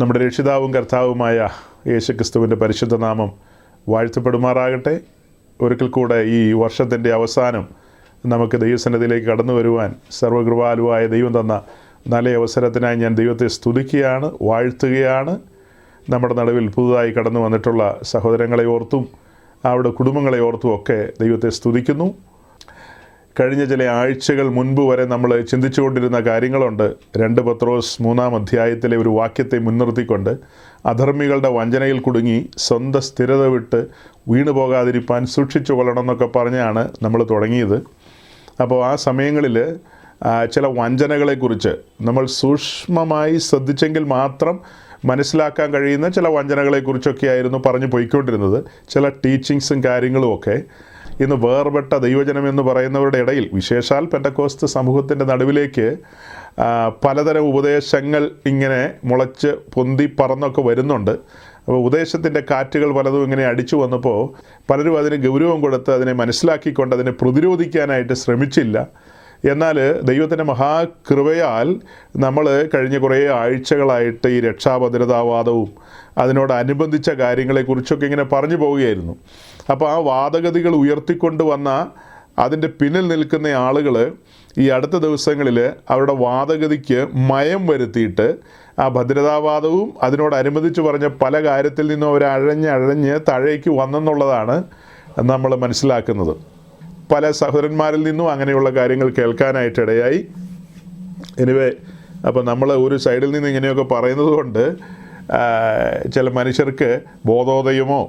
നമ്മുടെ രക്ഷിതാവും കർത്താവുമായ യേശുക്രിസ്തുവിൻ്റെ പരിശുദ്ധ നാമം വാഴ്ത്തപ്പെടുമാറാകട്ടെ. ഒരിക്കൽ കൂടെ ഈ വർഷത്തിൻ്റെ അവസാനം നമുക്ക് ദൈവസന്നിധിയിലേക്ക് കടന്നു വരുവാൻ സർവ്വകൃപാലുവായ ദൈവം തന്ന നല്ല അവസരത്തിനായി ഞാൻ ദൈവത്തെ സ്തുതിക്കുകയാണ്, വാഴ്ത്തുകയാണ്. നമ്മുടെ നടുവിൽ പുതുതായി കടന്നു വന്നിട്ടുള്ള സഹോദരങ്ങളെ ഓർത്തും അവരുടെ കുടുംബങ്ങളെ ഓർത്തും ഒക്കെ ദൈവത്തെ സ്തുതിക്കുന്നു. കഴിഞ്ഞ ചില ആഴ്ചകൾ മുൻപ് വരെ നമ്മൾ ചിന്തിച്ചുകൊണ്ടിരുന്ന കാര്യങ്ങളുണ്ട്. 2 പത്രോസ് 3-ാം അധ്യായത്തിലെ ഒരു വാക്യത്തെ മുൻനിർത്തിക്കൊണ്ട് അധർമ്മികളുടെ വഞ്ചനയിൽ കുടുങ്ങി സ്വന്തം സ്ഥിരത വിട്ട് വീണു പോകാതിരിപ്പാൻ സൂക്ഷിച്ചു കൊള്ളണം എന്നൊക്കെ പറഞ്ഞാണ് നമ്മൾ തുടങ്ങിയത്. അപ്പോൾ ആ സമയങ്ങളിൽ ചില വഞ്ചനകളെക്കുറിച്ച് നമ്മൾ സൂക്ഷ്മമായി ശ്രദ്ധിച്ചെങ്കിൽ മാത്രം മനസ്സിലാക്കാൻ കഴിയുന്ന ചില വഞ്ചനകളെക്കുറിച്ചൊക്കെ ആയിരുന്നു പറഞ്ഞു പോയിക്കൊണ്ടിരുന്നത്. ചില ടീച്ചിങ്സും കാര്യങ്ങളുമൊക്കെ ഇന്ന് വേർപെട്ട ദൈവജനം എന്ന് പറയുന്നവരുടെ ഇടയിൽ, വിശേഷാൽ പെന്തക്കോസ്ത് സമൂഹത്തിൻ്റെ നടുവിലേക്ക് പലതരം ഉപദേശങ്ങൾ ഇങ്ങനെ മുളച്ച് പൊന്തി പറന്നൊക്കെ വരുന്നുണ്ട്. അപ്പോൾ ഉപദേശത്തിൻ്റെ കാറ്റുകൾ പലതും ഇങ്ങനെ അടിച്ചു വന്നപ്പോൾ പലരും അതിന് ഗൗരവം കൊടുത്ത് അതിനെ മനസ്സിലാക്കിക്കൊണ്ട് അതിനെ പ്രതിരോധിക്കാനായിട്ട് ശ്രമിച്ചില്ല. എന്നാൽ ദൈവത്തിൻ്റെ മഹാകൃപയാൽ നമ്മൾ കഴിഞ്ഞ കുറേ ആഴ്ചകളായിട്ട് ഈ രക്ഷാഭദ്രതാവാദവും അതിനോടനുബന്ധിച്ച കാര്യങ്ങളെക്കുറിച്ചൊക്കെ ഇങ്ങനെ പറഞ്ഞു പോവുകയായിരുന്നു. അപ്പോൾ ആ വാദഗതികൾ ഉയർത്തിക്കൊണ്ട് വന്ന അതിൻ്റെ പിന്നിൽ നിൽക്കുന്ന ആളുകൾ ഈ അടുത്ത ദിവസങ്ങളിൽ അവരുടെ വാദഗതിക്ക് മയം വരുത്തിയിട്ട് ആ ഭദ്രതാവാദവും അതിനോടനുബന്ധിച്ച് പറഞ്ഞ പല കാര്യത്തിൽ നിന്നും അവർ അഴഞ്ഞ് താഴേക്ക് വന്നെന്നുള്ളതാണ് നമ്മൾ മനസ്സിലാക്കുന്നത്. പല സഹോദരന്മാരിൽ നിന്നും അങ്ങനെയുള്ള കാര്യങ്ങൾ കേൾക്കാനായിട്ടിടയായി. എനിവേ, അപ്പോൾ നമ്മൾ ഒരു സൈഡിൽ നിന്ന് ഇങ്ങനെയൊക്കെ പറയുന്നത് കൊണ്ട് ചില മനുഷ്യർക്ക് ബോധോദയമോ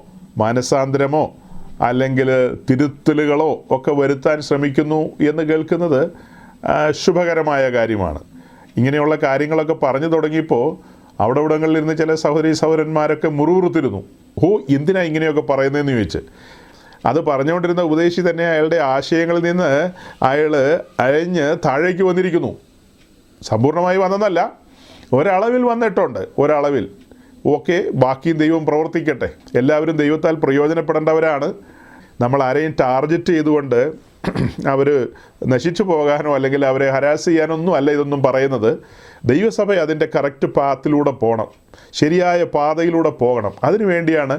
മാനസാന്തരമോ അല്ലെങ്കിൽ തിരുത്തലുകളോ ഒക്കെ വരുത്താൻ ശ്രമിക്കുന്നു എന്ന് കേൾക്കുന്നത് ശുഭകരമായ കാര്യമാണ്. ഇങ്ങനെയുള്ള കാര്യങ്ങളൊക്കെ പറഞ്ഞു തുടങ്ങിയപ്പോൾ അവിടെ ഇവിടങ്ങളിലിരുന്ന് ചില സഹോദരന്മാരൊക്കെ മുറുമുറുത്തിരുന്നു. എന്തിനാ ഇങ്ങനെയൊക്കെ പറയുന്നതെന്ന് ചോദിച്ച്. അത് പറഞ്ഞുകൊണ്ടിരുന്ന ഉപദേശി തന്നെ അയാളുടെ ആശയങ്ങളിൽ നിന്ന് അയാൾ അയഞ്ഞ് താഴേക്ക് വന്നിരിക്കുന്നു. സമ്പൂർണ്ണമായി വന്നതല്ല, ഒരളവിൽ വന്നിട്ടുണ്ട്. ഒരളവിൽ ഓക്കെ, ബാക്കിയും ദൈവം പ്രവർത്തിക്കട്ടെ. എല്ലാവരും ദൈവത്താൽ പ്രയോജനപ്പെടേണ്ടവരാണ്. നമ്മൾ ആരെയും ടാർഗറ്റ് ചെയ്തുകൊണ്ട് അവർ നശിച്ചു പോകാനോ അല്ലെങ്കിൽ അവരെ ഹരാസ് ചെയ്യാനൊന്നും അല്ല ഇതൊന്നും പറയുന്നത്. ദൈവസഭ അതിൻ്റെ കറക്റ്റ് പാത്തിലൂടെ പോകണം, ശരിയായ പാതയിലൂടെ പോകണം. അതിനു വേണ്ടിയാണ്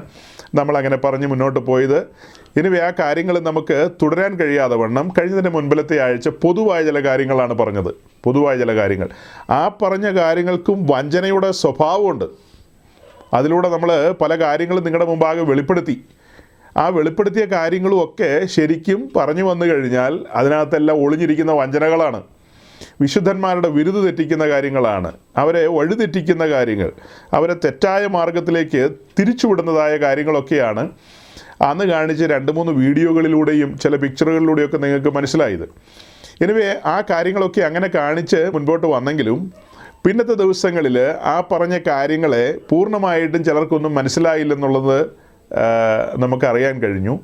നമ്മളങ്ങനെ പറഞ്ഞ് മുന്നോട്ട് പോയത്. ഇനി ആ കാര്യങ്ങൾ നമുക്ക് തുടരാൻ കഴിയാതെ വണ്ണം കഴിഞ്ഞതിൻ്റെ മുൻപിലത്തെ ആഴ്ച പൊതുവായ ചില കാര്യങ്ങളാണ് പറഞ്ഞത്. പൊതുവായ ചില കാര്യങ്ങൾ, ആ പറഞ്ഞ കാര്യങ്ങൾക്കും വഞ്ചനയുടെ സ്വഭാവമുണ്ട്. അതിലൂടെ നമ്മൾ പല കാര്യങ്ങളും നിങ്ങളുടെ മുമ്പാകെ വെളിപ്പെടുത്തി. ആ വെളിപ്പെടുത്തിയ കാര്യങ്ങളും ഒക്കെ ശരിക്കും പറഞ്ഞു വന്നു കഴിഞ്ഞാൽ അതിനകത്തെല്ലാം ഒളിഞ്ഞിരിക്കുന്ന വഞ്ചനകളാണ്, വിശുദ്ധന്മാരുടെ വിരുദ് തെറ്റിക്കുന്ന കാര്യങ്ങളാണ്, അവരെ വഴിതെറ്റിക്കുന്ന കാര്യങ്ങൾ, അവരെ തെറ്റായ മാർഗത്തിലേക്ക് തിരിച്ചുവിടുന്നതായ കാര്യങ്ങളൊക്കെയാണ് അന്ന് കാണിച്ച് 2-3 വീഡിയോകളിലൂടെയും ചില പിക്ചറുകളിലൂടെയൊക്കെ നിങ്ങൾക്ക് മനസ്സിലായത്. എനിവേ, ആ കാര്യങ്ങളൊക്കെ അങ്ങനെ കാണിച്ച് മുൻപോട്ട് വന്നെങ്കിലും പിന്നത്തെ ദിവസങ്ങളിൽ ആ പറഞ്ഞ കാര്യങ്ങളെ പൂർണ്ണമായിട്ടും ചിലർക്കൊന്നും മനസ്സിലായില്ലെന്നുള്ളത് നമുക്കറിയാൻ കഴിഞ്ഞു.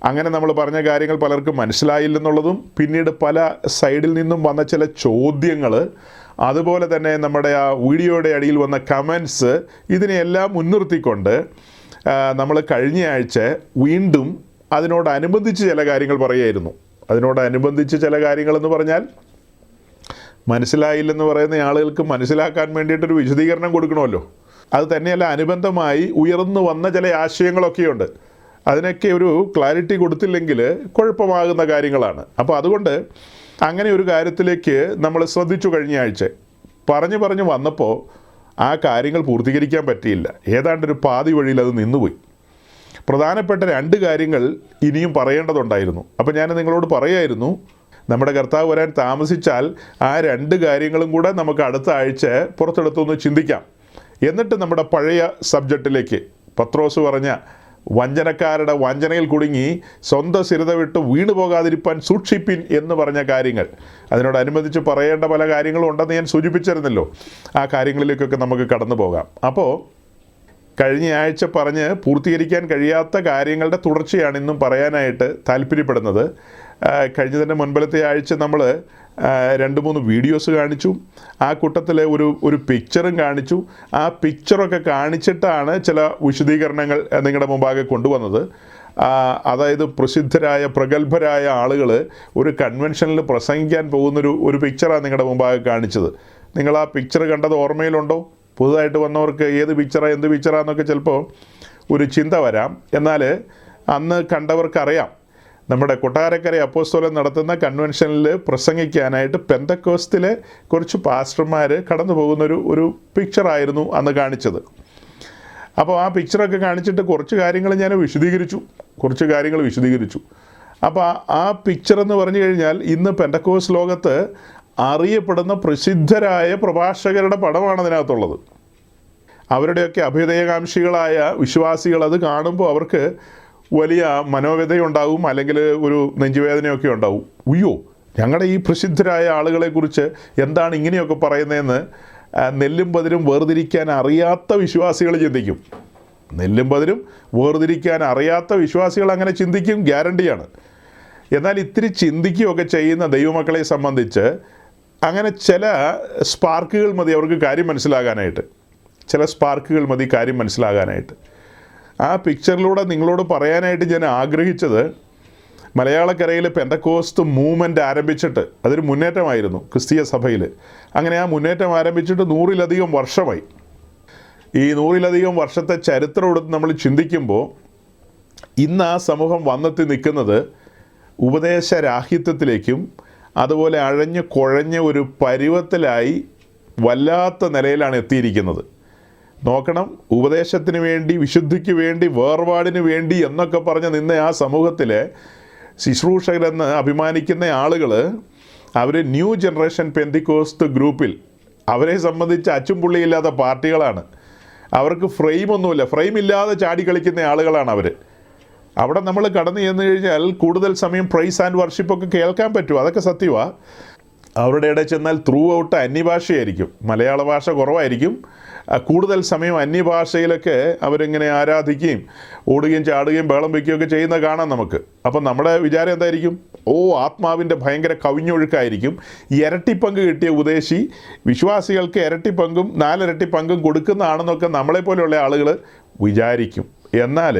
അങ്ങനെ നമ്മൾ പറഞ്ഞ കാര്യങ്ങൾ പലർക്കും മനസ്സിലായില്ലെന്നുള്ളതും പിന്നീട് പല സൈഡിൽ നിന്നും വന്ന ചില ചോദ്യങ്ങൾ, അതുപോലെ തന്നെ നമ്മുടെ ആ വീഡിയോയുടെ അടിയിൽ വന്ന കമൻസ്, ഇതിനെയെല്ലാം മുൻനിർത്തിക്കൊണ്ട് നമ്മൾ കഴിഞ്ഞ ആഴ്ച വീണ്ടും അതിനോടനുബന്ധിച്ച് ചില കാര്യങ്ങൾ പറയുമായിരുന്നു. അതിനോടനുബന്ധിച്ച് ചില കാര്യങ്ങളെന്ന് പറഞ്ഞാൽ മനസ്സിലായില്ലെന്ന് പറയുന്ന ആളുകൾക്ക് മനസ്സിലാക്കാൻ വേണ്ടിയിട്ടൊരു വിശദീകരണം കൊടുക്കണമല്ലോ. അത് തന്നെയല്ല, അനുബന്ധമായി ഉയർന്നു വന്ന ചില ആശയങ്ങളൊക്കെയുണ്ട്. അതിനൊക്കെ ഒരു ക്ലാരിറ്റി കൊടുത്തില്ലെങ്കിൽ കുഴപ്പമാകുന്ന കാര്യങ്ങളാണ്. അപ്പോൾ അതുകൊണ്ട് അങ്ങനെ ഒരു കാര്യത്തിലേക്ക് നമ്മൾ ശ്രദ്ധിച്ചു. കഴിഞ്ഞ ആഴ്ച പറഞ്ഞു വന്നപ്പോൾ ആ കാര്യങ്ങൾ പൂർത്തീകരിക്കാൻ പറ്റിയില്ല. ഏതാണ്ടൊരു പാതി വഴിയിൽ അത് നിന്നുപോയി. പ്രധാനപ്പെട്ട 2 കാര്യങ്ങൾ ഇനിയും പറയേണ്ടതുണ്ടായിരുന്നു. അപ്പോൾ ഞാൻ നിങ്ങളോട് പറയായിരുന്നു, നമ്മുടെ കർത്താവ് വരാൻ താമസിച്ചാൽ ആ 2 കാര്യങ്ങളും കൂടെ നമുക്ക് അടുത്ത ആഴ്ച പുറത്തെടുത്തൊന്ന് ചിന്തിക്കാം. എന്നിട്ട് നമ്മുടെ പഴയ സബ്ജക്റ്റിലേക്ക്, പത്രോസ് പറഞ്ഞ വഞ്ചനക്കാരുടെ വഞ്ചനയിൽ കുടുങ്ങി സ്വന്തം സ്ഥിരത വിട്ട് വീണു പോകാതിരിപ്പാൻ സൂക്ഷിപ്പിൻ എന്ന് പറഞ്ഞ കാര്യങ്ങൾ, അതിനോടനുബന്ധിച്ച് പറയേണ്ട പല കാര്യങ്ങളും ഉണ്ടെന്ന് ഞാൻ സൂചിപ്പിച്ചിരുന്നല്ലോ. ആ കാര്യങ്ങളിലേക്കൊക്കെ നമുക്ക് കടന്നു പോകാം. അപ്പോൾ കഴിഞ്ഞ ആഴ്ച പറഞ്ഞ് പൂർത്തീകരിക്കാൻ കഴിയാത്ത കാര്യങ്ങളുടെ തുടർച്ചയാണ് ഇന്നും പറയാനായിട്ട് താല്പര്യപ്പെടുന്നത്. കഴിഞ്ഞതിൻ്റെ മുൻപിലത്തെ ആഴ്ച നമ്മൾ 2-3 വീഡിയോസ് കാണിച്ചു. ആ കൂട്ടത്തിൽ ഒരു പിക്ചറും കാണിച്ചു. ആ പിക്ചറൊക്കെ കാണിച്ചിട്ടാണ് ചില വിശദീകരണങ്ങൾ നിങ്ങളുടെ മുമ്പാകെ കൊണ്ടുവന്നത്. അതായത് പ്രഗത്ഭരായ ആളുകൾ ഒരു കൺവെൻഷനിൽ പ്രസംഗിക്കാൻ പോകുന്നൊരു പിക്ചറാണ് നിങ്ങളുടെ മുമ്പാകെ കാണിച്ചത്. നിങ്ങൾ ആ പിക്ചർ കണ്ടത് ഓർമ്മയിലുണ്ടോ? പുതുതായിട്ട് വന്നവർക്ക് ഏത് പിക്ചറാണ് എന്ത് പിക്ചറാന്നൊക്കെ ചിലപ്പോൾ ഒരു ചിന്ത വരാം. എന്നാൽ അന്ന് കണ്ടവർക്കറിയാം, നമ്മുടെ കൊട്ടാരക്കര അപ്പോസ്തലൻ നടത്തുന്ന കൺവെൻഷനിൽ പ്രസംഗിക്കാനായിട്ട് പെന്തക്കോസ്തിലെ കുറച്ച് പാസ്റ്റർമാർ കടന്നു പോകുന്നൊരു പിക്ചറായിരുന്നു അന്ന് കാണിച്ചത്. അപ്പോൾ ആ പിക്ചറൊക്കെ കാണിച്ചിട്ട് കുറച്ച് കാര്യങ്ങൾ ഞാൻ വിശദീകരിച്ചു. അപ്പോൾ ആ പിക്ചർ എന്ന് പറഞ്ഞു കഴിഞ്ഞാൽ ഇന്ന് പെന്തക്കോസ് ലോകത്ത് അറിയപ്പെടുന്ന പ്രസിദ്ധരായ പ്രഭാഷകരുടെ പടമാണ് അതിനകത്തുള്ളത്. അവരുടെയൊക്കെ അഭ്യുദയകാംക്ഷികളായ വിശ്വാസികൾ അത് കാണുമ്പോൾ അവർക്ക് വലിയ മനോവ്യതയുണ്ടാവും, അല്ലെങ്കിൽ ഒരു നെഞ്ചുവേദനയൊക്കെ ഉണ്ടാവും. ഉയ്യോ, ഞങ്ങളുടെ ഈ പ്രസിദ്ധരായ ആളുകളെക്കുറിച്ച് എന്താണ് ഇങ്ങനെയൊക്കെ പറയുന്നതെന്ന് നെല്ലും പതിരും വേർതിരിക്കാൻ അറിയാത്ത വിശ്വാസികൾ ചിന്തിക്കും. നെല്ലും പതിരും വേർതിരിക്കാൻ അറിയാത്ത വിശ്വാസികൾ അങ്ങനെ ചിന്തിക്കും, ഗ്യാരണ്ടിയാണ്. എന്നാൽ ഇത്തിരി ചിന്തിക്കുകയൊക്കെ ചെയ്യുന്ന ദൈവമക്കളെ സംബന്ധിച്ച് അങ്ങനെ ചില സ്പാർക്കുകൾ മതി അവർക്ക് കാര്യം മനസ്സിലാകാനായിട്ട്. ആ പിക്ചറിലൂടെ നിങ്ങളോട് പറയാനായിട്ട് ഞാൻ ആഗ്രഹിച്ചത്, മലയാളക്കരയിൽ പെന്തക്കോസ്ത് മൂവ്മെൻറ്റ് ആരംഭിച്ചിട്ട് അതൊരു മുന്നേറ്റമായിരുന്നു ക്രിസ്തീയ സഭയിൽ. അങ്ങനെ ആ മുന്നേറ്റം ആരംഭിച്ചിട്ട് 100-ലധികം വർഷമായി. ഈ 100-ലധികം വർഷത്തെ ചരിത്രം എടുത്ത് നമ്മൾ ചിന്തിക്കുമ്പോൾ ഇന്ന് ആ സമൂഹം വന്നെത്തി നിൽക്കുന്നത് ഉപദേശരാഹിത്യത്തിലേക്കും അതുപോലെ അഴഞ്ഞ് കുഴഞ്ഞ ഒരു പരുവത്തിലായി വല്ലാത്ത നിലയിലാണ് എത്തിയിരിക്കുന്നത്. നോക്കണം, ഉപദേശത്തിന് വേണ്ടി, വിശുദ്ധിക്ക് വേണ്ടി, വേർപാടിന് വേണ്ടി എന്നൊക്കെ പറഞ്ഞ് നിന്ന ആ സമൂഹത്തിലെ ശുശ്രൂഷകരെന്ന് അഭിമാനിക്കുന്ന ആളുകൾ അവർ ന്യൂ ജനറേഷൻ പെന്തിക്കോസ്ത് ഗ്രൂപ്പിൽ, അവരെ സംബന്ധിച്ച് അച്ചും പുള്ളിയില്ലാത്ത പാർട്ടികളാണ്. അവർക്ക് ഫ്രെയിമൊന്നുമില്ല, ഫ്രെയിമില്ലാതെ ചാടിക്കളിക്കുന്ന ആളുകളാണ് അവർ. അവിടെ നമ്മൾ കടന്നു ചെന്ന് കഴിഞ്ഞാൽ കൂടുതൽ സമയം പ്രൈസ് ആൻഡ് വർഷിപ്പൊക്കെ കേൾക്കാൻ പറ്റും, അതൊക്കെ സത്യമാണ്. അവരുടെ ഇടയിൽ ചെന്നാൽ ത്രൂ ഔട്ട് അന്യഭാഷയായിരിക്കും, മലയാള ഭാഷ കുറവായിരിക്കും. കൂടുതൽ സമയം അന്യഭാഷയിലൊക്കെ അവരിങ്ങനെ ആരാധിക്കുകയും ഓടുകയും ചാടുകയും ബഹളം വയ്ക്കുകയൊക്കെ ചെയ്യുന്നത് കാണാം നമുക്ക്. അപ്പം നമ്മുടെ വിചാരം എന്തായിരിക്കും? ആത്മാവിൻ്റെ ഭയങ്കര കവിഞ്ഞൊഴുക്കായിരിക്കും. ഇരട്ടിപ്പങ്ക് കിട്ടിയ ഉപദേശി വിശ്വാസികൾക്ക് ഇരട്ടിപ്പങ്കും 4 ഇരട്ടി പങ്കും കൊടുക്കുന്നതാണെന്നൊക്കെ നമ്മളെപ്പോലെയുള്ള ആളുകൾ വിചാരിക്കും. എന്നാൽ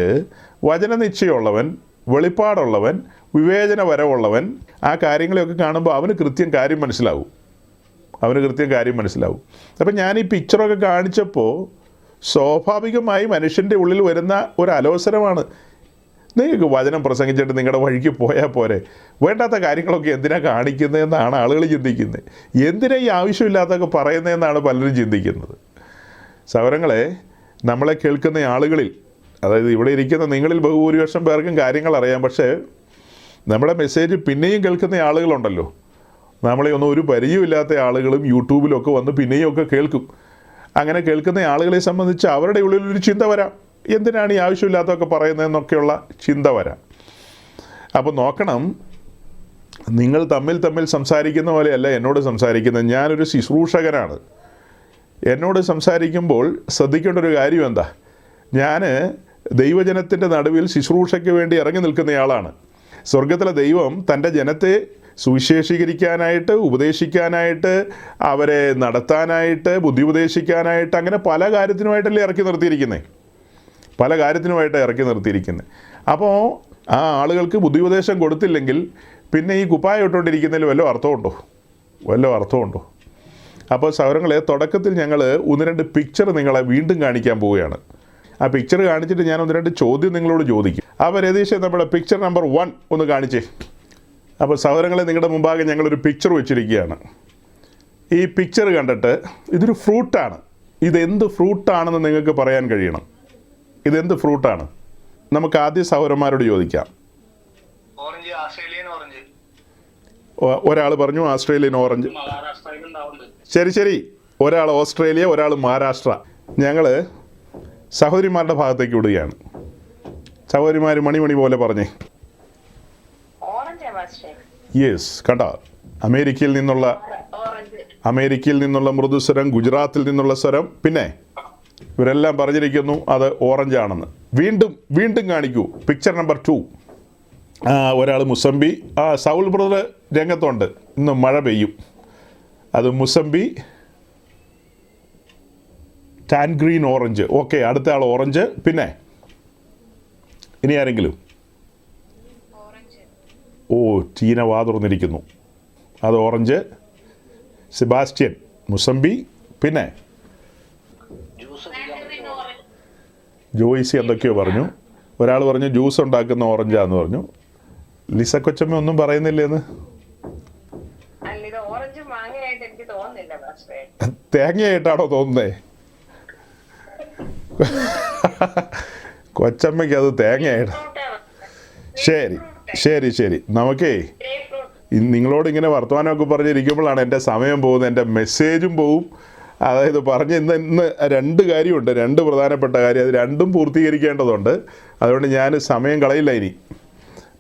വചനനിശ്ചയമുള്ളവൻ, വെളിപ്പാടുള്ളവൻ, വിവേചനപരമുള്ളവൻ ആ കാര്യങ്ങളെയൊക്കെ കാണുമ്പോൾ അവന് കൃത്യം കാര്യം മനസ്സിലാവും. അപ്പം ഞാൻ ഈ പിക്ചറൊക്കെ കാണിച്ചപ്പോൾ സ്വാഭാവികമായി മനുഷ്യൻ്റെ ഉള്ളിൽ വരുന്ന ഒരു അലോസരമാണ്. നിങ്ങൾക്ക് വചനം പ്രസംഗിച്ചിട്ട് നിങ്ങളുടെ വഴിക്ക് പോയാൽ പോരെ, വേണ്ടാത്ത കാര്യങ്ങളൊക്കെ എന്തിനാണ് കാണിക്കുന്നതെന്നാണ് ആളുകൾ ചിന്തിക്കുന്നത്. എന്തിനാ ഈ ആവശ്യമില്ലാത്തൊക്കെ പറയുന്നതെന്നാണ് പലരും ചിന്തിക്കുന്നത്. സഹോദരങ്ങളെ, നമ്മളെ കേൾക്കുന്ന ആളുകളിൽ, അതായത് ഇവിടെ ഇരിക്കുന്ന നിങ്ങളിൽ ബഹുഭൂരിപക്ഷം പേർക്കും കാര്യങ്ങൾ അറിയാം. പക്ഷേ നമ്മുടെ മെസ്സേജ് പിന്നെയും കേൾക്കുന്ന ആളുകളുണ്ടല്ലോ, നമ്മളെ ഒന്നും ഒരു പരിചയമില്ലാത്ത ആളുകളും യൂട്യൂബിലൊക്കെ വന്ന് പിന്നെയും ഒക്കെ കേൾക്കും. അങ്ങനെ കേൾക്കുന്ന ആളുകളെ സംബന്ധിച്ച് അവരുടെ ഉള്ളിലൊരു ചിന്ത വരാം, എന്തിനാണ് ഈ ആവശ്യമില്ലാത്തതൊക്കെ പറയുന്നതെന്നൊക്കെയുള്ള ചിന്ത വരാം. അപ്പോൾ നോക്കണം, നിങ്ങൾ തമ്മിൽ സംസാരിക്കുന്ന പോലെയല്ല എന്നോട് സംസാരിക്കുന്നത്. ഞാനൊരു ശുശ്രൂഷകനാണ്. എന്നോട് സംസാരിക്കുമ്പോൾ ശ്രദ്ധിക്കേണ്ട ഒരു കാര്യം എന്താ? ഞാൻ ദൈവജനത്തിൻ്റെ നടുവിൽ ശുശ്രൂഷയ്ക്ക് വേണ്ടി ഇറങ്ങി നിൽക്കുന്നയാളാണ്. സ്വർഗത്തിലെ ദൈവം തൻ്റെ ജനത്തെ സുവിശേഷീകരിക്കാനായിട്ട്, ഉപദേശിക്കാനായിട്ട്, അവരെ നടത്താനായിട്ട്, ബുദ്ധി ഉപദേശിക്കാനായിട്ട്, അങ്ങനെ പല കാര്യത്തിനുമായിട്ടല്ലേ ഇറക്കി നിർത്തിയിരിക്കുന്നത്. അപ്പോൾ ആ ആളുകൾക്ക് ബുദ്ധി ഉപദേശം കൊടുത്തില്ലെങ്കിൽ പിന്നെ ഈ കുപ്പായ ഇട്ടുകൊണ്ടിരിക്കുന്നതിൽ വല്ല അർത്ഥമുണ്ടോ? അപ്പോൾ സഹോദരങ്ങളെ, തുടക്കത്തിൽ ഞങ്ങൾ 1-2 പിക്ചർ നിങ്ങളെ വീണ്ടും കാണിക്കാൻ പോവുകയാണ്. ആ പിക്ചർ കാണിച്ചിട്ട് ഞാൻ 1-2 ചോദ്യം നിങ്ങളോട് ചോദിക്കും. അപ്പോൾ രതീഷ്, നമ്മുടെ പിക്ചർ നമ്പർ 1 ഒന്ന് കാണിച്ചേ. അപ്പോൾ സഹോദരങ്ങളെ, നിങ്ങളുടെ മുമ്പാകെ ഞങ്ങളൊരു പിക്ചർ വെച്ചിരിക്കുകയാണ്. ഈ പിക്ചർ കണ്ടിട്ട് ഇതൊരു ഫ്രൂട്ടാണ്. ഇതെന്ത് ഫ്രൂട്ടാണെന്ന് നിങ്ങൾക്ക് പറയാൻ കഴിയണം. ഇതെന്ത് ഫ്രൂട്ടാണ്? നമുക്ക് ആദ്യം സഹോദരന്മാരോട് ചോദിക്കാം. ഒരാൾ പറഞ്ഞു ആസ്ട്രേലിയൻ ഓറഞ്ച്. ശരി, ഒരാൾ ഓസ്ട്രേലിയ, ഒരാൾ മഹാരാഷ്ട്ര. ഞങ്ങൾ സഹോദരിമാരുടെ ഭാഗത്തേക്ക് വിടുകയാണ്. സഹോദരിമാർ മണി പോലെ പറഞ്ഞേ. യെസ്, കണ്ടോ? അമേരിക്കയിൽ നിന്നുള്ള മൃദുസ്വരം, ഗുജറാത്തിൽ നിന്നുള്ള സ്വരം, പിന്നെ ഇവരെല്ലാം പറഞ്ഞിരിക്കുന്നു അത് ഓറഞ്ചാണെന്ന്. വീണ്ടും കാണിക്കൂ. Picture number 2. ഒരാൾ മുസംബി. സൗൾ ബ്രദർ രംഗത്തുണ്ട്. ഇന്ന് മഴ പെയ്യും. അത് മുസംബി, ടാൻഗ്രീൻ ഓറഞ്ച്. ഓക്കെ, അടുത്ത ആൾ ഓറഞ്ച്. പിന്നെ ഇനി ആരെങ്കിലും? ടീന വാ തുറന്നിരിക്കുന്നു. അത് ഓറഞ്ച്. സെബാസ്റ്റ്യൻ മുസംബി. പിന്നെ ജോയിസി എന്തൊക്കെയോ പറഞ്ഞു. ഒരാൾ പറഞ്ഞു ജ്യൂസ് ഉണ്ടാക്കുന്ന ഓറഞ്ചാന്ന് പറഞ്ഞു. ലിസ കൊച്ചമ്മ ഒന്നും പറയുന്നില്ലേന്ന്? തേങ്ങയായിട്ടാണോ തോന്നുന്നേ? കൊച്ചമ്മയ്ക്ക് അത് തേങ്ങയായിട്ട്. ശരി ശരി ശരി, നമുക്കേ നിങ്ങളോട് ഇങ്ങനെ വർത്തമാനമൊക്കെ പറഞ്ഞിരിക്കുമ്പോഴാണ് എൻ്റെ സമയം പോകുന്നത്, എൻ്റെ മെസ്സേജും പോവും. അതായത് പറഞ്ഞ് ഇന്ന് രണ്ട് കാര്യമുണ്ട്, രണ്ട് പ്രധാനപ്പെട്ട കാര്യം, അത് രണ്ടും പൂർത്തീകരിക്കേണ്ടതുണ്ട്. അതുകൊണ്ട് ഞാൻ സമയം കളയില്ല ഇനി.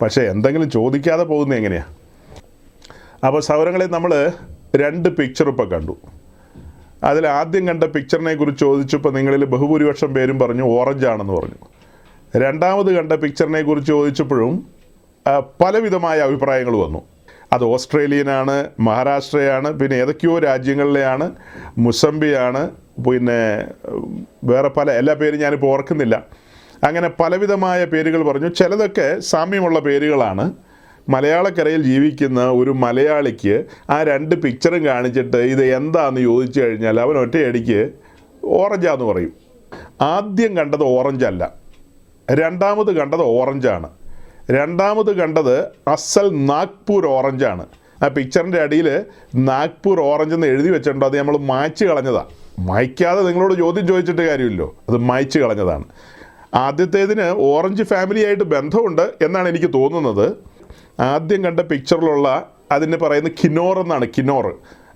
പക്ഷേ എന്തെങ്കിലും ചോദിക്കാതെ പോകുന്നത് എങ്ങനെയാണ്? അപ്പോൾ സൗരങ്ങളെ നമ്മൾ രണ്ട് പിക്ചർ ഇപ്പോൾ കണ്ടു. അതിൽ ആദ്യം കണ്ട പിക്ചറിനെ കുറിച്ച് ചോദിച്ചപ്പോൾ നിങ്ങളിൽ ബഹുഭൂരിപക്ഷം പേരും പറഞ്ഞു ഓറഞ്ചാണെന്ന് പറഞ്ഞു. രണ്ടാമത് കണ്ട പിക്ചറിനെ കുറിച്ച് ചോദിച്ചപ്പോഴും പലവിധമായ അഭിപ്രായങ്ങൾ വന്നു. അത് ഓസ്ട്രേലിയനാണ്, മഹാരാഷ്ട്രയാണ്, പിന്നെ ഏതൊക്കെയോ രാജ്യങ്ങളിലെയാണ്, മുസംബിയാണ്, പിന്നെ വേറെ പല എല്ലാ പേരും ഞാനിപ്പോൾ ഓർക്കുന്നില്ല. അങ്ങനെ പലവിധമായ പേരുകൾ പറഞ്ഞു. ചിലതൊക്കെ സാമ്യമുള്ള പേരുകളാണ്. മലയാളക്കരയിൽ ജീവിക്കുന്ന ഒരു മലയാളിക്ക് ആ രണ്ട് പിക്ചറും കാണിച്ചിട്ട് ഇത് എന്താണെന്ന് ചോദിച്ചു കഴിഞ്ഞാൽ അവൻ ഒറ്റയടിക്ക് ഓറഞ്ചാന്ന് പറയും. ആദ്യം കണ്ടത് ഓറഞ്ചല്ല, രണ്ടാമത് കണ്ടത് ഓറഞ്ചാണ്. രണ്ടാമത് കണ്ടത് അസൽ നാഗ്പൂർ ഓറഞ്ചാണ്. ആ പിക്ചറിൻ്റെ അടിയിൽ നാഗ്പൂർ ഓറഞ്ച് എന്ന് എഴുതി വെച്ചിട്ടുണ്ട്. അത് നമ്മൾ മായ്ച്ച് കളഞ്ഞതാണ്. മായ്ക്കാതെ നിങ്ങളോട് ചോദ്യം ചോദിച്ചിട്ട് കാര്യമില്ലല്ലോ, അത് മായ്ച്ച് കളഞ്ഞതാണ്. ആദ്യത്തേതിന് ഓറഞ്ച് ഫാമിലിയായിട്ട് ബന്ധമുണ്ട് എന്നാണ് എനിക്ക് തോന്നുന്നത്. ആദ്യം കണ്ട പിക്ചറിലുള്ള അതിന് പറയുന്നത് കിനോർ എന്നാണ്. കിനോർ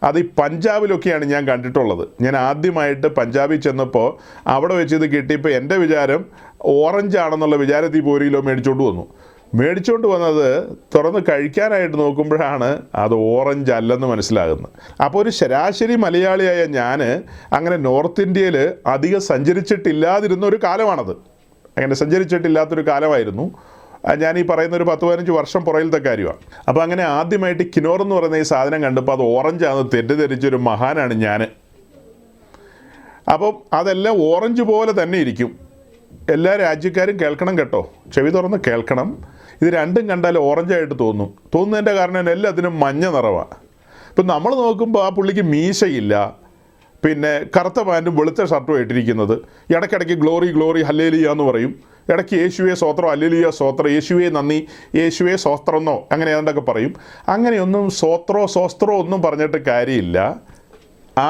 അത് ഈ പഞ്ചാബിലൊക്കെയാണ് ഞാൻ കണ്ടിട്ടുള്ളത്. ഞാൻ ആദ്യമായിട്ട് പഞ്ചാബിൽ ചെന്നപ്പോൾ അവിടെ വെച്ച് ഇത് കിട്ടിയപ്പോൾ എൻ്റെ വിചാരം ഓറഞ്ചാണെന്നുള്ള വിചാരത്തിൽ ഇപ്പോൾ 1 കിലോ മേടിച്ചുകൊണ്ട് വന്നത് തുറന്ന് കഴിക്കാനായിട്ട് നോക്കുമ്പോഴാണ് അത് ഓറഞ്ച് അല്ലെന്ന് മനസ്സിലാകുന്നത്. അപ്പോൾ ഒരു ശരാശരി മലയാളിയായ ഞാൻ അങ്ങനെ നോർത്ത് ഇന്ത്യയിൽ അധികം സഞ്ചരിച്ചിട്ടില്ലാതിരുന്ന ഒരു കാലമാണത്. അങ്ങനെ സഞ്ചരിച്ചിട്ടില്ലാത്തൊരു കാലമായിരുന്നു. ഞാൻ ഈ പറയുന്ന ഒരു 10-15 വർഷം പുറകിലത്തെ കാര്യമാണ്. അപ്പോൾ അങ്ങനെ ആദ്യമായിട്ട് കിനോർ എന്ന് പറയുന്ന ഈ സാധനം കണ്ടപ്പോൾ അത് ഓറഞ്ചാണെന്ന് തെറ്റിദ്ധരിച്ചൊരു മഹാനാണ് ഞാൻ. അപ്പം അതെല്ലാം ഓറഞ്ച് പോലെ തന്നെ ഇരിക്കും. എല്ലാ രാജ്യക്കാരും കേൾക്കണം കേട്ടോ, ചെവി തുറന്ന് കേൾക്കണം. ഇത് രണ്ടും കണ്ടാൽ ഓറഞ്ചായിട്ട് തോന്നുന്നതിൻ്റെ കാരണം എല്ലാത്തിനും മഞ്ഞ നിറവാണ്. ഇപ്പം നമ്മൾ നോക്കുമ്പോൾ ആ പുള്ളിക്ക് മീശയില്ല, പിന്നെ കറുത്ത പാൻറ്റും വെളുത്ത ഷർട്ടും ഇട്ടിരിക്കുന്നത്. ഇടയ്ക്കിടയ്ക്ക് ഗ്ലോറി ഗ്ലോറി ഹല്ലേലൂയ എന്ന് പറയും. ഇടയ്ക്ക് യേശുവേ സ്തോത്രം, ഹല്ലേലൂയ സ്തോത്രം, യേശുവേ നന്ദി, യേശുവേ സ്തോത്രം എന്നോ അങ്ങനെ ഏതാണ്ടൊക്കെ പറയും. അങ്ങനെയൊന്നും സ്വസ്ത്രോ ഒന്നും പറഞ്ഞിട്ട് കാര്യമില്ല.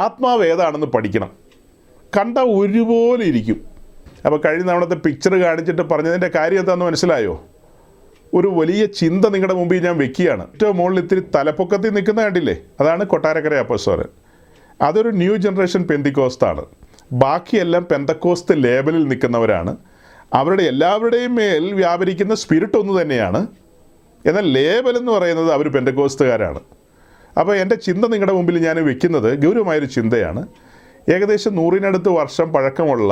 ആത്മാവ് ഏതാണെന്ന് പഠിക്കണം. കണ്ട ഒരുപോലെ ഇരിക്കും. അപ്പോൾ കഴിഞ്ഞ തവണത്തെ പിക്ചർ കാണിച്ചിട്ട് പറഞ്ഞതിൻ്റെ കാര്യം എന്താണെന്ന് മനസ്സിലായോ? ഒരു വലിയ ചിന്ത നിങ്ങളുടെ മുമ്പിൽ ഞാൻ വെക്കുകയാണ്. ഏറ്റവും മുകളിൽ ഇത്തിരി തലപ്പൊക്കത്തിൽ നിൽക്കുന്ന കണ്ടില്ലേ, അതാണ് കൊട്ടാരക്കര അപ്പോസ്തലൻ. അതൊരു ന്യൂ ജനറേഷൻ പെന്തിക്കോസ്താണ്. ബാക്കിയെല്ലാം പെന്തക്കോസ്ത് ലേബലിൽ നിൽക്കുന്നവരാണ്. അവരുടെ എല്ലാവരുടെയും മേൽ വ്യാപരിക്കുന്ന സ്പിരിറ്റ് ഒന്ന് തന്നെയാണ്. എന്നാൽ ലേബൽ എന്ന് പറയുന്നത് അവർ പെന്തക്കോസ്തുകാരാണ്. അപ്പോൾ എൻ്റെ ചിന്ത നിങ്ങളുടെ മുമ്പിൽ ഞാൻ വെക്കുന്നത് ഗൗരവമായൊരു ചിന്തയാണ്. ഏകദേശം 100-നടുത്ത് വർഷം പഴക്കമുള്ള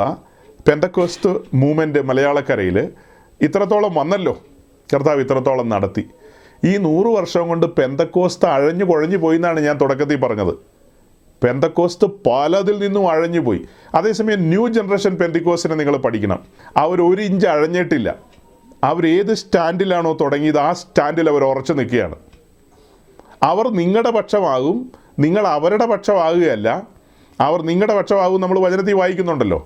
പെന്തക്കോസ്ത് മൂവ്മെൻറ്റ് മലയാളക്കരയിൽ ഇത്രത്തോളം വന്നല്ലോ. കർത്താവ് ഇത്രത്തോളം നടത്തി. ഈ 100 വർഷം കൊണ്ട് പെന്തക്കോസ്ത് അഴഞ്ഞു കുഴഞ്ഞു പോയി എന്നാണ് ഞാൻ തുടക്കത്തിൽ പറഞ്ഞത്. പെന്തക്കോസ്ത് പലതിൽ നിന്നും അഴഞ്ഞു പോയി. അതേസമയം ന്യൂ ജനറേഷൻ പെന്തിക്കോസ്റ്റിനെ നിങ്ങൾ പഠിക്കണം. അവർ 1 ഇഞ്ച് അഴഞ്ഞിട്ടില്ല. അവരേത് സ്റ്റാൻഡിലാണോ തുടങ്ങിയത് ആ സ്റ്റാൻഡിൽ അവർ ഉറച്ചു നിൽക്കുകയാണ്. അവർ നിങ്ങളുടെ പക്ഷമാകും, നിങ്ങൾ അവരുടെ പക്ഷമാകുകയല്ല. അവർ നിങ്ങളുടെ പക്ഷമാകും. നമ്മൾ വചനത്തിൽ വായിക്കുന്നുണ്ടല്ലോ.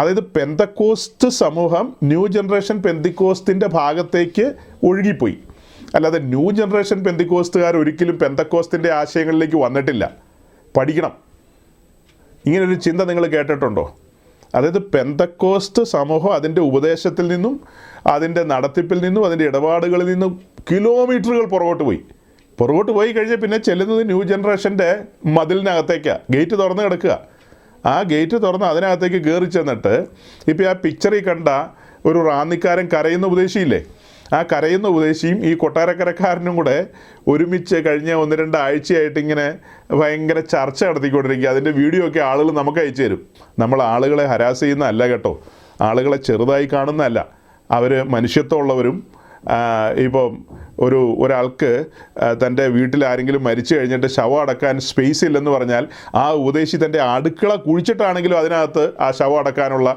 അതായത് പെന്തക്കോസ്റ്റ് സമൂഹം ന്യൂ ജനറേഷൻ പെന്തിക്കോസ്റ്റിൻ്റെ ഭാഗത്തേക്ക് ഒഴുകിപ്പോയി. അല്ലാതെ ന്യൂ ജനറേഷൻ പെന്തിക്കോസ്റ്റുകാർ ഒരിക്കലും പെന്തക്കോസ്റ്റിൻ്റെ ആശയങ്ങളിലേക്ക് വന്നിട്ടില്ല. പഠിക്കണം. ഇങ്ങനൊരു ചിന്ത നിങ്ങൾ കേട്ടിട്ടുണ്ടോ? അതായത് പെന്തക്കോസ്റ്റ് സമൂഹം അതിൻ്റെ ഉപദേശത്തിൽ നിന്നും അതിൻ്റെ നടത്തിപ്പിൽ നിന്നും അതിൻ്റെ ഇടപാടുകളിൽ നിന്നും കിലോമീറ്ററുകൾ പുറകോട്ട് പോയി കഴിഞ്ഞാൽ പിന്നെ ചെല്ലുന്നത് ന്യൂ ജനറേഷൻ്റെ മതിലിനകത്തേക്കാണ്. ഗേറ്റ് തുറന്ന് കിടക്കുക. ആ ഗേറ്റ് തുറന്ന് അതിനകത്തേക്ക് കയറി ചെന്നിട്ട് ഇപ്പോൾ ആ പിക്ചറിൽ കണ്ട ഒരു റാന്നിക്കാരൻ കരയുന്ന ഉപദേശിയില്ലേ, ആ കരയുന്ന ഉപദേശിയും ഈ കൊട്ടാരക്കരക്കാരനും കൂടെ ഒരുമിച്ച് കഴിഞ്ഞ 1-2 ആഴ്ചയായിട്ട് ഇങ്ങനെ ഭയങ്കര ചർച്ച നടത്തിക്കൊണ്ടിരിക്കുക. അതിൻ്റെ വീഡിയോ ഒക്കെ ആളുകൾ നമുക്ക് അയച്ചു തരും. നമ്മൾ ആളുകളെ ഹരാസ് ചെയ്യുന്നതല്ല കേട്ടോ, ആളുകളെ ചെറുതായി കാണുന്നതല്ല. അവർ മനുഷ്യത്വമുള്ളവരും ഇപ്പം ഒരാൾക്ക് തൻ്റെ വീട്ടിൽ ആരെങ്കിലും മരിച്ചു കഴിഞ്ഞിട്ട് ശവം അടക്കാൻ സ്പേസ് ഇല്ലെന്ന് പറഞ്ഞാൽ ആ ഉപദേശി തൻ്റെ അടുക്കള കുഴിച്ചിട്ടാണെങ്കിലും അതിനകത്ത് ആ ശവം അടക്കാനുള്ള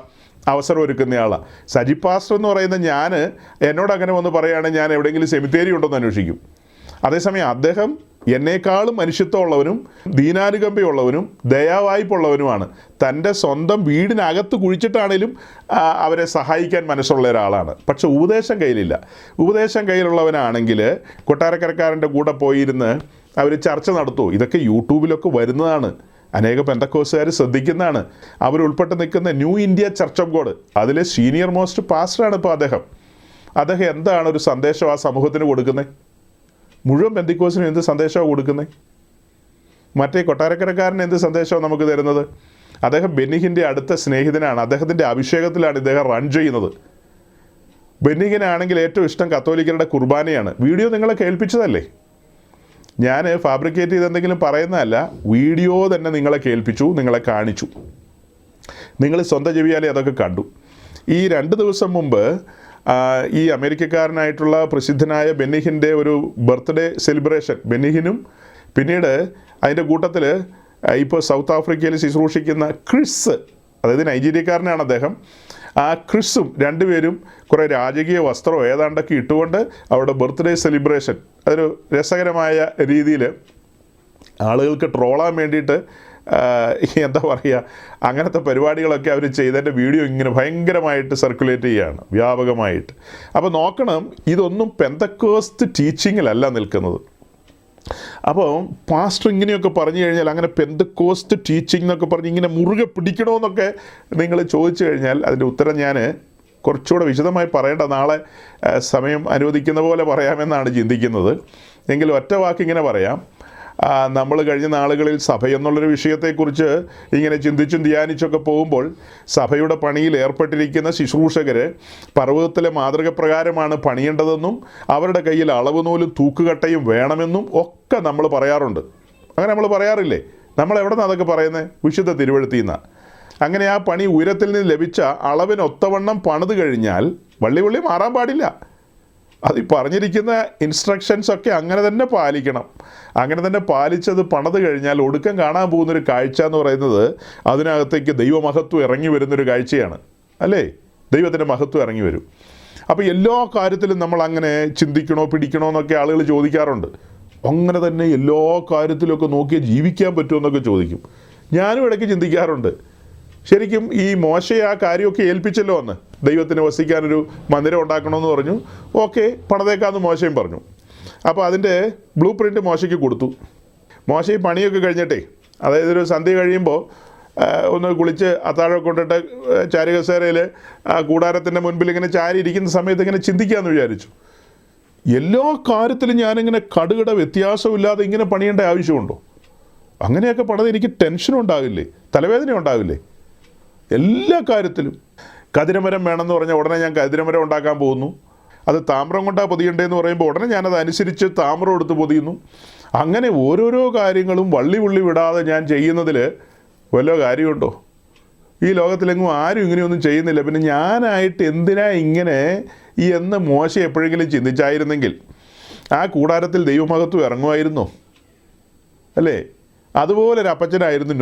അവസരം ഒരുക്കുന്നയാളാണ്. സജി പാസ്റ്റർ എന്ന് പറയുന്ന എന്നോട് അങ്ങനെ വന്ന് പറയുകയാണെങ്കിൽ ഞാൻ എവിടെയെങ്കിലും സെമിത്തേരി ഉണ്ടോ എന്ന് അന്വേഷിക്കും. അതേസമയം അദ്ദേഹം എന്നേക്കാളും മനുഷ്യത്വമുള്ളവനും ദീനാനുകമ്പയുള്ളവനും ദയാവായ്പുള്ളവനുമാണ്. തൻ്റെ സ്വന്തം വീടിനകത്ത് കുഴിച്ചിട്ടാണേലും അവരെ സഹായിക്കാൻ മനസ്സുള്ള ഒരാളാണ്. പക്ഷെ ഉപദേശം കയ്യിലില്ല. ഉപദേശം കയ്യിലുള്ളവനാണെങ്കിൽ കൊട്ടാരക്കരക്കാരൻ്റെ കൂടെ പോയിരുന്ന് അവർ ചർച്ച നടത്തുമോ? ഇതൊക്കെ യൂട്യൂബിലൊക്കെ വരുന്നതാണ്. അനേക പെന്തക്കോസുകാർ ശ്രദ്ധിക്കുന്നതാണ്. അവരുൾപ്പെട്ട് നിൽക്കുന്ന new India church of God, അതിലെ സീനിയർ മോസ്റ്റ് പാസ്റ്ററാണ് ഇപ്പോൾ അദ്ദേഹം എന്താണ് ഒരു സന്ദേശം ആ സമൂഹത്തിന് കൊടുക്കുന്നത്? മുഴുവൻ പെന്തക്കോസിനും എന്ത് സന്ദേശമാണ് കൊടുക്കുന്നത്? മറ്റേ കൊട്ടാരക്കരക്കാരന് എന്ത് സന്ദേശമാണ് നമുക്ക് തരുന്നത്? അദ്ദേഹം ബെന്നിഹിൻ്റെ അടുത്ത സ്നേഹിതനാണ്. അദ്ദേഹത്തിൻ്റെ അഭിഷേകത്തിലാണ് ഇദ്ദേഹം റൺ ചെയ്യുന്നത്. ബെന്നിഹിനാണെങ്കിൽ ഏറ്റവും ഇഷ്ടം കത്തോലിക്കരുടെ കുർബാനയാണ്. വീഡിയോ നിങ്ങളെ കേൾപ്പിച്ചതല്ലേ? ഞാൻ ഫാബ്രിക്കേറ്റ് ചെയ്ത് എന്തെങ്കിലും പറയുന്നതല്ല. വീഡിയോ തന്നെ നിങ്ങളെ കേൾപ്പിച്ചു, നിങ്ങളെ കാണിച്ചു. നിങ്ങൾ സ്വന്തം ചെവിയാലേ അതൊക്കെ കണ്ടു. ഈ 2 ദിവസം മുമ്പ് ഈ അമേരിക്കക്കാരനായിട്ടുള്ള പ്രസിദ്ധനായ ബെന്നിഹിൻ്റെ ഒരു ബർത്ത്ഡേ സെലിബ്രേഷൻ, ബെന്നിഹിനും പിന്നീട് അതിൻ്റെ കൂട്ടത്തിൽ ഇപ്പോൾ സൗത്ത് ആഫ്രിക്കയിൽ ശുശ്രൂഷിക്കുന്ന ക്രിസ്, അതായത് നൈജീരിയക്കാരനാണ് അദ്ദേഹം, ആ ക്രിസും രണ്ടുപേരും കുറേ രാജകീയ വസ്ത്രമോ ഏതാണ്ടൊക്കെ ഇട്ടുകൊണ്ട് അവരുടെ ബർത്ത്ഡേ സെലിബ്രേഷൻ അതൊരു രസകരമായ രീതിയിൽ ആളുകൾക്ക് ട്രോളാൻ വേണ്ടിയിട്ട് എന്താ പറയുക, അങ്ങനത്തെ പരിപാടികളൊക്കെ അവർ ചെയ്തതിൻ്റെ വീഡിയോ ഇങ്ങനെ ഭയങ്കരമായിട്ട് സർക്കുലേറ്റ് ചെയ്യുകയാണ് വ്യാപകമായിട്ട്. അപ്പോൾ നോക്കണം, ഇതൊന്നും പെന്തക്കോസ്റ്റ് ടീച്ചിങ്ങിലല്ല നിൽക്കുന്നത്. അപ്പോൾ പാസ്റ്റർ ഇങ്ങനെയൊക്കെ പറഞ്ഞു കഴിഞ്ഞാൽ അങ്ങനെ പെന്തക്കോസ്റ്റ് ടീച്ചിങ് എന്നൊക്കെ പറഞ്ഞ് ഇങ്ങനെ മുറുകെ പിടിക്കണമെന്നൊക്കെ നിങ്ങൾ ചോദിച്ചു കഴിഞ്ഞാൽ അതിൻ്റെ ഉത്തരം ഞാൻ കുറച്ചുകൂടെ വിശദമായി പറയേണ്ട, നാളെ സമയം അനുവദിക്കുന്ന പോലെ പറയാമെന്നാണ് ചിന്തിക്കുന്നത്. എങ്കിലും ഒറ്റ വാക്കിങ്ങനെ പറയാം. നമ്മൾ കഴിഞ്ഞ നാളുകളിൽ സഭ എന്നുള്ളൊരു വിഷയത്തെക്കുറിച്ച് ഇങ്ങനെ ചിന്തിച്ചും ധ്യാനിച്ചൊക്കെ പോകുമ്പോൾ സഭയുടെ പണിയിൽ ഏർപ്പെട്ടിരിക്കുന്ന ശുശ്രൂഷകർ പർവ്വതത്തിലെ മാതൃക പ്രകാരമാണ് പണിയേണ്ടതെന്നും അവരുടെ കയ്യിൽ അളവ് നൂലും തൂക്കുകട്ടയും വേണമെന്നും ഒക്കെ നമ്മൾ പറയാറുണ്ട്. അങ്ങനെ നമ്മൾ പറയാറില്ലേ? നമ്മൾ എവിടെ നിന്നാണ് അതൊക്കെ പറയുന്നത്? വിശുദ്ധ തിരുവെഴുത്തിൽ നിന്നാണ്. അങ്ങനെ ആ പണി ഉയരത്തിൽ നിന്ന് ലഭിച്ച അളവിനൊത്തവണ്ണം പണിത് കഴിഞ്ഞാൽ വള്ളി മാറാൻ പാടില്ല. അത് ഈ പറഞ്ഞിരിക്കുന്ന ഇൻസ്ട്രക്ഷൻസൊക്കെ അങ്ങനെ തന്നെ പാലിക്കണം. അങ്ങനെ തന്നെ പാലിച്ചത് പണിത് കഴിഞ്ഞാൽ ഒടുക്കം കാണാൻ പോകുന്നൊരു കാഴ്ച എന്ന് പറയുന്നത് അതിനകത്തേക്ക് ദൈവമഹത്വം ഇറങ്ങി വരുന്നൊരു കാഴ്ചയാണ്, അല്ലേ? ദൈവത്തിൻ്റെ മഹത്വം ഇറങ്ങി വരും. അപ്പോൾ എല്ലാ കാര്യത്തിലും നമ്മൾ അങ്ങനെ ചിന്തിക്കണോ പിടിക്കണോ എന്നൊക്കെ ആളുകൾ ചോദിക്കാറുണ്ട്. അങ്ങനെ തന്നെ എല്ലാ കാര്യത്തിലൊക്കെ നോക്കിയാൽ ജീവിക്കാൻ പറ്റുമെന്നൊക്കെ ചോദിക്കും. ഞാനും ഇടയ്ക്ക് ചിന്തിക്കാറുണ്ട്, ശരിക്കും ഈ മോശയെ ആ കാര്യമൊക്കെ ഏൽപ്പിച്ചല്ലോ അന്ന്, ദൈവത്തിന് വസിക്കാനൊരു മന്ദിരം ഉണ്ടാക്കണമെന്ന് പറഞ്ഞു. ഓക്കെ, പണിതേക്കാന്ന് മോശയും പറഞ്ഞു. അപ്പോൾ അതിൻ്റെ ബ്ലൂ പ്രിൻ്റ് മോശയ്ക്ക് കൊടുത്തു. മോശ ഈ പണിയൊക്കെ കഴിഞ്ഞിട്ടേ, അതായത് ഒരു സന്ധ്യ കഴിയുമ്പോൾ ഒന്ന് കുളിച്ച് അത്താഴം കൊണ്ടിട്ട് ചാരുകസേരയിൽ കൂടാരത്തിൻ്റെ മുൻപിൽ ഇങ്ങനെ ചാരി ഇരിക്കുന്ന സമയത്ത് ഇങ്ങനെ ചിന്തിക്കാമെന്ന് വിചാരിച്ചു. എല്ലാ കാര്യത്തിലും ഞാനിങ്ങനെ കടുകട വ്യത്യാസമില്ലാതെ ഇങ്ങനെ പണിയേണ്ട ആവശ്യമുണ്ടോ? അങ്ങനെയൊക്കെ പണിത് എനിക്ക് ടെൻഷനും ഉണ്ടാവില്ലേ, തലവേദന ഉണ്ടാവില്ലേ? എല്ലാ കാര്യത്തിലും കതിരമരം വേണമെന്ന് പറഞ്ഞാൽ ഉടനെ ഞാൻ കതിരമരം ഉണ്ടാക്കാൻ പോകുന്നു. അത് താമ്രം കൊണ്ടാണ് പൊതിയണ്ടേന്ന് പറയുമ്പോൾ ഉടനെ ഞാനത് അനുസരിച്ച് താമ്രം എടുത്ത് പൊതിയുന്നു. അങ്ങനെ ഓരോരോ കാര്യങ്ങളും വള്ളി വിടാതെ ഞാൻ ചെയ്യുന്നതിൽ വല്ല കാര്യമുണ്ടോ? ഈ ലോകത്തിലെങ്ങും ആരും ഇങ്ങനെയൊന്നും ചെയ്യുന്നില്ല. പിന്നെ ഞാനായിട്ട് എന്തിനാ ഇങ്ങനെ എന്ന് മോശ എപ്പോഴെങ്കിലും ചിന്തിച്ചായിരുന്നെങ്കിൽ ആ കൂടാരത്തിൽ ദൈവമഹത്വം ഇറങ്ങുമായിരുന്നോ? അല്ലേ? അതുപോലൊരു അപ്പച്ചനായിരുന്നു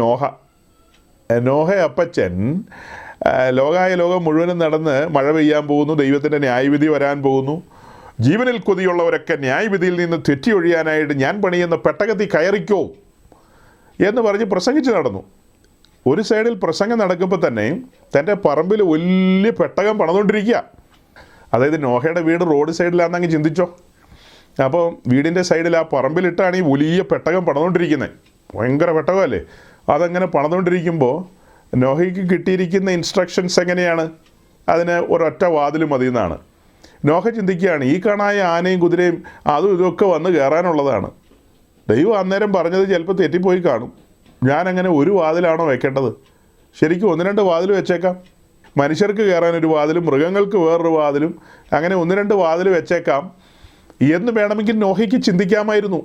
നോഹ അപ്പച്ചൻ. ലോകം മുഴുവനും നടന്ന് മഴ പെയ്യാൻ പോകുന്നു, ദൈവത്തിൻ്റെ ന്യായവിധി വരാൻ പോകുന്നു, ജീവനിൽ കൊതിയുള്ളവരൊക്കെ ന്യായവിധിയിൽ നിന്ന് തെറ്റിയൊഴിയാനായിട്ട് ഞാൻ പണിയുന്ന പെട്ടകത്തിൽ കയറിക്കോ എന്ന് പറഞ്ഞ് പ്രസംഗിച്ച് നടന്നു. ഒരു സൈഡിൽ പ്രസംഗം നടക്കുമ്പോൾ തന്നെ തൻ്റെ പറമ്പിൽ വലിയ പെട്ടകം പണിതുകൊണ്ടിരിക്കുക. അതായത് നോഹയുടെ വീട് റോഡ് സൈഡിലാണെന്നങ്ങ് ചിന്തിച്ചോ. അപ്പോൾ വീടിൻ്റെ സൈഡിൽ ആ പറമ്പിലിട്ടാണ് ഈ വലിയ പെട്ടകം പണിതുകൊണ്ടിരിക്കുന്നത്. ഭയങ്കര പെട്ടകമല്ലേ? അതങ്ങനെ പണിതുകൊണ്ടിരിക്കുമ്പോൾ നോഹയ്ക്ക് കിട്ടിയിരിക്കുന്ന ഇൻസ്ട്രക്ഷൻസ് എങ്ങനെയാണ്? അതിന് ഒരൊറ്റ വാതിൽ മതി എന്നാണ്. നോഹ ചിന്തിക്കുകയാണ്, ഈ കാണായ ആനയും കുതിരയും അതും ഇതൊക്കെ വന്ന് കയറാനുള്ളതാണ്. ദൈവം അന്നേരം പറഞ്ഞത് ചിലപ്പോൾ തെറ്റിപ്പോയി കാണും. ഞാനങ്ങനെ ഒരു വാതിലാണോ വെക്കേണ്ടത്? ശരിക്കും 1-2 വാതിൽ വെച്ചേക്കാം. മനുഷ്യർക്ക് കയറാനൊരു വാതിലും മൃഗങ്ങൾക്ക് വേറൊരു വാതിലും, അങ്ങനെ 1-2 വാതിൽ വെച്ചേക്കാം എന്ന് വേണമെങ്കിൽ നോഹയ്ക്ക് ചിന്തിക്കാമായിരുന്നു.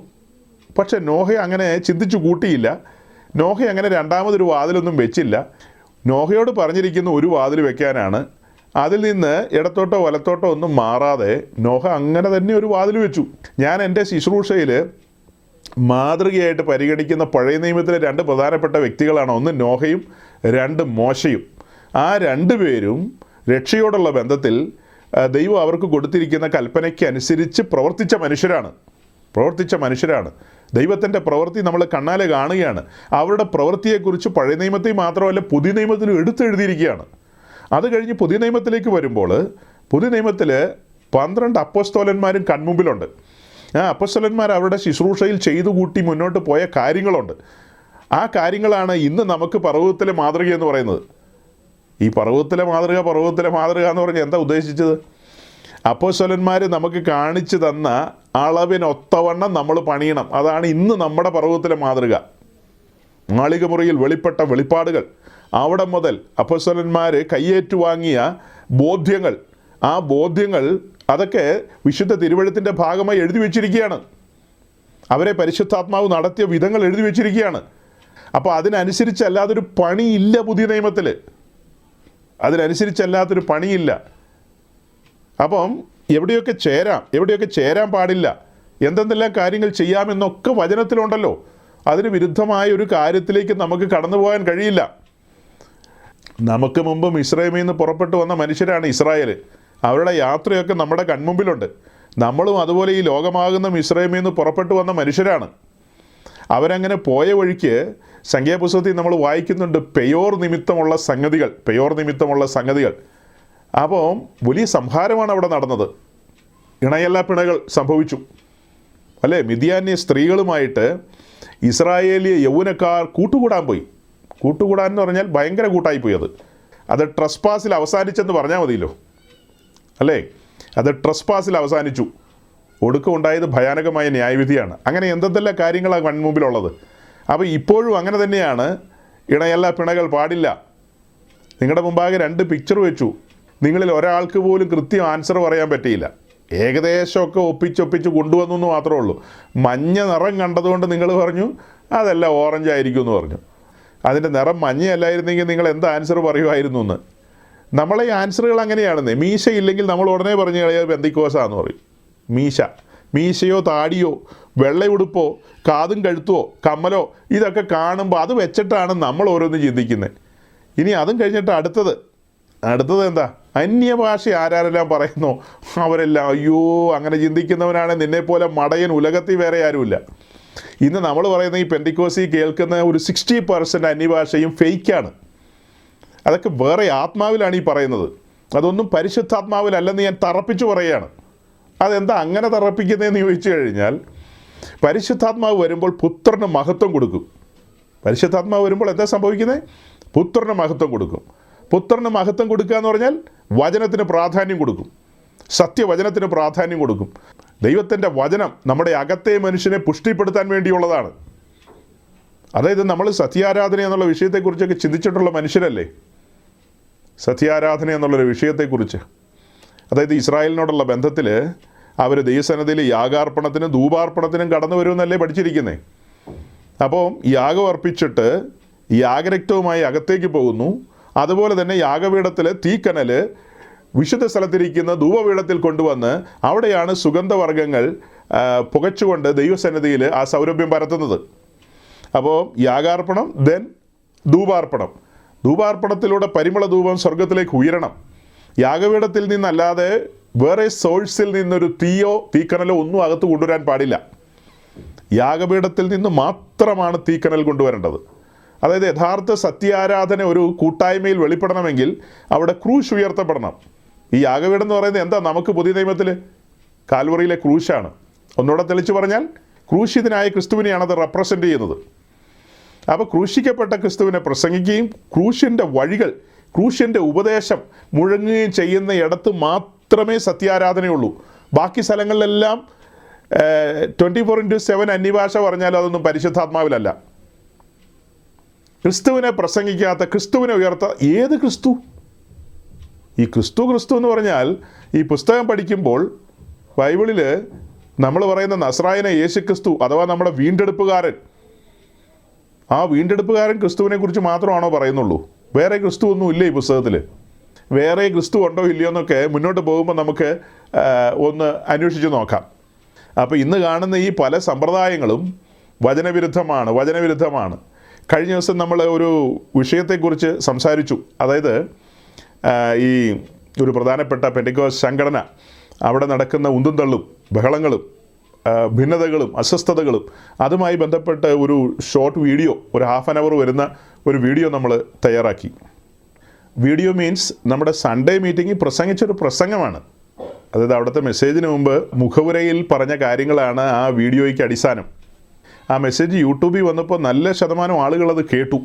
പക്ഷെ നോഹ അങ്ങനെ ചിന്തിച്ചു കൂട്ടിയില്ല. നോഹ അങ്ങനെ രണ്ടാമതൊരു വാതിലൊന്നും വെച്ചില്ല. നോഹയോട് പറഞ്ഞിരിക്കുന്ന ഒരു വാതിൽ വെക്കാനാണ്. അതിൽ നിന്ന് ഇടത്തോട്ടോ വലത്തോട്ടോ ഒന്നും മാറാതെ നോഹ അങ്ങനെ തന്നെ ഒരു വാതിൽ വെച്ചു. ഞാൻ എൻ്റെ ശുശ്രൂഷയിൽ മാതൃകയായിട്ട് പരിഗണിക്കുന്ന പഴയ നിയമത്തിലെ 2 പ്രധാനപ്പെട്ട വ്യക്തികളാണ്. ഒന്ന് നോഹയും 2 മോശയും. ആ 2 പേരും രക്ഷയോടുള്ള ബന്ധത്തിൽ ദൈവം അവർക്ക് കൊടുത്തിരിക്കുന്ന കൽപ്പനയ്ക്ക് അനുസരിച്ച് പ്രവർത്തിച്ച മനുഷ്യരാണ്. ദൈവത്തിൻ്റെ പ്രവൃത്തി നമ്മൾ കണ്ണാലെ കാണുകയാണ്. അവരുടെ പ്രവൃത്തിയെക്കുറിച്ച് പഴയ നിയമത്തിൽ മാത്രമല്ല പുതിയ നിയമത്തിലും എടുത്തെഴുതിയിരിക്കുകയാണ്. അത് കഴിഞ്ഞ് പുതിയ നിയമത്തിലേക്ക് വരുമ്പോൾ പുതിയ നിയമത്തിൽ 12 അപ്പോസ്തലന്മാരും കൺമുമ്പിലുണ്ട്. ആ അപ്പോസ്തലന്മാർ അവരുടെ ശുശ്രൂഷയിൽ ചെയ്തു കൂട്ടി മുന്നോട്ട് പോയ കാര്യങ്ങളുണ്ട്. ആ കാര്യങ്ങളാണ് ഇന്ന് നമുക്ക് പർവ്വതത്തിലെ മാതൃക എന്ന് പറയുന്നത്. ഈ പർവ്വതത്തിലെ മാതൃക എന്ന് പറഞ്ഞാൽ എന്താ ഉദ്ദേശിച്ചത്? അപ്പോസ്തലന്മാർ നമുക്ക് കാണിച്ചു തന്ന അളവിനൊത്തവണ്ണം നമ്മൾ പണിയണം. അതാണ് ഇന്ന് നമ്മുടെ പർവ്വതത്തിലെ മാതൃക. മാളികമുറിയിൽ വെളിപ്പെട്ട വെളിപ്പാടുകൾ, അവിടെ മുതൽ അപ്പോസ്തലന്മാർ കയ്യേറ്റുവാങ്ങിയ ബോധ്യങ്ങൾ, ആ ബോധ്യങ്ങൾ അതൊക്കെ വിശുദ്ധ തിരുവെഴുത്തിൻ്റെ ഭാഗമായി എഴുതി വെച്ചിരിക്കുകയാണ്. അവരെ പരിശുദ്ധാത്മാവ് നടത്തിയ വിധങ്ങൾ എഴുതി വെച്ചിരിക്കുകയാണ്. അപ്പോൾ അതിനനുസരിച്ചല്ലാതൊരു പണിയില്ല പുതിയ നിയമത്തിൽ. അതിനനുസരിച്ചല്ലാത്തൊരു പണിയില്ല. അപ്പം എവിടെയൊക്കെ ചേരാൻ പാടില്ല, എന്തെല്ലാം കാര്യങ്ങൾ ചെയ്യാമെന്നൊക്കെ വചനത്തിലുണ്ടല്ലോ. അതിന് വിരുദ്ധമായ ഒരു കാര്യത്തിലേക്ക് നമുക്ക് കടന്നു പോകാൻ കഴിയില്ല. നമുക്ക് മുമ്പ് മിസ്രൈമിൽ നിന്ന് പുറപ്പെട്ടു വന്ന മനുഷ്യരാണ് ഇസ്രായേൽ. അവരുടെ യാത്രയൊക്കെ നമ്മുടെ കൺമുമ്പിലുണ്ട്. നമ്മളും അതുപോലെ ഈ ലോകമാകുന്ന മിസ്രൈമിൽ നിന്ന് പുറപ്പെട്ടു വന്ന മനുഷ്യരാണ്. അവരങ്ങനെ പോയ വഴിക്ക് സംഖ്യാപുസ്തകത്തിൽ നമ്മൾ വായിക്കുന്നുണ്ട് പെയോർ നിമിത്തമുള്ള സംഗതികൾ. അപ്പോൾ വലിയ സംഹാരമാണ് അവിടെ നടന്നത്. ഇണയല്ലാ പിണകൾ സംഭവിച്ചു അല്ലേ? മിദ്യാന്യ സ്ത്രീകളുമായിട്ട് ഇസ്രായേലിയ യൗവനക്കാർ കൂട്ടുകൂടാൻ എന്ന് പറഞ്ഞാൽ ഭയങ്കര കൂട്ടായിപ്പോയി. അത് ട്രസ്പാസിൽ അവസാനിച്ചെന്ന് പറഞ്ഞാൽ മതിയല്ലോ അല്ലേ? അത് ട്രസ്പാസിൽ അവസാനിച്ചു. ഒടുക്കമുണ്ടായത് ഭയാനകമായ ന്യായവിധിയാണ്. അങ്ങനെ എന്തെല്ലാം കാര്യങ്ങളാണ് കൺമുമ്പിലുള്ളത്. അപ്പോൾ ഇപ്പോഴും അങ്ങനെ തന്നെയാണ്. ഇണയല്ലാ പിണകൾ പാടില്ല. നിങ്ങളുടെ മുമ്പാകെ 2 പിക്ചർ വെച്ചു. നിങ്ങളിൽ ഒരാൾക്ക് പോലും കൃത്യം ആൻസർ പറയാൻ പറ്റിയില്ല. ഏകദേശമൊക്കെ ഒപ്പിച്ച് കൊണ്ടുവന്നു എന്ന് മാത്രമേ ഉള്ളൂ. മഞ്ഞ നിറം കണ്ടതുകൊണ്ട് നിങ്ങൾ പറഞ്ഞു അതെല്ലാം ഓറഞ്ച് ആയിരിക്കും എന്ന് പറഞ്ഞു. അതിൻ്റെ നിറം മഞ്ഞയല്ലായിരുന്നെങ്കിൽ നിങ്ങൾ എന്ത് ആൻസർ പറയുമായിരുന്നു എന്ന്. നമ്മളെ ഈ ആൻസറുകൾ അങ്ങനെയാണെന്നേ. മീശ ഇല്ലെങ്കിൽ നമ്മൾ ഉടനെ പറഞ്ഞു കളയാൻ പെന്തിക്കോസാന്ന് പറയും. മീശയോ താടിയോ വെള്ളയുടുപ്പോ കാതും കഴുത്തോ കമ്മലോ ഇതൊക്കെ കാണുമ്പോൾ അത് വെച്ചിട്ടാണ് നമ്മൾ ഓരോന്ന് ചിന്തിക്കുന്നത്. ഇനി അതും കഴിഞ്ഞിട്ട് അടുത്തത് എന്താ? അന്യഭാഷ ആരെല്ലാം പറയുന്നോ അവരെല്ലാം അയ്യോ അങ്ങനെ ചിന്തിക്കുന്നവനാണ് നിന്നെപ്പോലെ മടയൻ ഉലകത്തിൽ വേറെ ആരുമില്ല. ഇന്ന് നമ്മൾ പറയുന്ന ഈ പെന്തിക്കോസി കേൾക്കുന്ന ഒരു 60% അന്യഭാഷയും ഫേക്കാണ്. അതൊക്കെ വേറെ ആത്മാവിലാണ് ഈ പറയുന്നത്. അതൊന്നും പരിശുദ്ധാത്മാവിലല്ലെന്ന് ഞാൻ തറപ്പിച്ചു പറയുകയാണ്. അതെന്താ അങ്ങനെ തറപ്പിക്കുന്നതെന്ന് ചോദിച്ചു കഴിഞ്ഞാൽ, പരിശുദ്ധാത്മാവ് വരുമ്പോൾ പുത്രന് മഹത്വം കൊടുക്കും. പരിശുദ്ധാത്മാവ് വരുമ്പോൾ എന്താ സംഭവിക്കുന്നത്? പുത്രന് മഹത്വം കൊടുക്കും. പുത്രന് മഹത്വം കൊടുക്കുക എന്ന് പറഞ്ഞാൽ വചനത്തിന് പ്രാധാന്യം കൊടുക്കും, സത്യവചനത്തിന് പ്രാധാന്യം കൊടുക്കും. ദൈവത്തിൻ്റെ വചനം നമ്മുടെ അകത്തെ മനുഷ്യനെ പുഷ്ടിപ്പെടുത്താൻ വേണ്ടിയുള്ളതാണ്. അതായത് നമ്മൾ സത്യാരാധന എന്നുള്ള വിഷയത്തെക്കുറിച്ചൊക്കെ ചിന്തിച്ചിട്ടുള്ള മനുഷ്യരല്ലേ? സത്യാരാധന എന്നുള്ളൊരു വിഷയത്തെക്കുറിച്ച്, അതായത് ഇസ്രായേലിനോടുള്ള ബന്ധത്തിൽ അവർ ദൈവസന്നിധിയിൽ യാഗാർപ്പണത്തിനും ധൂപാർപ്പണത്തിനും കടന്നു വരുമെന്നല്ലേ പഠിച്ചിരിക്കുന്നത്. അപ്പോൾ യാഗം അർപ്പിച്ചിട്ട് യാഗരക്തവുമായി അകത്തേക്ക് പോകുന്നു. അതുപോലെ തന്നെ യാഗപീഠത്തിൽ തീക്കനൽ വിശുദ്ധ സ്ഥലത്തിരിക്കുന്ന ധൂപപീഠത്തിൽ കൊണ്ടുവന്ന് അവിടെയാണ് സുഗന്ധവർഗ്ഗങ്ങൾ പുകച്ചുകൊണ്ട് ദൈവസന്നിധിയിൽ ആ സൗരഭ്യം പരത്തുന്നത്. അപ്പോൾ യാഗാർപ്പണം, ദെൻ ധൂപാർപ്പണത്തിലൂടെ പരിമള ധൂപം സ്വർഗത്തിലേക്ക് ഉയരണം. യാഗപീഠത്തിൽ നിന്നല്ലാതെ വേറെ സോഴ്സിൽ നിന്നൊരു തീക്കനലോ ഒന്നും അകത്ത് കൊണ്ടുവരാൻ പാടില്ല. യാഗപീഠത്തിൽ നിന്ന് മാത്രമാണ് തീക്കനൽ കൊണ്ടുവരേണ്ടത്. അതായത് യഥാർത്ഥ സത്യാരാധന ഒരു കൂട്ടായ്മയിൽ വെളിപ്പെടണമെങ്കിൽ അവിടെ ക്രൂശ് ഉയർത്തപ്പെടണം. ഈ യാഗപീഠം എന്ന് പറയുന്നത് എന്താ? നമുക്ക് പുതിയ നിയമത്തിൽ കാൽവറിയിലെ ക്രൂശാണ്. ഒന്നുകൂടെ തെളിച്ച് പറഞ്ഞാൽ ക്രൂശിതനായ ക്രിസ്തുവിനെയാണ് അത് റെപ്രസെൻ്റ് ചെയ്യുന്നത്. അപ്പോൾ ക്രൂശിക്കപ്പെട്ട ക്രിസ്തുവിനെ പ്രസംഗിക്കുകയും ക്രൂശിൻ്റെ വഴികൾ, ക്രൂശിൻ്റെ ഉപദേശം മുഴങ്ങുകയും ചെയ്യുന്ന ഇടത്ത് മാത്രമേ സത്യാരാധനയുള്ളൂ. ബാക്കി സ്ഥലങ്ങളിലെല്ലാം 24/7 അന്യഭാഷ പറഞ്ഞാലും അതൊന്നും പരിശുദ്ധാത്മാവിലല്ല. ക്രിസ്തുവിനെ പ്രസംഗിക്കാത്ത, ക്രിസ്തുവിനെ ഏത് ക്രിസ്തു? ഈ ക്രിസ്തു എന്ന് പറഞ്ഞാൽ ഈ പുസ്തകം പഠിക്കുമ്പോൾ ബൈബിളിൽ നമ്മൾ പറയുന്ന നസ്രായന യേശു ക്രിസ്തു അഥവാ നമ്മുടെ വീണ്ടെടുപ്പുകാരൻ, ആ വീണ്ടെടുപ്പുകാരൻ ക്രിസ്തുവിനെ കുറിച്ച് മാത്രമാണോ പറയുന്നുള്ളൂ? വേറെ ക്രിസ്തു ഒന്നും ഇല്ല ഈ പുസ്തകത്തിൽ. വേറെ ക്രിസ്തു ഉണ്ടോ ഇല്ലയോ എന്നൊക്കെ മുന്നോട്ട് പോകുമ്പോൾ നമുക്ക് ഒന്ന് അന്വേഷിച്ച് നോക്കാം. അപ്പോൾ ഇന്ന് കാണുന്ന ഈ പല സമ്പ്രദായങ്ങളും വചനവിരുദ്ധമാണ്. കഴിഞ്ഞ ദിവസം നമ്മൾ ഒരു വിഷയത്തെക്കുറിച്ച് സംസാരിച്ചു. അതായത് ഈ ഒരു പ്രധാനപ്പെട്ട പെന്തിക്കോസ് സംഘടന അവിടെ നടക്കുന്ന ഉന്തും തള്ളും ബഹളങ്ങളും ഭിന്നതകളും അസ്വസ്ഥതകളും അതുമായി ബന്ധപ്പെട്ട് ഒരു ഷോർട്ട് വീഡിയോ, ഒരു ഹാഫ് ആൻ അവർ വരുന്ന ഒരു വീഡിയോ നമ്മൾ തയ്യാറാക്കി. വീഡിയോ മീൻസ് നമ്മുടെ സൺഡേ മീറ്റിങ്ങിൽ പ്രസംഗിച്ചൊരു പ്രസംഗമാണ്. അതായത് അവിടുത്തെ മെസ്സേജിന് മുമ്പ് മുഖവുരയിൽ പറഞ്ഞ കാര്യങ്ങളാണ് ആ വീഡിയോയ്ക്ക് അടിസ്ഥാനം. ആ മെസ്സേജ് യൂട്യൂബിൽ വന്നപ്പോൾ നല്ല ശതമാനം ആളുകളത് കേട്ടു.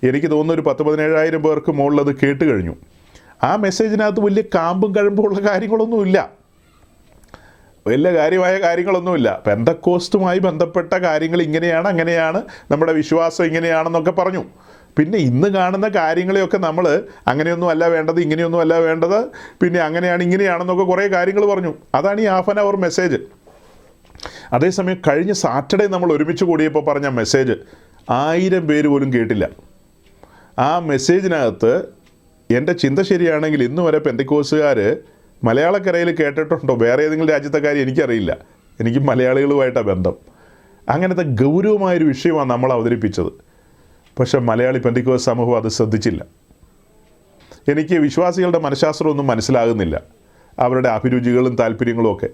എനിക്ക് തോന്നുന്നു ഒരു 10,000-17,000 പേർക്ക് മുകളിലത് കേട്ട് കഴിഞ്ഞു. ആ മെസ്സേജിനകത്ത് വലിയ കാമ്പും കഴമ്പുള്ള കാര്യങ്ങളൊന്നുമില്ല, വലിയ കാര്യമായ കാര്യങ്ങളൊന്നുമില്ല. പെന്തക്കോസ്റ്റുമായി ബന്ധപ്പെട്ട കാര്യങ്ങൾ ഇങ്ങനെയാണ്, അങ്ങനെയാണ്, നമ്മുടെ വിശ്വാസം ഇങ്ങനെയാണെന്നൊക്കെ പറഞ്ഞു. പിന്നെ ഇന്ന് കാണുന്ന കാര്യങ്ങളെയൊക്കെ നമ്മൾ അങ്ങനെയൊന്നും അല്ല വേണ്ടത്, ഇങ്ങനെയൊന്നും അല്ല വേണ്ടത്, പിന്നെ അങ്ങനെയാണ് ഇങ്ങനെയാണെന്നൊക്കെ കുറേ കാര്യങ്ങൾ പറഞ്ഞു. അതാണ് ഈ ഹാഫ് ആൻ അവർ മെസ്സേജ്. അതേസമയം കഴിഞ്ഞ സാറ്റർഡേ നമ്മൾ ഒരുമിച്ച് കൂടിയപ്പോൾ പറഞ്ഞ മെസ്സേജ് 1000 പേര് പോലും കേട്ടില്ല. ആ മെസ്സേജിനകത്ത് എൻ്റെ ചിന്ത ശരിയാണെങ്കിൽ ഇന്ന് വരെ പെന്തക്കോസ്റ്റുകാർ മലയാളക്കരയിൽ കേട്ടിട്ടുണ്ടോ? വേറെ ഏതെങ്കിലും രാജ്യത്തെ കാര്യം എനിക്കറിയില്ല. എനിക്ക് മലയാളികളുമായിട്ടാണ് ബന്ധം. അങ്ങനത്തെ ഗൗരവമായൊരു വിഷയമാണ് നമ്മൾ അവതരിപ്പിച്ചത്. പക്ഷെ മലയാളി പെന്തക്കോസ്ത് സമൂഹം അത് ശ്രദ്ധിച്ചില്ല. എനിക്ക് വിശ്വാസികളുടെ മനഃശാസ്ത്രമൊന്നും മനസ്സിലാകുന്നില്ല, അവരുടെ അഭിരുചികളും താല്പര്യങ്ങളും ഒക്കെ.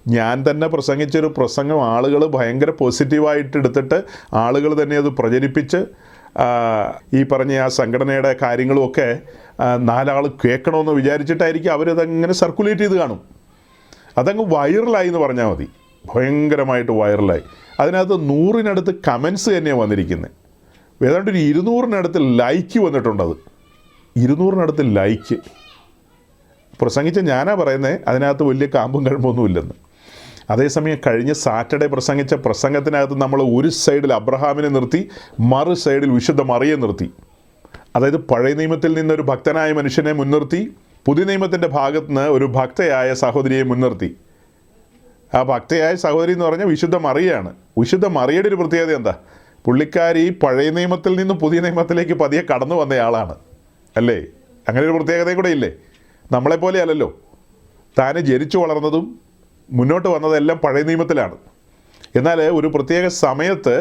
ഞാൻ തന്നെ പ്രസംഗിച്ചൊരു പ്രസംഗം ആളുകൾ ഭയങ്കര പോസിറ്റീവായിട്ട് എടുത്തിട്ട് ആളുകൾ തന്നെ അത് പ്രചരിപ്പിച്ച് ഈ പറഞ്ഞ ആ സംഘടനയുടെ കാര്യങ്ങളുമൊക്കെ 4 ആൾ കേൾക്കണമെന്ന് വിചാരിച്ചിട്ടായിരിക്കും അവരതങ്ങനെ സർക്കുലേറ്റ് ചെയ്ത് കാണും. അതങ്ങ് വൈറലായി എന്ന് പറഞ്ഞാൽ മതി. ഭയങ്കരമായിട്ട് വൈറലായി. അതിനകത്ത് 100-നടുത്ത് കമൻസ് തന്നെയാണ് വന്നിരിക്കുന്നത്. ഏതാണ്ട് ഒരു 200-നടുത്ത് ലൈക്ക് വന്നിട്ടുണ്ടത്. 200-നടുത്ത് ലൈക്ക്. പ്രസംഗിച്ച ഞാനാ പറയുന്നത് അതിനകത്ത് വലിയ കാമ്പും കഴമ്പൊന്നുമില്ലെന്ന്. അതേസമയം കഴിഞ്ഞ സാറ്റർഡേ പ്രസംഗിച്ച പ്രസംഗത്തിനകത്ത് നമ്മൾ ഒരു സൈഡിൽ അബ്രഹാമിനെ നിർത്തി, മറു സൈഡിൽ വിശുദ്ധ മറിയെ നിർത്തി. അതായത് പഴയ നിയമത്തിൽ നിന്നൊരു ഭക്തനായ മനുഷ്യനെ മുൻനിർത്തി, പുതിയ നിയമത്തിൻ്റെ ഭാഗത്ത് നിന്ന് ഒരു ഭക്തയായ സഹോദരിയെ മുൻനിർത്തി. ആ ഭക്തയായ സഹോദരി എന്ന് പറഞ്ഞാൽ വിശുദ്ധ മറിയാണ്. വിശുദ്ധ മറിയുടെ ഒരു പ്രത്യേകത എന്താ? പുള്ളിക്കാരി പഴയ നിയമത്തിൽ നിന്ന് പുതിയ നിയമത്തിലേക്ക് പതിയെ കടന്നു വന്നയാളാണ്, അല്ലേ? അങ്ങനെ ഒരു പ്രത്യേകതയും കൂടെ ഇല്ലേ? നമ്മളെപ്പോലെ അല്ലല്ലോ. താൻ ജനിച്ചു വളർന്നതും മുന്നോട്ട് വന്നതെല്ലാം പഴയ നിയമത്തിലാണ്. എന്നാൽ ഒരു പ്രത്യേക സമയത്ത്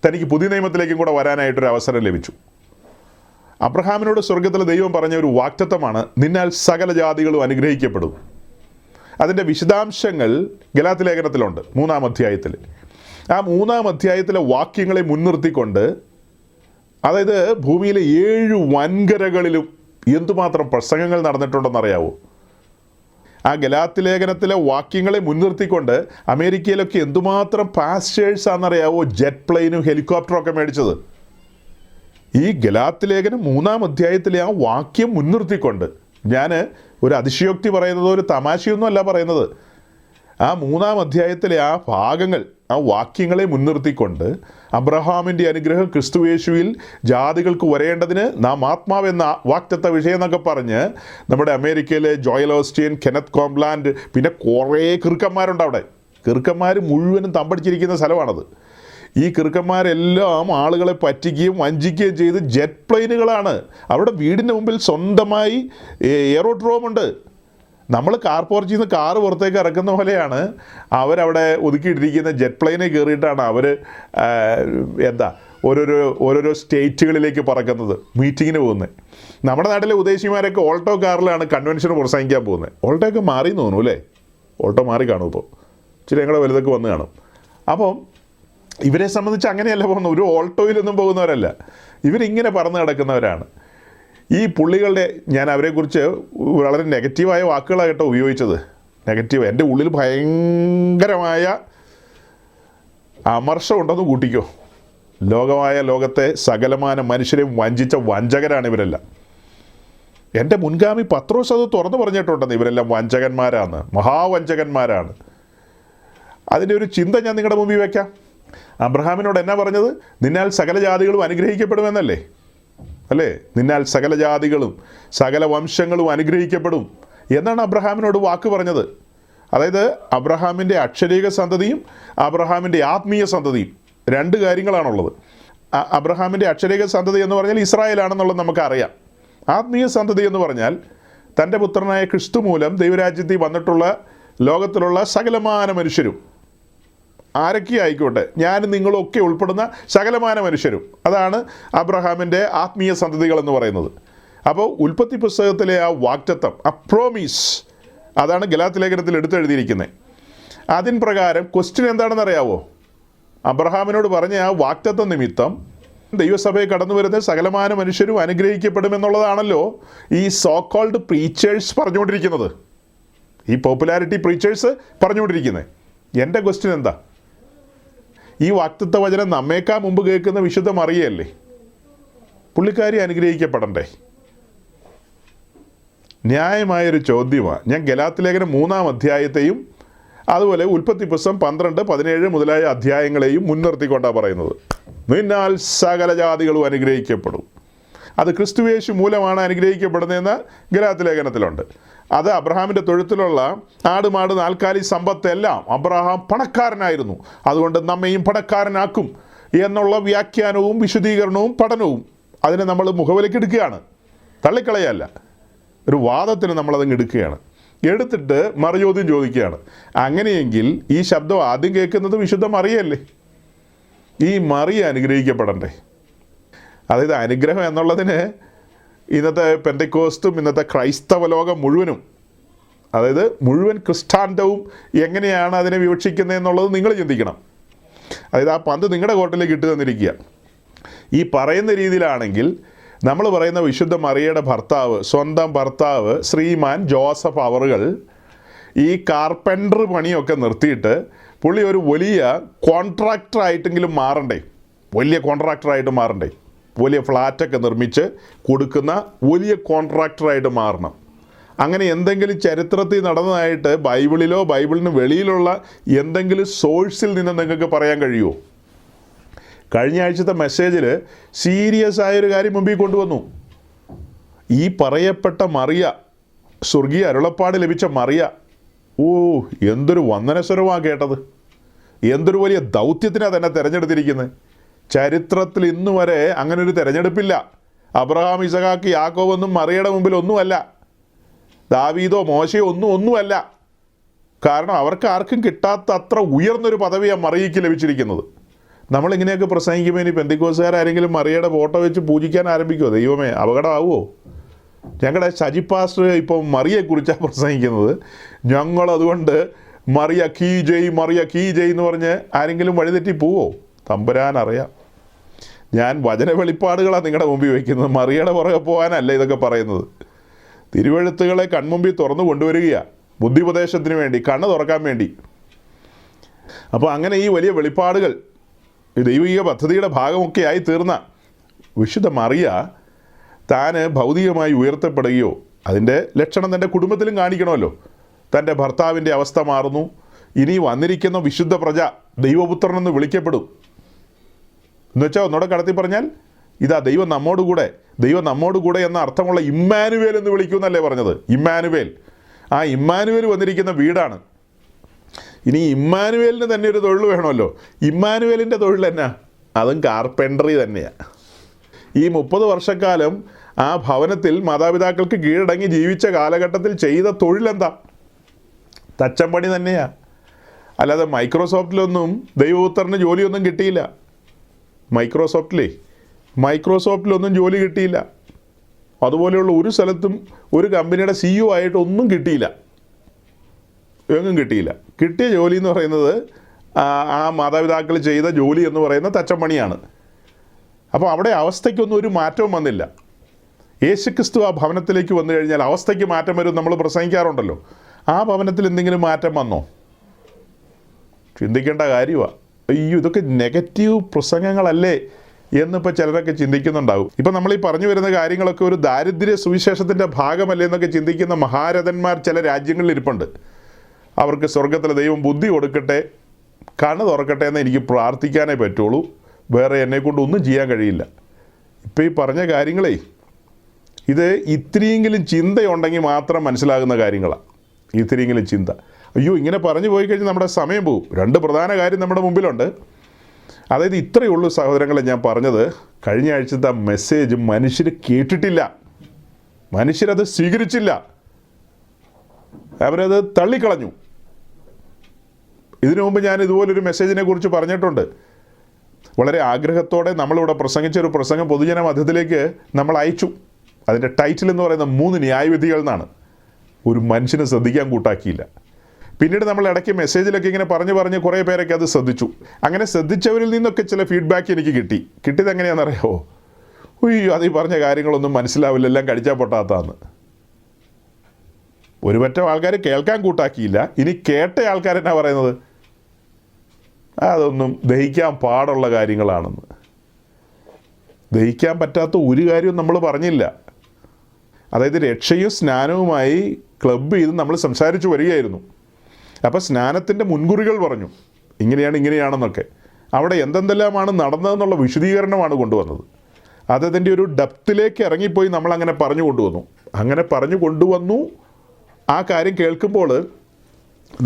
തനിക്ക് പുതിയ നിയമത്തിലേക്കും കൂടെ വരാനായിട്ടൊരു അവസരം ലഭിച്ചു. അബ്രഹാമിനോട് സ്വർഗത്തിലെ ദൈവം പറഞ്ഞ ഒരു വാഗ്ദത്തമാണ്, നിന്നാൽ സകല ജാതികളും അനുഗ്രഹിക്കപ്പെടും. അതിൻ്റെ വിശദാംശങ്ങൾ ഗലാത്യ ലേഖനത്തിലുണ്ട് 3-ാം അധ്യായത്തിൽ. ആ 3-ാം അധ്യായത്തിലെ വാക്യങ്ങളെ മുൻനിർത്തിക്കൊണ്ട്, അതായത് ഭൂമിയിലെ 7 വൻകരകളിലും എന്തുമാത്രം പ്രസംഗങ്ങൾ നടന്നിട്ടുണ്ടെന്നറിയാവോ? ആ ഗലാത്യ ലേഖനത്തിലെ വാക്യങ്ങളെ മുൻനിർത്തിക്കൊണ്ട് അമേരിക്കയിലൊക്കെ എന്തുമാത്രം പാസ്റ്റേഴ്സാണെന്നറിയാവോ ജെറ്റ് പ്ലെയിനും ഹെലികോപ്റ്ററും ഒക്കെ മേടിച്ചത്? ഈ ഗലാത്യ ലേഖനം 3-ാം അധ്യായത്തിലെ ആ വാക്യം മുൻനിർത്തിക്കൊണ്ട്, ഞാൻ ഒരു അതിശയോക്തി പറയുന്നത്, ഒരു തമാശയൊന്നും അല്ല പറയുന്നത്. ആ 3-ാം അധ്യായത്തിലെ ആ ഭാഗങ്ങൾ, ആ വാക്യങ്ങളെ മുൻനിർത്തിക്കൊണ്ട് അബ്രഹാമിൻ്റെ അനുഗ്രഹം ക്രിസ്തുയേശുവിൽ ജാതികൾക്ക് വരേണ്ടതിന് നാം ആത്മാവെന്ന വാക്തത്വ വിഷയം എന്നൊക്കെ പറഞ്ഞ് നമ്മുടെ അമേരിക്കയിലെ ജോയൽ ഓസ്റ്റീൻ, കെനത്ത് കോംപ്ലാൻഡ്, പിന്നെ കുറേ കിറുക്കന്മാരുണ്ട് അവിടെ. കിറുക്കന്മാർ മുഴുവനും തമ്പടിച്ചിരിക്കുന്ന സ്ഥലമാണത്. ഈ കിറുക്കന്മാരെല്ലാം ആളുകളെ പറ്റിക്കുകയും വഞ്ചിക്കുകയും ചെയ്ത് ജെറ്റ് പ്ലെയിനുകളാണ്. അവിടെ വീടിൻ്റെ മുമ്പിൽ സ്വന്തമായി എയറോഡ്രോമുണ്ട്. നമ്മൾ കാർ പോർച്ചിൽ നിന്ന് കാറ് പുറത്തേക്ക് ഇറക്കുന്ന പോലെയാണ് അവരവിടെ ഒതുക്കിയിട്ടിരിക്കുന്ന ജെറ്റ് പ്ലെയിനിൽ കയറിയിട്ടാണ് അവർ ഓരോരോ സ്റ്റേറ്റുകളിലേക്ക് പറക്കുന്നത്, മീറ്റിങ്ങിന് പോകുന്നത്. നമ്മുടെ നാട്ടിലെ ഉദ്ദേശിമാരൊക്കെ ഓൾട്ടോ കാറിലാണ് കൺവെൻഷന് പ്രസംഗിക്കാൻ പോകുന്നത്. ഓൾട്ടോയൊക്കെ മാറി തോന്നുന്നു അല്ലേ? ഓൾട്ടോ മാറി കാണും ഇപ്പോൾ, ഇച്ചിരി ഞങ്ങളുടെ വലുതൊക്കെ വന്ന് കാണും. അപ്പം ഇവരെ സംബന്ധിച്ച് അങ്ങനെയല്ല പോകുന്നത്. ഒരു ഓൾട്ടോയിലൊന്നും പോകുന്നവരല്ല, ഇവരിങ്ങനെ പറന്ന് കിടക്കുന്നവരാണ്. ഈ പുള്ളികളുടെ, ഞാൻ അവരെക്കുറിച്ച് വളരെ നെഗറ്റീവായ വാക്കുകളാണ് കേട്ടോ ഉപയോഗിച്ചത്. നെഗറ്റീവ്, എൻ്റെ ഉള്ളിൽ ഭയങ്കരമായ അമർഷം ഉണ്ടെന്ന് കൂട്ടിക്കോ. ലോകത്തെ സകലമാന മനുഷ്യരെയും വഞ്ചിച്ച വഞ്ചകരാണ് ഇവരെല്ലാം. എൻ്റെ മുൻഗാമി പത്രോസ് അത് തുറന്നു പറഞ്ഞിട്ടുണ്ടെന്ന്, ഇവരെല്ലാം വഞ്ചകന്മാരാണ്, മഹാവഞ്ചകന്മാരാണ്. അതിൻ്റെ ഒരു ചിന്ത ഞാൻ നിങ്ങളുടെ മുമ്പിൽ വയ്ക്കാം. അബ്രഹാമിനോട് എന്നാ പറഞ്ഞത്? നിന്നാൽ സകല ജാതികളും അനുഗ്രഹിക്കപ്പെടുമെന്നല്ലേ? അല്ലേ? നിന്നാൽ സകല ജാതികളും സകല വംശങ്ങളും അനുഗ്രഹിക്കപ്പെടും എന്നാണ് അബ്രഹാമിനോട് വാക്ക് പറഞ്ഞത്. അതായത് അബ്രഹാമിൻ്റെ അക്ഷരീക സന്തതിയും അബ്രഹാമിൻ്റെ ആത്മീയ സന്തതിയും 2 കാര്യങ്ങളാണുള്ളത്. അബ്രഹാമിൻ്റെ അക്ഷരീക സന്തതി എന്ന് പറഞ്ഞാൽ ഇസ്രായേലാണെന്നുള്ളത് നമുക്കറിയാം. ആത്മീയ സന്തതി എന്ന് പറഞ്ഞാൽ തൻ്റെ പുത്രനായ ക്രിസ്തു മൂലം ദൈവരാജ്യത്തിൽ വന്നിട്ടുള്ള ലോകത്തിലുള്ള സകലമാന മനുഷ്യരും, ആരൊക്കെ ആയിക്കോട്ടെ, ഞാനും നിങ്ങളൊക്കെ ഉൾപ്പെടുന്ന സകലമാന മനുഷ്യരും, അതാണ് അബ്രഹാമിൻ്റെ ആത്മീയ സന്തതികൾ എന്ന് പറയുന്നത്. അപ്പോൾ ഉൽപ്പത്തി പുസ്തകത്തിലെ ആ വാഗ്ദത്തം, ആ പ്രോമിസ്, അതാണ് ഗലാത്യ ലേഖനത്തിൽ എടുത്തെഴുതിയിരിക്കുന്നത്. അതിൻ പ്രകാരം ക്വസ്റ്റ്യൻ എന്താണെന്ന് അറിയാവോ? അബ്രഹാമിനോട് പറഞ്ഞ ആ വാഗ്ദത്ത നിമിത്തം ദൈവസഭയിൽ കടന്നു വരുന്ന സകലമാന മനുഷ്യരും അനുഗ്രഹിക്കപ്പെടുമെന്നുള്ളതാണല്ലോ ഈ സോ കോൾഡ് പ്രീച്ചേഴ്സ് പറഞ്ഞുകൊണ്ടിരിക്കുന്നത്, ഈ പോപ്പുലാരിറ്റി പ്രീച്ചേഴ്സ് പറഞ്ഞുകൊണ്ടിരിക്കുന്നത്. എൻ്റെ ക്വസ്റ്റ്യൻ എന്താ? ഈ വാഗ്ദത്ത വചനം നമ്മേക്കാൾ മുമ്പ് കേൾക്കുന്ന വിശുദ്ധ മറിയല്ലേ? പുള്ളിക്കാരി അനുഗ്രഹിക്കപ്പെടണ്ടേ? ന്യായമായൊരു ചോദ്യമാണ്. ഞാൻ ഗലാത്യ ലേഖനം 3-ാം അധ്യായത്തെയും അതുപോലെ ഉൽപ്പത്തി പുസ്തകം 12, 17 മുതലായ അധ്യായങ്ങളെയും മുൻനിർത്തിക്കൊണ്ടാണ് പറയുന്നത്. നിന്നാൽ സകല ജാതികളും അനുഗ്രഹിക്കപ്പെടും. അത് ക്രിസ്തുയേശു മൂലമാണ് അനുഗ്രഹിക്കപ്പെടുന്നതെന്ന് ഗലാത്യ ലേഖനത്തിലുണ്ട്. അത് അബ്രഹാമിൻ്റെ തൊഴുത്തിലുള്ള ആടുമാട് നാൽക്കാലി സമ്പത്തെല്ലാം അബ്രഹാം പണക്കാരനായിരുന്നു, അതുകൊണ്ട് നമ്മയും പണക്കാരനാക്കും എന്നുള്ള വ്യാഖ്യാനവും വിശദീകരണവും പഠനവും അതിനെ നമ്മൾ മുഖവിലേക്ക് എടുക്കുകയാണ്, തള്ളിക്കളയല്ല. ഒരു വാദത്തിന് നമ്മളതങ്ങ് എടുക്കുകയാണ്. എടുത്തിട്ട് മറുചോദ്യം ചോദിക്കുകയാണ്. അങ്ങനെയെങ്കിൽ ഈ ശബ്ദം ആദ്യം കേൾക്കുന്നത് വിശുദ്ധ മറിയല്ലേ? ഈ മറിയ അനുഗ്രഹിക്കപ്പെടണ്ടേ? അതായത് അനുഗ്രഹം എന്നുള്ളതിന് ഇന്നത്തെ പെന്തക്കോസ്റ്റും ഇന്നത്തെ ക്രൈസ്തവ ലോകം മുഴുവനും, അതായത് മുഴുവൻ ക്രിസ്ത്യാനിറ്റവും എങ്ങനെയാണ് അതിനെ വിവക്ഷിക്കുന്നതെന്നുള്ളത് നിങ്ങൾ ചിന്തിക്കണം. അതായത് ആ പന്ത് നിങ്ങളുടെ കോർട്ടിലേക്ക് ഇട്ട് തന്നിരിക്കുക. ഈ പറയുന്ന രീതിയിലാണെങ്കിൽ നമ്മൾ പറയുന്ന വിശുദ്ധ മറിയയുടെ ഭർത്താവ്, സ്വന്തം ഭർത്താവ് ശ്രീമാൻ ജോസഫ് അവറുകൾ ഈ കാർപ്പൻറ്റർ പണിയൊക്കെ നിർത്തിയിട്ട് പുള്ളി ഒരു വലിയ കോൺട്രാക്ടറായിട്ടെങ്കിലും മാറണ്ടേ? വലിയ കോൺട്രാക്ടറായിട്ട് മാറണ്ടേ? വലിയ ഫ്ലാറ്റൊക്കെ നിർമ്മിച്ച് കൊടുക്കുന്ന വലിയ കോൺട്രാക്ടറായിട്ട് മാറണം. അങ്ങനെ എന്തെങ്കിലും ചരിത്രത്തിൽ നടന്നതായിട്ട് ബൈബിളിലോ ബൈബിളിന് വെളിയിലുള്ള എന്തെങ്കിലും സോഴ്സിൽ നിന്ന് നിങ്ങൾക്ക് പറയാൻ കഴിയുമോ? കഴിഞ്ഞ ആഴ്ചത്തെ മെസ്സേജിൽ സീരിയസ് ആയൊരു കാര്യം മുമ്പിൽ കൊണ്ടുവന്നു. ഈ പറയപ്പെട്ട മറിയ, സ്വർഗീയ അരുളപ്പാട് ലഭിച്ച മറിയ, എന്തൊരു വന്ദനസ്വരമാണ് കേട്ടത്! എന്തൊരു വലിയ ദൗത്യത്തിനാണ് തന്നെ തിരഞ്ഞെടുത്തിരിക്കുന്നത്. ചരിത്രത്തിൽ ഇന്നു വരെ അങ്ങനെ ഒരു തിരഞ്ഞെടുപ്പില്ല. അബ്രഹാം, ഇസഹാക്ക്, യാക്കോബൊന്നും മറിയയുടെ മുമ്പിൽ ഒന്നുമല്ല. ദാവീദോ മോശയോ ഒന്നുമല്ല. കാരണം അവർക്ക് ആർക്കും കിട്ടാത്ത അത്ര ഉയർന്നൊരു പദവിയാണ് മറിയയ്ക്ക് ലഭിച്ചിരിക്കുന്നത്. നമ്മളിങ്ങനെയൊക്കെ പ്രസംഗിക്കുമ്പോൾ ഇനി പെന്തിക്കോസുകാരെങ്കിലും മറിയയുടെ ഫോട്ടോ വെച്ച് പൂജിക്കാൻ ആരംഭിക്കുമോ? ദൈവമേ, അപകടമാവുമോ? ഞങ്ങളുടെ സജി പാസ്റ്റർ ഇപ്പം മറിയെക്കുറിച്ചാണ് പ്രസംഗിക്കുന്നത്. ഞങ്ങളതുകൊണ്ട് മറിയ കീ ജയ് എന്ന് പറഞ്ഞ് ആരെങ്കിലും വഴിതെറ്റി പോവോ? തമ്പുരാൻ അറിയാം. ഞാൻ വചന വെളിപ്പാടുകളാണ് നിങ്ങളുടെ മുമ്പിൽ വയ്ക്കുന്നത്, മറിയയുടെ പുറകെ പോകാനല്ല ഇതൊക്കെ പറയുന്നത്. തിരുവെഴുത്തുകളെ കൺമുമ്പിൽ തുറന്നു കൊണ്ടുവരികയാണ്, ബുദ്ധിപദേശത്തിന് വേണ്ടി, കണ്ണ് തുറക്കാൻ വേണ്ടി. അപ്പോൾ അങ്ങനെ ഈ വലിയ വെളിപ്പാടുകൾ, ഈ ദൈവിക പദ്ധതിയുടെ ഭാഗമൊക്കെ ആയി തീർന്ന വിശുദ്ധ മറിയ താൻ ഭൗതികമായി ഉയർത്തപ്പെടുകയോ അതിൻ്റെ ലക്ഷണം തൻ്റെ കുടുംബത്തിലും കാണിക്കണമല്ലോ. തൻ്റെ ഭർത്താവിൻ്റെ അവസ്ഥ മാറുന്നു. ഇനി വന്നിരിക്കുന്ന വിശുദ്ധ പ്രജ ദൈവപുത്രനെന്ന് വിളിക്കപ്പെടും. എന്നുവെച്ചാൽ ഒന്നുകൂടെ കടത്തി പറഞ്ഞാൽ ഇതാ ദൈവം നമ്മോടുകൂടെ എന്ന അർത്ഥമുള്ള ഇമ്മാനുവേൽ എന്ന് വിളിക്കുമെന്നല്ലേ പറഞ്ഞത്? ഇമ്മാനുവേൽ. ആ ഇമ്മാനുവേൽ വന്നിരിക്കുന്ന വീടാണ്. ഇനി ഇമ്മാനുവേലിന് തന്നെ ഒരു തൊഴിൽ വേണമല്ലോ. ഇമ്മാനുവേലിൻ്റെ തൊഴിൽ എന്നാ? അതും കാർപ്പൻട്രി തന്നെയാണ്. ഈ 30 വർഷക്കാലം ആ ഭവനത്തിൽ മാതാപിതാക്കൾക്ക് കീഴടങ്ങി ജീവിച്ച കാലഘട്ടത്തിൽ ചെയ്ത തൊഴിലെന്താ? തച്ചമ്പണി തന്നെയാണ്. അല്ലാതെ മൈക്രോസോഫ്റ്റിലൊന്നും ദൈവപുത്രന് ജോലിയൊന്നും കിട്ടിയില്ല. മൈക്രോസോഫ്റ്റിലൊന്നും ജോലി കിട്ടിയില്ല. അതുപോലെയുള്ള ഒരു സ്ഥലത്തും ഒരു കമ്പനിയുടെ CEO ആയിട്ട് ഒന്നും കിട്ടിയില്ല, എങ്ങും കിട്ടിയില്ല. കിട്ടിയ ജോലി എന്ന് പറയുന്നത് ആ മാതാപിതാക്കൾ ചെയ്ത ജോലി എന്ന് പറയുന്ന തച്ചമ്പണിയാണ്. അപ്പോൾ അവിടെ അവസ്ഥയ്ക്കൊന്നും ഒരു മാറ്റവും വന്നില്ല. യേശുക്രിസ്തു ആ ഭവനത്തിലേക്ക് വന്നു കഴിഞ്ഞാൽ അവസ്ഥയ്ക്ക് മാറ്റം വരും നമ്മൾ പ്രസംഗിക്കാറുണ്ടല്ലോ. ആ ഭവനത്തിൽ എന്തെങ്കിലും മാറ്റം വന്നോ? ചിന്തിക്കേണ്ട കാര്യമാണ്. അയ്യോ, ഇതൊക്കെ നെഗറ്റീവ് പ്രസംഗങ്ങളല്ലേ എന്നിപ്പോൾ ചിലരൊക്കെ ചിന്തിക്കുന്നുണ്ടാവും. ഇപ്പം നമ്മൾ ഈ പറഞ്ഞു വരുന്ന കാര്യങ്ങളൊക്കെ ഒരു ദാരിദ്ര്യ സുവിശേഷത്തിൻ്റെ ഭാഗമല്ലേ എന്നൊക്കെ ചിന്തിക്കുന്ന മഹാരഥന്മാർ ചില രാജ്യങ്ങളിൽ ഇരിപ്പുണ്ട്. അവർക്ക് സ്വർഗത്തിലെ ദൈവം ബുദ്ധി കൊടുക്കട്ടെ, കണ്ണ് തുറക്കട്ടെ എന്ന് എനിക്ക് പ്രാർത്ഥിക്കാനേ പറ്റുള്ളൂ. വേറെ എന്നെക്കൊണ്ട് ഒന്നും ചെയ്യാൻ കഴിയില്ല. ഇപ്പോൾ ഈ പറഞ്ഞ കാര്യങ്ങളേ ഇത് ഇത്തിരിയെങ്കിലും ചിന്തയുണ്ടെങ്കിൽ മാത്രം മനസ്സിലാകുന്ന കാര്യങ്ങളാണ്. ഇത്തിരിയെങ്കിലും ചിന്ത. അയ്യോ, ഇങ്ങനെ പറഞ്ഞു പോയി കഴിഞ്ഞാൽ നമ്മുടെ സമയം പോകും. 2 പ്രധാന കാര്യം നമ്മുടെ മുമ്പിലുണ്ട്. അതായത് ഇത്രയേ ഉള്ളൂ സഹോദരങ്ങളെ ഞാൻ പറഞ്ഞത്. കഴിഞ്ഞ ആഴ്ചത്തെ മെസ്സേജ് മനുഷ്യർ കേട്ടിട്ടില്ല, മനുഷ്യരത് സ്വീകരിച്ചില്ല, അവരത് തള്ളിക്കളഞ്ഞു. ഇതിനു മുമ്പ് ഞാൻ ഇതുപോലൊരു മെസ്സേജിനെ കുറിച്ച് പറഞ്ഞിട്ടുണ്ട്. വളരെ ആഗ്രഹത്തോടെ നമ്മളിവിടെ പ്രസംഗിച്ചൊരു പ്രസംഗം പൊതുജന മധ്യത്തിലേക്ക് നമ്മൾ അയച്ചു. അതിൻ്റെ ടൈറ്റിൽ എന്ന് പറയുന്ന 3 ന്യായവിധികൾ എന്നാണ്. ഒരു മനുഷ്യനെ ശ്രദ്ധിക്കാൻ കൂട്ടാക്കിയില്ല. പിന്നീട് നമ്മൾ ഇടയ്ക്ക് മെസ്സേജിലൊക്കെ ഇങ്ങനെ പറഞ്ഞ് കുറേ പേരൊക്കെ അത് ശ്രദ്ധിച്ചു. അങ്ങനെ ശ്രദ്ധിച്ചവരിൽ നിന്നൊക്കെ ചില ഫീഡ്ബാക്ക് എനിക്ക് കിട്ടിയത് എങ്ങനെയാണെന്നറിയാമോ? ഉയ്യോ, അത് ഈ പറഞ്ഞ കാര്യങ്ങളൊന്നും മനസ്സിലാവില്ല, എല്ലാം കടിച്ചാൽ പൊട്ടാത്താന്ന്. ഒരു പറ്റം ആൾക്കാർ കേൾക്കാൻ കൂട്ടാക്കിയില്ല. ഇനി കേട്ട ആൾക്കാരെന്നാ പറയുന്നത്? അതൊന്നും ദഹിക്കാൻ പാടുള്ള കാര്യങ്ങളാണെന്ന്. ദഹിക്കാൻ പറ്റാത്ത ഒരു കാര്യവും നമ്മൾ പറഞ്ഞില്ല. അതായത് രക്ഷയും സ്നാനവുമായി ക്ലബ് ചെയ്ത് നമ്മൾ സംസാരിച്ചു വരികയായിരുന്നു. അപ്പോൾ സ്നാനത്തിൻ്റെ മുൻകുറികൾ പറഞ്ഞു, ഇങ്ങനെയാണെന്നൊക്കെ. അവിടെ എന്തെല്ലാമാണ് നടന്നതെന്നുള്ള വിശദീകരണമാണ് കൊണ്ടുവന്നത്. അതതിൻ്റെ ഒരു ഡെപ്തിലേക്ക് ഇറങ്ങിപ്പോയി നമ്മളങ്ങനെ പറഞ്ഞു കൊണ്ടുവന്നു. അങ്ങനെ പറഞ്ഞു കൊണ്ടുവന്നു. ആ കാര്യം കേൾക്കുമ്പോൾ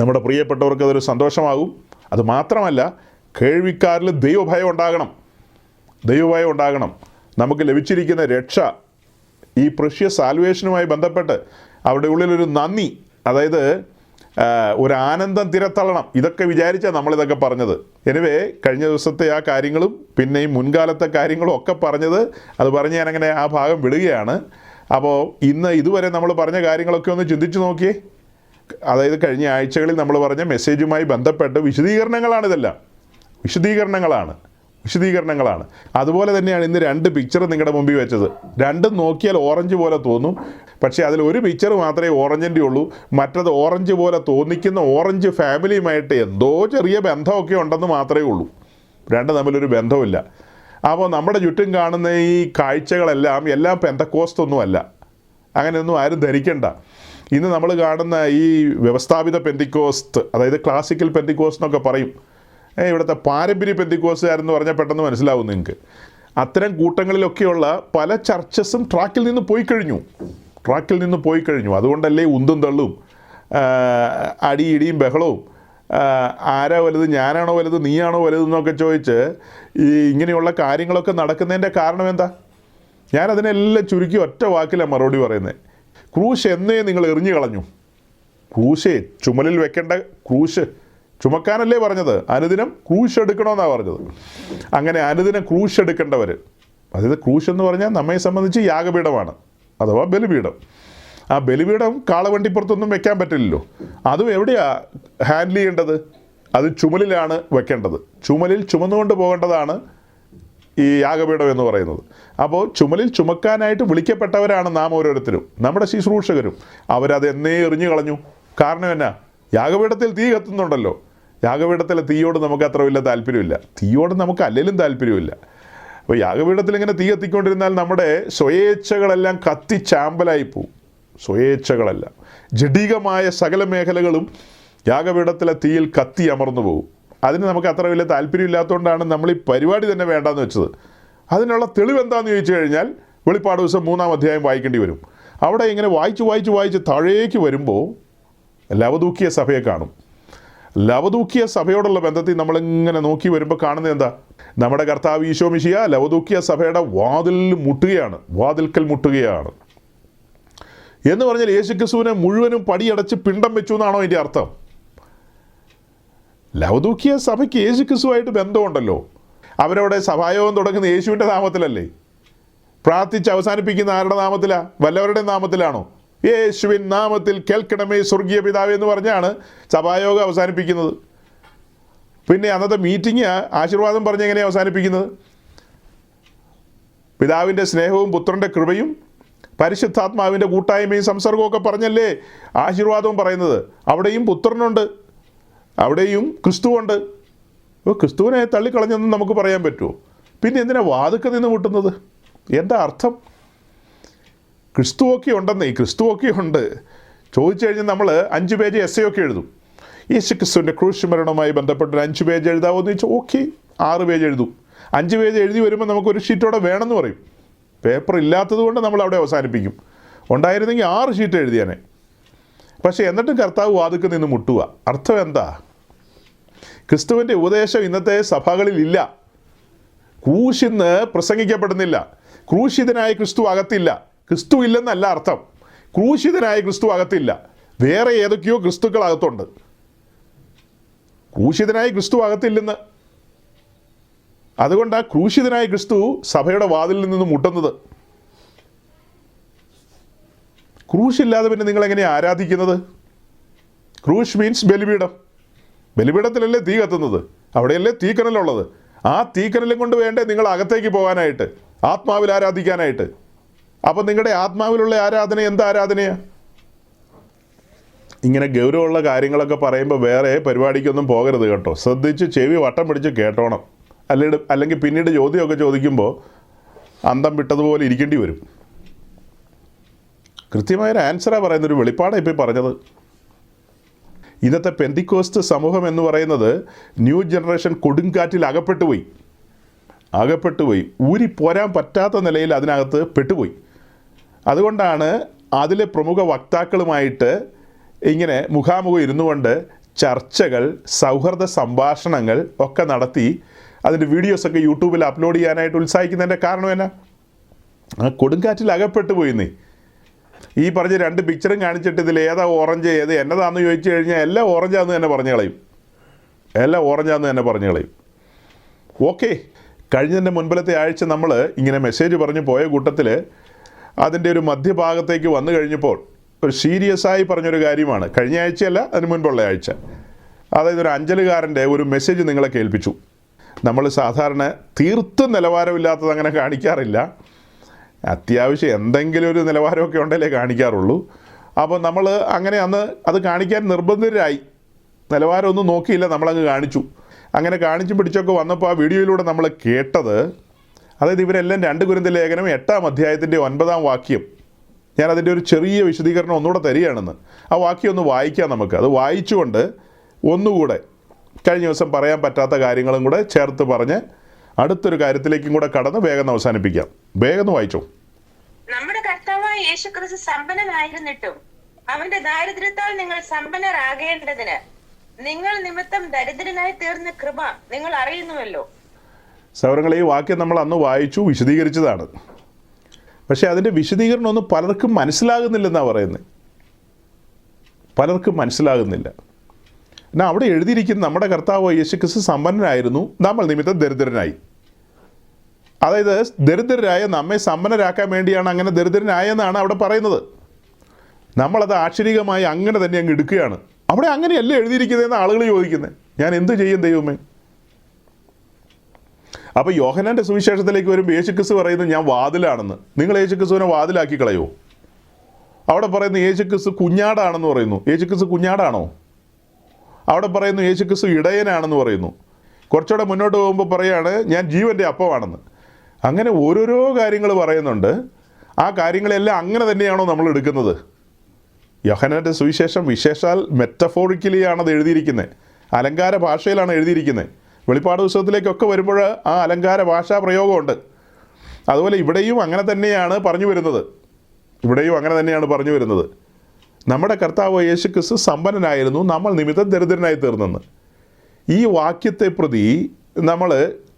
നമ്മുടെ പ്രിയപ്പെട്ടവർക്ക് അതൊരു സന്തോഷമാകും. അതുമാത്രമല്ല, കേൾവിക്കാരിൽ ദൈവഭയം ഉണ്ടാകണം. നമുക്ക് ലഭിച്ചിരിക്കുന്ന രക്ഷ, ഈ പ്രഷ്യസ് സാൽവേഷനുമായി ബന്ധപ്പെട്ട് അവരുടെ ഉള്ളിലൊരു നന്ദി, അതായത് ഒരു ആനന്ദം തിരത്തള്ളണം. ഇതൊക്കെ വിചാരിച്ചാണ് നമ്മളിതൊക്കെ പറഞ്ഞത്. എനിവേ, കഴിഞ്ഞ ദിവസത്തെ ആ കാര്യങ്ങളും പിന്നെ ഈ മുൻകാലത്തെ കാര്യങ്ങളും ഒക്കെ പറഞ്ഞത്, അത് പറഞ്ഞ് ഞാനങ്ങനെ ആ ഭാഗം വിടുകയാണ്. അപ്പോൾ ഇന്ന് ഇതുവരെ നമ്മൾ പറഞ്ഞ കാര്യങ്ങളൊക്കെ ഒന്ന് ചിന്തിച്ചു നോക്കിയേ. അതായത് കഴിഞ്ഞ ആഴ്ചകളിൽ നമ്മൾ പറഞ്ഞ മെസ്സേജുമായി ബന്ധപ്പെട്ട് വിശദീകരണങ്ങളാണിതെല്ലാം. വിശദീകരണങ്ങളാണ്. അതുപോലെ തന്നെയാണ് ഇന്ന് 2 പിക്ചർ നിങ്ങളുടെ മുമ്പിൽ വെച്ചത്. രണ്ടും നോക്കിയാൽ ഓറഞ്ച് പോലെ തോന്നും. പക്ഷേ അതിലൊരു പിക്ചർ മാത്രമേ ഓറഞ്ചിൻ്റെ ഉള്ളൂ. മറ്റത് ഓറഞ്ച് പോലെ തോന്നിക്കുന്ന ഓറഞ്ച് ഫാമിലിയുമായിട്ട് എന്തോ ചെറിയ ബന്ധമൊക്കെ ഉണ്ടെന്ന് മാത്രമേ ഉള്ളൂ. രണ്ടും തമ്മിലൊരു ബന്ധമില്ല. അപ്പോൾ നമ്മുടെ ചുറ്റും കാണുന്ന ഈ കാഴ്ചകളെല്ലാം പെന്തക്കോസ്റ്റൊന്നുമല്ല. അങ്ങനെയൊന്നും ആരും ധരിക്കണ്ട. ഇന്ന് നമ്മൾ കാണുന്ന ഈ വ്യവസ്ഥാപിത പെന്തിക്കോസ്റ്റ്, അതായത് ക്ലാസിക്കൽ പെന്തിക്കോസ്റ്റ് എന്നൊക്കെ പറയും. ഇവിടുത്തെ പാരമ്പര്യ പെന്തിക്കോസ്റ്റുകാരെന്ന് പറഞ്ഞാൽ പെട്ടെന്ന് മനസ്സിലാവും നിങ്ങൾക്ക്. അത്തരം കൂട്ടങ്ങളിലൊക്കെയുള്ള പല ചർച്ചസും ട്രാക്കിൽ നിന്ന് പോയി കഴിഞ്ഞു. അതുകൊണ്ടല്ലേ ഉന്തും തള്ളും, അടിയിടിയും ബഹളവും, ആരാ വലുത്, ഞാനാണോ വലുത്, നീയാണോ വലുതെന്നൊക്കെ ചോദിച്ച് ഇങ്ങനെയുള്ള കാര്യങ്ങളൊക്കെ നടക്കുന്നതിൻ്റെ കാരണം എന്താ? ഞാനതിനെല്ലാം ചുരുക്കി ഒറ്റ വാക്കിലാണ് മറുപടി പറയുന്നത്. ക്രൂശ് എന്നേ നിങ്ങൾ എറിഞ്ഞു കളഞ്ഞു. ക്രൂശേ, ചുമലിൽ വെക്കേണ്ട ക്രൂശ് ചുമക്കാനല്ലേ പറഞ്ഞത്? അനുദിനം ക്രൂശ് എടുക്കണമെന്നാണ് പറഞ്ഞത്. അങ്ങനെ അനുദിനം ക്രൂശ് എടുക്കേണ്ടവർ, അതായത് ക്രൂശ് എന്ന് പറഞ്ഞാൽ നമ്മെ സംബന്ധിച്ച് യാഗപീഠമാണ്, അഥവാ ബലിപീഠം. ആ ബലിപീഠം കാളവണ്ടിപ്പുറത്തൊന്നും വെക്കാൻ പറ്റില്ലല്ലോ. അതും എവിടെയാണ് ഹാൻഡിൽ ചെയ്യേണ്ടത്? അത് ചുമലിലാണ് വെക്കേണ്ടത്. ചുമലിൽ ചുമന്നുകൊണ്ട് പോകേണ്ടതാണ് ഈ യാഗപീഠം എന്ന് പറയുന്നത്. അപ്പോൾ ചുമലിൽ ചുമക്കാനായിട്ട് വിളിക്കപ്പെട്ടവരാണ് നാം ഓരോരുത്തരും, നമ്മുടെ ശുശ്രൂഷകരും. അവരത് എന്നേ എറിഞ്ഞു കളഞ്ഞു. കാരണം എന്നാ? യാഗപീഠത്തിൽ തീ കത്തുന്നുണ്ടല്ലോ. യാഗപീഠത്തിലെ തീയോട് നമുക്ക് അത്ര വലിയ താല്പര്യമില്ല. തീയോട് നമുക്ക് അല്ലെങ്കിലും താല്പര്യമില്ല. അപ്പോൾ യാഗപീഠത്തിൽ ഇങ്ങനെ തീ കത്തിക്കൊണ്ടിരുന്നാൽ നമ്മുടെ സ്വയേച്ഛകളെല്ലാം കത്തിച്ചാമ്പലായി പോവും. സ്വയേച്ഛകളെല്ലാം, ജഡികമായ സകല മേഖലകളും യാഗപീഠത്തിലെ തീയിൽ കത്തി അമർന്നു പോകും. അതിന് നമുക്ക് അത്ര വലിയ താല്പര്യമില്ലാത്തതുകൊണ്ടാണ് നമ്മൾ ഈ പരിപാടി തന്നെ വേണ്ടാന്ന് വെച്ചത്. അതിനുള്ള തെളിവ് എന്താണെന്ന് ചോദിച്ചു കഴിഞ്ഞാൽ വെളിപ്പാട് ദിവസം 3-ാം അധ്യായം വായിക്കേണ്ടി വരും. അവിടെ ഇങ്ങനെ വായിച്ച് താഴേക്ക് വരുമ്പോൾ ലവദൂക്കിയ സഭയെ കാണും. ലവദൂക്കിയ സഭയോടുള്ള ബന്ധത്തിൽ നമ്മളിങ്ങനെ നോക്കി വരുമ്പോൾ കാണുന്നത് എന്താ? നമ്മുടെ കർത്താവ് ഈശോ മിശിഹാ ലവദൂക്കിയ സഭയുടെ വാതിൽക്കൽ മുട്ടുകയാണ് എന്ന് പറഞ്ഞാൽ യേശുക്രിസ്തുവിനെ മുഴുവനും പടിയടച്ച് പിണ്ടം വെച്ചു എന്നാണോ അതിൻ്റെ അർത്ഥം? ലവദൂക്കിയ സഭയ്ക്ക് യേശുക്രിസ്തുവായിട്ട് ബന്ധമുണ്ടല്ലോ. അവരവിടെ സഭായോഗം തുടങ്ങുന്ന യേശുവിൻ്റെ നാമത്തിലല്ലേ? പ്രാർത്ഥിച്ച് അവസാനിപ്പിക്കുന്ന ആരുടെ നാമത്തിലാണ്? വല്ലവരുടെ നാമത്തിലാണോ? യേശുവിൻ നാമത്തിൽ കേൾക്കണമേ സ്വർഗീയ പിതാവേ എന്ന് പറഞ്ഞാണ് സഭായോഗം അവസാനിപ്പിക്കുന്നത്. പിന്നെ അന്നത്തെ മീറ്റിംഗ് ആശീർവാദം പറഞ്ഞ് എങ്ങനെയാണ് അവസാനിപ്പിക്കുന്നത്? പിതാവിൻ്റെ സ്നേഹവും പുത്രൻ്റെ കൃപയും പരിശുദ്ധാത്മാവിൻ്റെ കൂട്ടായ്മയും സംസർഗമൊക്കെ പറഞ്ഞല്ലേ ആശീർവാദവും പറയുന്നത്. അവിടെയും പുത്രനുണ്ട്, അവിടെയും ക്രിസ്തുവുണ്ട്. അപ്പോൾ ക്രിസ്തുവിനെ തള്ളിക്കളഞ്ഞെന്ന് നമുക്ക് പറയാൻ പറ്റുമോ? പിന്നെ എന്തിനാ വാതുക്ക നിന്ന് മുട്ടുന്നത്? എന്താ അർത്ഥം? ക്രിസ്തുവൊക്കെ ഉണ്ട് ചോദിച്ചു കഴിഞ്ഞാൽ നമ്മൾ 5 പേജ് എസ് ഒക്കെ എഴുതും. യേശു ക്രിസ്തുവിൻ്റെ ക്രൂശ് മരണവുമായി ബന്ധപ്പെട്ടൊരു 5 പേജ് എഴുതാമോ എന്ന് ചോദിച്ചാൽ ഓക്കെ, 6 പേജ് എഴുതും. 5 പേജ് എഴുതി വരുമ്പോൾ നമുക്കൊരു ഷീറ്റോടെ വേണമെന്ന് പറയും. പേപ്പർ ഇല്ലാത്തത് കൊണ്ട് നമ്മൾ അവിടെ അവസാനിപ്പിക്കും. ഉണ്ടായിരുന്നെങ്കിൽ 6 ഷീറ്റ് എഴുതിയാനെ. പക്ഷേ എന്നിട്ടും കർത്താവ് വാതുക്ക നിന്ന് മുട്ടുക. അർത്ഥം എന്താ? ക്രിസ്തുവിൻ്റെ ഉപദേശം ഇന്നത്തെ സഭകളിൽ ഇല്ല. ക്രൂശിന്ന് പ്രസംഗിക്കപ്പെടുന്നില്ല. ക്രൂശിതനായ ക്രിസ്തു അകത്തില്ല. ക്രിസ്തു ഇല്ലെന്നല്ല അർത്ഥം. ക്രൂശിതനായ ക്രിസ്തു അകത്തില്ല. വേറെ ഏതൊക്കെയോ ക്രിസ്തുക്കൾ അകത്തുണ്ട്. ക്രൂശിതനായ ക്രിസ്തു അകത്തില്ലെന്ന്. അതുകൊണ്ടാണ് ക്രൂശിതനായ ക്രിസ്തു സഭയുടെ വാതിലിൽ നിന്ന് മുട്ടുന്നത്. ക്രൂശില്ലാതെ പിന്നെ നിങ്ങളെങ്ങനെയാണ് ആരാധിക്കുന്നത്? ക്രൂശ് മീൻസ് ബലിപീഠം. ബലിപീഠത്തിലല്ലേ തീ കത്തുന്നത്, അവിടെയല്ലേ തീക്കനലുള്ളത്. ആ തീക്കനലും കൊണ്ട് വേണ്ടേ നിങ്ങൾ അകത്തേക്ക് പോകാനായിട്ട്, ആത്മാവിൽ ആരാധിക്കാനായിട്ട്. അപ്പം നിങ്ങളുടെ ആത്മാവിലുള്ള ആരാധന എന്ത് ആരാധനയാണ്? ഇങ്ങനെ ഗൗരവമുള്ള കാര്യങ്ങളൊക്കെ പറയുമ്പോൾ വേറെ പരിപാടിക്കൊന്നും പോകരുത് കേട്ടോ. ശ്രദ്ധിച്ച് ചെവി വട്ടം പിടിച്ച് കേട്ടോണം. അല്ലെങ്കിൽ പിന്നീട് ചോദ്യമൊക്കെ ചോദിക്കുമ്പോൾ അന്തം വിട്ടതുപോലെ ഇരിക്കേണ്ടി വരും. കൃത്യമായൊരു ആൻസറാണ് പറയുന്നത്, ഒരു വെളിപ്പാടാണ് ഇപ്പോൾ പറഞ്ഞത്. ഇന്നത്തെ പെന്തിക്കോസ്റ്റ് സമൂഹം എന്ന് പറയുന്നത് ന്യൂ ജനറേഷൻ കൊടുങ്കാറ്റിൽ അകപ്പെട്ടുപോയി ഊരിപ്പോരാൻ പറ്റാത്ത നിലയിൽ അതിനകത്ത് പെട്ടുപോയി. അതുകൊണ്ടാണ് അതിലെ പ്രമുഖ വക്താക്കളുമായിട്ട് ഇങ്ങനെ മുഖാമുഖം ഇരുന്നു കൊണ്ട് ചർച്ചകൾ, സൗഹൃദ സംഭാഷണങ്ങൾ ഒക്കെ നടത്തി അതിൻ്റെ വീഡിയോസൊക്കെ യൂട്യൂബിൽ അപ്ലോഡ് ചെയ്യാനായിട്ട് ഉത്സാഹിക്കുന്നതിൻ്റെ കാരണം എന്നാ? ആ കൊടുങ്കാറ്റിൽ അകപ്പെട്ടു പോയിന്നേ. ഈ പറഞ്ഞ 2 പിക്ചറും കാണിച്ചിട്ട് ഇതിൽ ഏതാ ഓറഞ്ച്, ഏത് എന്നതാണെന്ന് ചോദിച്ചു കഴിഞ്ഞാൽ എല്ലാം ഓറഞ്ചാന്ന് തന്നെ പറഞ്ഞു കളയും. ഓക്കെ, കഴിഞ്ഞതിൻ്റെ മുൻപിലത്തെ ആഴ്ച നമ്മൾ ഇങ്ങനെ മെസ്സേജ് പറഞ്ഞു പോയ കൂട്ടത്തിൽ അതിൻ്റെ ഒരു മധ്യഭാഗത്തേക്ക് വന്നു കഴിഞ്ഞപ്പോൾ ഒരു സീരിയസായി പറഞ്ഞൊരു കാര്യമാണ്. കഴിഞ്ഞ ആഴ്ചയല്ല, അതിന് മുൻപുള്ള ആഴ്ച. അതായത് ഒരു അഞ്ചലുകാരൻ്റെ ഒരു മെസ്സേജ് നിങ്ങളെ കേൾപ്പിച്ചു. നമ്മൾ സാധാരണ തീർത്തും നിലവാരമില്ലാത്തത് അങ്ങനെ കാണിക്കാറില്ല. അത്യാവശ്യം എന്തെങ്കിലും ഒരു നിലവാരമൊക്കെ ഉണ്ടല്ലേ കാണിക്കാറുള്ളൂ. അപ്പോൾ നമ്മൾ അങ്ങനെ അന്ന് അത് കാണിക്കാൻ നിർബന്ധിതരായി. നിലവാരമൊന്നും നോക്കിയില്ല, നമ്മളങ്ങ് കാണിച്ചു. അങ്ങനെ കാണിച്ചു പിടിച്ചൊക്കെ വന്നപ്പോൾ ആ വീഡിയോയിലൂടെ നമ്മൾ കേട്ടത്, അതായത് ഇവരെല്ലാം 2 കൊരിന്ത്യർ ലേഖനം 8-ാം അധ്യായത്തിൻ്റെ 9-ാം വാക്യം, ഞാനതിൻ്റെ ഒരു ചെറിയ വിശദീകരണം ഒന്നുകൂടെ തരികയാണെന്ന്. ആ വാക്യം ഒന്ന് വായിക്കാം നമുക്ക്. അത് വായിച്ചുകൊണ്ട് ഒന്നുകൂടെ കഴിഞ്ഞ ദിവസം പറയാൻ പറ്റാത്ത കാര്യങ്ങളും കൂടെ ചേർത്ത് പറഞ്ഞ് അടുത്തൊരു കാര്യത്തിലേക്കും കൂടെ കടന്ന് വേഗം അവസാനിപ്പിക്കാം. വേഗം വായിച്ചോ. നമ്മുടെ കർത്താവായ യേശുക്രിസ്തു സമ്പന്നനായിരുന്നിട്ടും അവന്റെ ദാരിദ്ര്യത്താൽ നിങ്ങൾ സമ്പന്നരാകേണ്ടതിന് നിങ്ങൾ നിമിത്തം ദരിദ്രനായി തീർന്ന കൃപ നിങ്ങൾ അറിയുന്നുവല്ലോ. സൗരങ്ങളെ, ഈ വാക്യം നമ്മൾ അന്ന് വായിച്ചു, വിശദീകരിച്ചതാണ്. പക്ഷേ അതിൻ്റെ വിശദീകരണം ഒന്നും പലർക്കും മനസ്സിലാകുന്നില്ലെന്നാണ് പറയുന്നത്. എന്നാൽ അവിടെ എഴുതിയിരിക്കുന്ന നമ്മുടെ കർത്താവ് യേശുക്രിസ്തു സമ്പന്നനായിരുന്നു, നമ്മൾ നിമിത്തം ദരിദ്രനായി. അതായത് ദരിദ്രരായ നമ്മെ സമ്പന്നരാക്കാൻ വേണ്ടിയാണ് അങ്ങനെ ദരിദ്രനായെന്നാണ് അവിടെ പറയുന്നത്. നമ്മളത് ആക്ഷരികമായി അങ്ങനെ തന്നെ അങ്ങ് എടുക്കുകയാണ്. അവിടെ അങ്ങനെയല്ല എഴുതിയിരിക്കുന്നതെന്ന് ആളുകൾ ചോദിക്കുന്നത്. ഞാൻ എന്ത് ചെയ്യും ദൈവമേ? അപ്പോൾ യോഹന്നാൻ്റെ സുവിശേഷത്തിലേക്ക് വരുമ്പോൾ യേശുക്രിസ്തു പറയുന്നത് ഞാൻ വാതിലാണെന്ന്. നിങ്ങൾ യേശുക്രിസ്തുവിനെ വാതിലാക്കി കളയുമോ? അവിടെ പറയുന്നു യേശുക്രിസ്തു കുഞ്ഞാടാണെന്ന് പറയുന്നു. യേശുക്രിസ്തു കുഞ്ഞാടാണോ? അവിടെ പറയുന്നു യേശുക്രിസ്തു ഇടയനാണെന്ന് പറയുന്നു. കുറച്ചുകൂടെ മുന്നോട്ട് പോകുമ്പോൾ പറയാണ് ഞാൻ ജീവൻ്റെ അപ്പമാണെന്ന്. അങ്ങനെ ഓരോരോ കാര്യങ്ങൾ പറയുന്നുണ്ട്. ആ കാര്യങ്ങളെല്ലാം അങ്ങനെ തന്നെയാണോ നമ്മൾ എടുക്കുന്നത്? യോഹന്നാൻ്റെ സുവിശേഷം വിശേഷാൽ മെറ്റഫോറിക്കലിയാണ് അത് എഴുതിയിരിക്കുന്നത്, അലങ്കാര ഭാഷയിലാണ് എഴുതിയിരിക്കുന്നത്. വെളിപ്പാട് പുസ്തകത്തിലേക്കൊക്കെ വരുമ്പോൾ ആ അലങ്കാര ഭാഷാ പ്രയോഗമുണ്ട്. അതുപോലെ ഇവിടെയും അങ്ങനെ തന്നെയാണ് പറഞ്ഞു വരുന്നത്. നമ്മുടെ കർത്താവ് യേശുക്രിസ്തു സമ്പന്നനായിരുന്നു, നമ്മൾ നിമിത്തം ദരിദ്രനായി തീർന്നെന്ന്. ഈ വാക്യത്തെ പ്രതി നമ്മൾ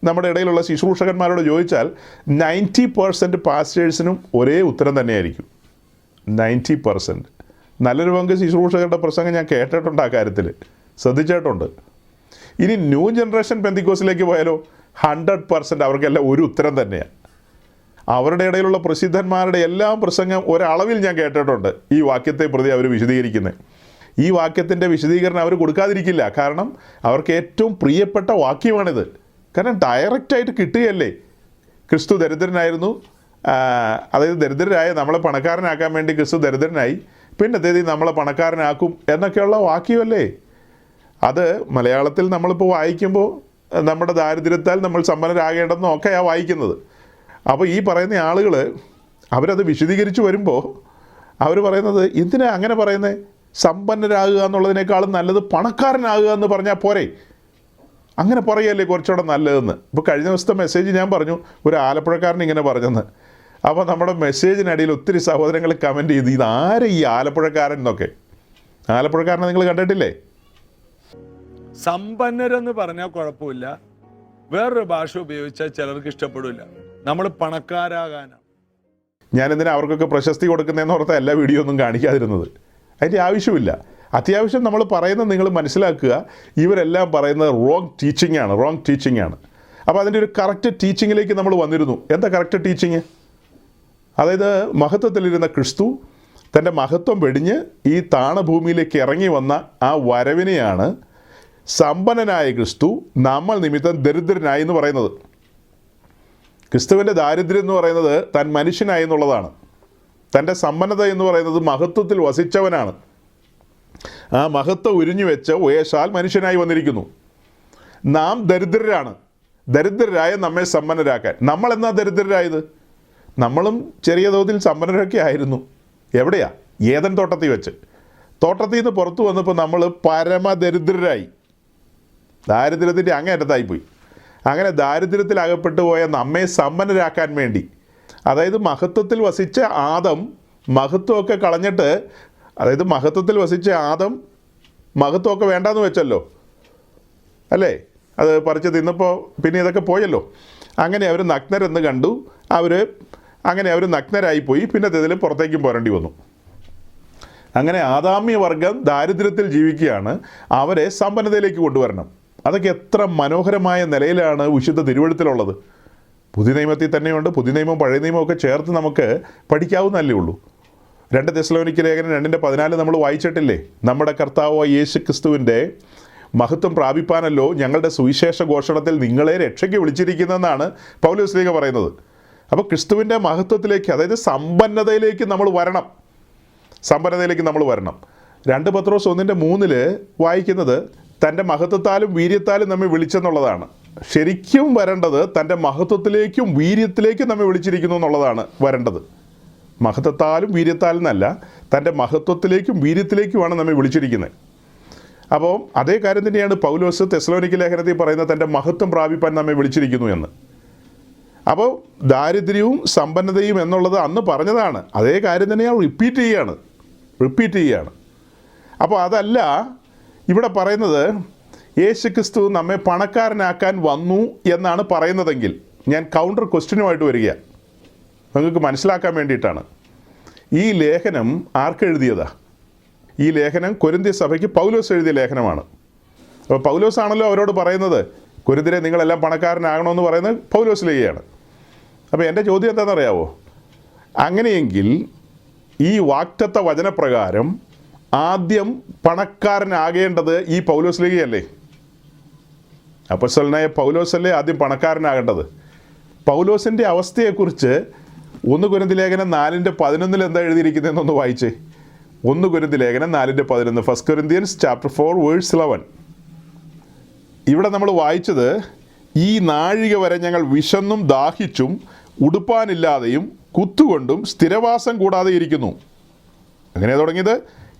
നമ്മുടെ ഇടയിലുള്ള ശുശ്രൂഷകന്മാരോട് ചോദിച്ചാൽ 90% പാസ്റ്റേഴ്സിനും ഒരേ ഉത്തരം തന്നെയായിരിക്കും. 90%. നല്ലൊരു പങ്ക് ശുശ്രൂഷകരുടെ പ്രസംഗം ഞാൻ കേട്ടിട്ടുണ്ട്, ആ കാര്യത്തിൽ ശ്രദ്ധിച്ചിട്ടുണ്ട്. ഇനി ന്യൂ ജനറേഷൻ പെന്തിക്കോസിലേക്ക് പോയാലോ 100% അവർക്കെല്ലാം ഒരു ഉത്തരം തന്നെയാണ്. അവരുടെ ഇടയിലുള്ള പ്രസിദ്ധന്മാരുടെ എല്ലാം പ്രസംഗം ഒരളവിൽ ഞാൻ കേട്ടിട്ടുണ്ട് ഈ വാക്യത്തെ പ്രതി അവർ വിശദീകരിക്കുന്നത്. ഈ വാക്യത്തിൻ്റെ വിശദീകരണം അവർ കൊടുക്കാതിരിക്കില്ല. കാരണം അവർക്ക് ഏറ്റവും പ്രിയപ്പെട്ട വാക്യമാണിത്. കാരണം ഡയറക്റ്റായിട്ട് കിട്ടുകയല്ലേ. ക്രിസ്തു ദരിദ്രനായിരുന്നു, അതായത് ദരിദ്രരായ നമ്മളെ പണക്കാരനാക്കാൻ വേണ്ടി ക്രിസ്തു ദരിദ്രനായി, പിന്നത്തേത് നമ്മളെ പണക്കാരനാക്കും എന്നൊക്കെയുള്ള വാക്യമല്ലേ. അത് മലയാളത്തിൽ നമ്മളിപ്പോൾ വായിക്കുമ്പോൾ നമ്മുടെ ദാരിദ്ര്യത്താൽ നമ്മൾ സമ്പന്നരാകേണ്ടെന്നൊക്കെയാണ് വായിക്കുന്നത്. അപ്പോൾ ഈ പറയുന്ന ആളുകൾ അവരത് വിശദീകരിച്ച് വരുമ്പോൾ അവർ പറയുന്നത് എന്തിനാ അങ്ങനെ പറയുന്നത്? സമ്പന്നരാകുക എന്നുള്ളതിനേക്കാളും നല്ലത് പണക്കാരനാകുക എന്ന് പറഞ്ഞാൽ പോരെ? അങ്ങനെ പറയുകയല്ലേ കുറച്ചുകൂടെ നല്ലതെന്ന്. ഇപ്പോൾ കഴിഞ്ഞ ദിവസത്തെ മെസ്സേജ് ഞാൻ പറഞ്ഞു, ഒരു ആലപ്പുഴക്കാരൻ ഇങ്ങനെ പറഞ്ഞെന്ന്. അപ്പോൾ നമ്മുടെ മെസ്സേജിനിടയിൽ ഒത്തിരി സഹോദരങ്ങൾ കമൻറ്റ് ചെയ്തു, ഇതാരെ ഈ ആലപ്പുഴക്കാരൻ എന്നൊക്കെ. ആലപ്പുഴക്കാരനെ നിങ്ങൾ കണ്ടിട്ടില്ലേ? സമ്പന്നരെന്ന് പറഞ്ഞാൽ കുഴപ്പമില്ല, വേറൊരു ഭാഷ ഉപയോഗിച്ചാൽ ചിലർക്ക് ഇഷ്ടപ്പെടില്ല. നമ്മൾ പണക്കാരാകാനാണ്. ഞാനെന്തിനാ അവർക്കൊക്കെ പ്രശസ്തി കൊടുക്കുന്നതെന്ന് ഓർത്താൽ എല്ലാ വീഡിയോ ഒന്നും കാണിക്കാതിരുന്നത്. അതിൻ്റെ ആവശ്യമില്ല. അത്യാവശ്യം നമ്മൾ പറയുന്നത് നിങ്ങൾ മനസ്സിലാക്കുക. ഇവരെല്ലാം പറയുന്നത് റോങ് ടീച്ചിങ് ആണ്. അപ്പോൾ അതിൻ്റെ ഒരു കറക്റ്റ് ടീച്ചിങ്ങിലേക്ക് നമ്മൾ വന്നിരുന്നു. എന്താ കറക്റ്റ് ടീച്ചിങ്? അതായത് മഹത്വത്തിലിരുന്ന ക്രിസ്തു തൻ്റെ മഹത്വം വെടിഞ്ഞ് ഈ താണഭൂമിയിലേക്ക് ഇറങ്ങി വന്ന ആ വരവിനെയാണ് സമ്പന്നനായ ക്രിസ്തു നമ്മൾ നിമിത്തം ദരിദ്രനായി എന്ന് പറയുന്നത്. ക്രിസ്തുവിൻ്റെ ദാരിദ്ര്യം എന്ന് പറയുന്നത് താൻ മനുഷ്യനായി എന്നുള്ളതാണ്. തൻ്റെ സമ്പന്നത എന്ന് പറയുന്നത് മഹത്വത്തിൽ വസിച്ചവനാണ്. ആ മഹത്വം ഉരിഞ്ഞു വെച്ച് ഉയശാൽ മനുഷ്യനായി വന്നിരിക്കുന്നു. നാം ദരിദ്രരാണ്. ദരിദ്രരായ നമ്മെ സമ്പന്നരാക്കാൻ. നമ്മളെന്നാ ദരിദ്രരായത്? നമ്മളും ചെറിയ തോതിൽ സമ്പന്നരൊക്കെ ആയിരുന്നു. എവിടെയാ? ഏദൻ തോട്ടത്തിൽ വെച്ച്. തോട്ടത്തിൽ നിന്ന് പുറത്തു വന്നപ്പോൾ നമ്മൾ പരമദരിദ്രരായി. ദാരിദ്ര്യത്തിൻ്റെ അങ്ങേയറ്റത്തായിപ്പോയി. അങ്ങനെ ദാരിദ്ര്യത്തിൽ അകപ്പെട്ടു പോയ നമ്മെ സമ്പന്നരാക്കാൻ വേണ്ടി, അതായത് മഹത്വത്തിൽ വസിച്ച ആദം മഹത്വമൊക്കെ കളഞ്ഞിട്ട്, അതായത് മഹത്വത്തിൽ വസിച്ച ആദം മഹത്വമൊക്കെ വേണ്ടാന്ന് വെച്ചല്ലോ അല്ലേ? അത് പറിച്ച് തിന്നപ്പോൾ പിന്നെ ഇതൊക്കെ പോയല്ലോ. അങ്ങനെ അവർ നഗ്നരെന്ന് കണ്ടു. അങ്ങനെ അവർ നഗ്നരായിപ്പോയി. പിന്നെ ഇതിൽ പുറത്തേക്കും പോരേണ്ടി വന്നു. അങ്ങനെ ആദാമ്യ വർഗം ദാരിദ്ര്യത്തിൽ ജീവിക്കുകയാണ്. അവരെ സമ്പന്നതയിലേക്ക് കൊണ്ടുവരണം. അതൊക്കെ എത്ര മനോഹരമായ നിലയിലാണ് വിശുദ്ധ തിരുവെഴുത്തിലുള്ളത്. പുതിയ നിയമത്തിൽ തന്നെയുണ്ട്. പുതിയ നിയമവും പഴയ നിയമവും ഒക്കെ ചേർത്ത് നമുക്ക് പഠിക്കാവുന്നതല്ലേ ഉള്ളൂ. 2 തെസ്സലോനിക്ക ലേഖനം 2:14 നമ്മൾ വായിച്ചിട്ടില്ലേ? നമ്മുടെ കർത്താവായ യേശു ക്രിസ്തുവിൻ്റെ മഹത്വം പ്രാപിപ്പാനല്ലോ ഞങ്ങളുടെ സുവിശേഷ ഘോഷണത്തിൽ നിങ്ങളെ രക്ഷയ്ക്ക് വിളിച്ചിരിക്കുന്നതെന്നാണ് പൗലോസ് ശ്ലീഹ പറയുന്നത്. അപ്പോൾ ക്രിസ്തുവിൻ്റെ മഹത്വത്തിലേക്ക്, അതായത് സമ്പന്നതയിലേക്ക് നമ്മൾ വരണം. സമ്പന്നതയിലേക്ക് നമ്മൾ വരണം. 2 പത്രോസ് 1:3 വായിക്കുന്നത് തൻ്റെ മഹത്വത്താലും വീര്യത്താലും നമ്മെ വിളിച്ചെന്നുള്ളതാണ്. ശരിക്കും വരേണ്ടത് തൻ്റെ മഹത്വത്തിലേക്കും വീര്യത്തിലേക്കും നമ്മെ വിളിച്ചിരിക്കുന്നു എന്നുള്ളതാണ് വരേണ്ടത്. മഹത്വത്താലും വീര്യത്താലും എന്നല്ല, തൻ്റെ മഹത്വത്തിലേക്കും വീര്യത്തിലേക്കുമാണ് നമ്മെ വിളിച്ചിരിക്കുന്നത്. അപ്പോൾ അതേ കാര്യം തന്നെയാണ് പൗലോസ് തെസ്സലോനിക്ക ലേഖനത്തിൽ പറയുന്നത്, തൻ്റെ മഹത്വം പ്രാപിപ്പാൻ നമ്മെ വിളിച്ചിരിക്കുന്നു എന്ന്. അപ്പോൾ ദാരിദ്ര്യവും സമ്പന്നതയും എന്നുള്ളത് അന്ന് പറഞ്ഞതാണ്. അതേ കാര്യം തന്നെയാണ് റിപ്പീറ്റ് ചെയ്യുകയാണ്. അപ്പോൾ അതല്ല ഇവിടെ പറയുന്നത് യേശു ക്രിസ്തു നമ്മെ പണക്കാരനാക്കാൻ വന്നു എന്നാണ് പറയുന്നതെങ്കിൽ, ഞാൻ കൗണ്ടർ ക്വസ്റ്റ്യനുമായിട്ട് വരികയാണ് നിങ്ങൾക്ക് മനസ്സിലാക്കാൻ വേണ്ടിയിട്ടാണ്. ഈ ലേഖനം ആർക്കെഴുതിയതാ? ഈ ലേഖനം കൊരിന്ത്യ സഭയ്ക്ക് പൗലോസ് എഴുതിയ ലേഖനമാണ്. അപ്പോൾ പൗലോസ് ആണല്ലോ അവരോട് പറയുന്നത്, കൊരിന്ത്യരെ നിങ്ങളെല്ലാം പണക്കാരനാകണമെന്ന് പറയുന്നത് പൗലോസ് ലേഖയാണ്. അപ്പോൾ എൻ്റെ ചോദ്യം എന്താണെന്നറിയാവോ? അങ്ങനെയെങ്കിൽ ഈ വാക്തത്വ വചനപ്രകാരം ആദ്യം പണക്കാരനാകേണ്ടത് ഈ പൗലോസ് ലേഖയല്ലേ? അപ്പോസ്തലനായ പൗലോസല്ലേ ആദ്യം പണക്കാരനാകേണ്ടത്? പൗലോസിൻ്റെ അവസ്ഥയെക്കുറിച്ച് 1 കൊരിന്ത്യ ലേഖനം 4:11 എന്താ എഴുതിയിരിക്കുന്നതെന്നൊന്ന് വായിച്ചേ. 1 കൊരിന്ത്യ ലേഖനം 4:11, 1 Corinthians chapter 4 verse 11. ഇവിടെ നമ്മൾ വായിച്ചത്, ഈ നാഴിക വരെ ഞങ്ങൾ വിശന്നും ദാഹിച്ചും ഉടുപ്പാനില്ലാതെയും കുത്തുകൊണ്ടും സ്ഥിരവാസം കൂടാതെ ഇരിക്കുന്നു. എങ്ങനെയാണ് തുടങ്ങിയത്?